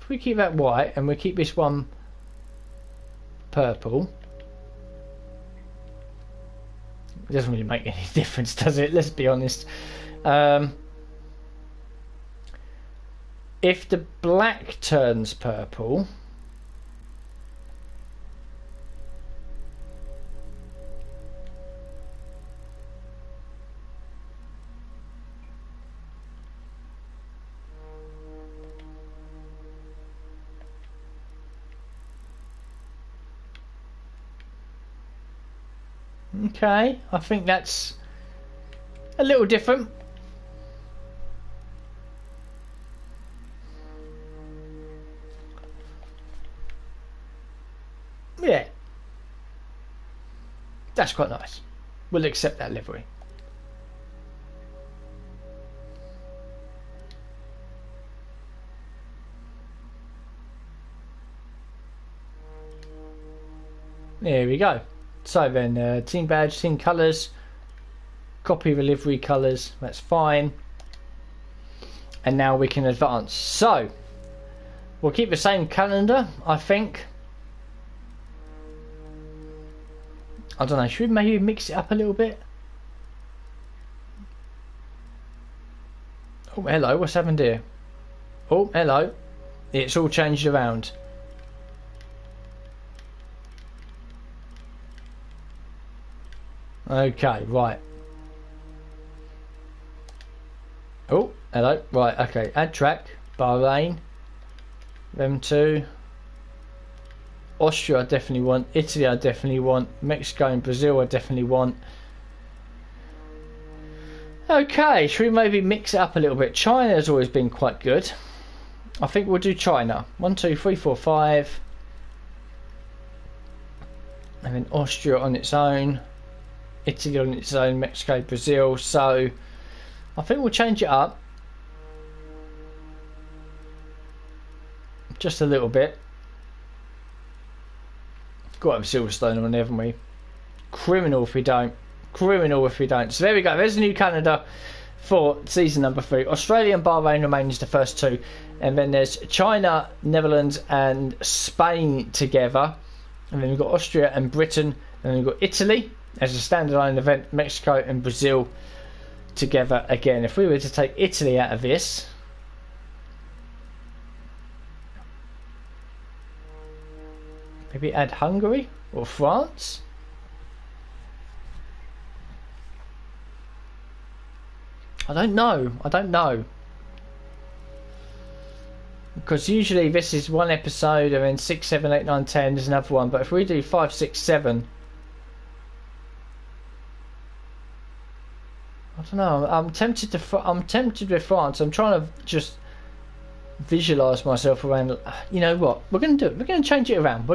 If we keep that white and we keep this one purple, it doesn't really make any difference, does it? Let's be honest. If the black turns purple, okay, I think that's a little different. Yeah, that's quite nice. We'll accept that livery. There we go. So then, team badge, team colours, copy the livery colours, that's fine. And now we can advance. So, we'll keep the same calendar, I think. I don't know, should we maybe mix it up a little bit? Oh, hello, what's happened here? Oh, hello. It's all changed around. Okay, right. Oh, hello. Right, okay. Add track. Bahrain. Them two. Austria I definitely want. Italy I definitely want. Mexico and Brazil I definitely want. Okay, should we maybe mix it up a little bit? China has always been quite good. I think we'll do China. 1, 2, 3, 4, 5. And then Austria on its own. Italy on its own, Mexico, Brazil. So I think we'll change it up just a little bit. Got to have Silverstone on, haven't we? Criminal if we don't. Criminal if we don't. So there we go. There's a new calendar for season number 3. Australia and Bahrain remain as the first two, and then there's China, Netherlands, and Spain together, and then we've got Austria and Britain, and then we've got Italy as a standalone event, Mexico and Brazil together again. If we were to take Italy out of this, maybe add Hungary or France. I don't know. Because usually this is one episode and then 6, 7, 8, 9, 10 there's another one. But if we do 5, 6, 7, I don't know. I'm tempted with France. I'm trying to just visualise myself around. You know what? We're going to do it. We're going to change it around.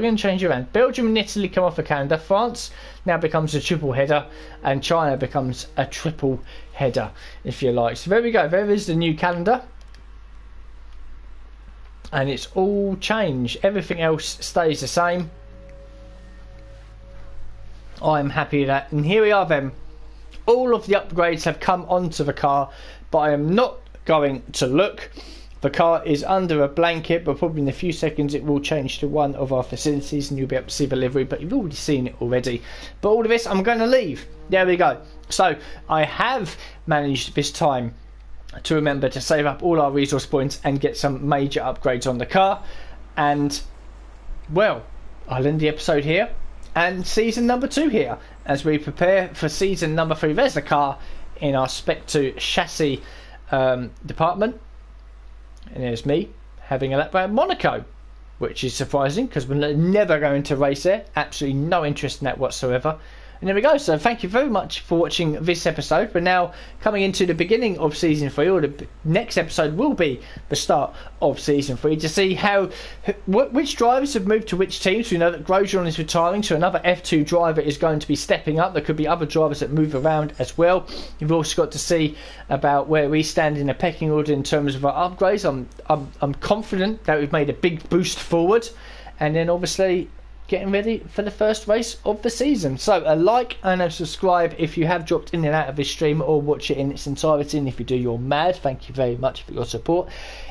Belgium and Italy come off the calendar. France now becomes a triple header, and China becomes a triple header, if you like. So there we go. There is the new calendar, and it's all changed. Everything else stays the same. I'm happy with that. And here we are then. All of the upgrades have come onto the car, but I am not going to look. The car is under a blanket, but probably in a few seconds it will change to one of our facilities and you'll be able to see the livery, but you've already seen it already. But all of this I'm going to leave. There we go. So I have managed this time to remember to save up all our resource points and get some major upgrades on the car. And well, I'll end the episode here. and season number 2 here as we prepare for season number 3. There's the car in our Spec 2 chassis department, and there's me having a lap around Monaco, which is surprising because we're never going to race there. Absolutely no interest in that whatsoever. And there we go. So thank you very much for watching this episode. We're now coming into the beginning of season 3, or the next episode will be the start of season 3, to see how which drivers have moved to which teams. We know that Grosjean is retiring, so another F2 driver is going to be stepping up. There could be other drivers that move around as well. You've also got to see about where we stand in the pecking order in terms of our upgrades. I'm confident that we've made a big boost forward, and then obviously getting ready for the first race of the season. So a like and a subscribe if you have dropped in and out of this stream, or watch it in its entirety, and if you do, you're mad. Thank you very much for your support.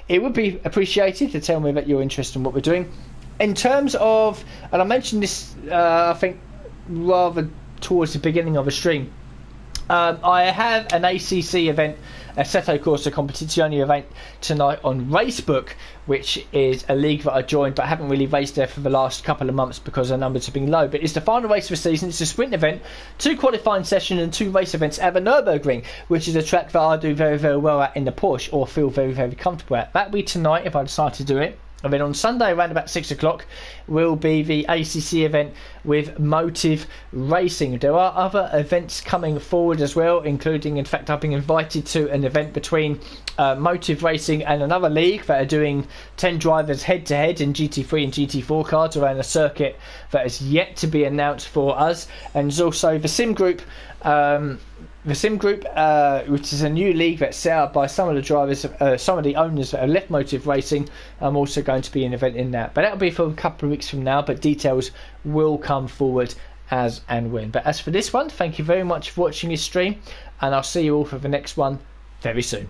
It would be appreciated to tell me that you're interested in what we're doing in terms of, and I mentioned this I think rather towards the beginning of the stream, I have an ACC event, a Assetto Corsa Competizione event tonight on Racebook, which is a league that I joined but haven't really raced there for the last couple of months because the numbers have been low. But it's the final race of the season. It's a sprint event, 2 qualifying sessions and 2 race events at the Nürburgring, which is a track that I do very, very well at in the Porsche, or feel very, very comfortable at. That'll be tonight if I decide to do it. And then on Sunday around about 6 o'clock will be the ACC event with Motive Racing. There are other events coming forward as well, including, in fact, I've been invited to an event between Motive Racing and another league that are doing 10 drivers head to head in GT3 and GT4 cars around a circuit that is yet to be announced for us. And there's also the Sim Group. The Sim Group, which is a new league that's set up by some of the drivers, some of the owners that have left Motive Racing. I'm also going to be an event in that, but that'll be for a couple of weeks from now, but details will come forward as and when. But as for this one, thank you very much for watching this stream, and I'll see you all for the next one very soon.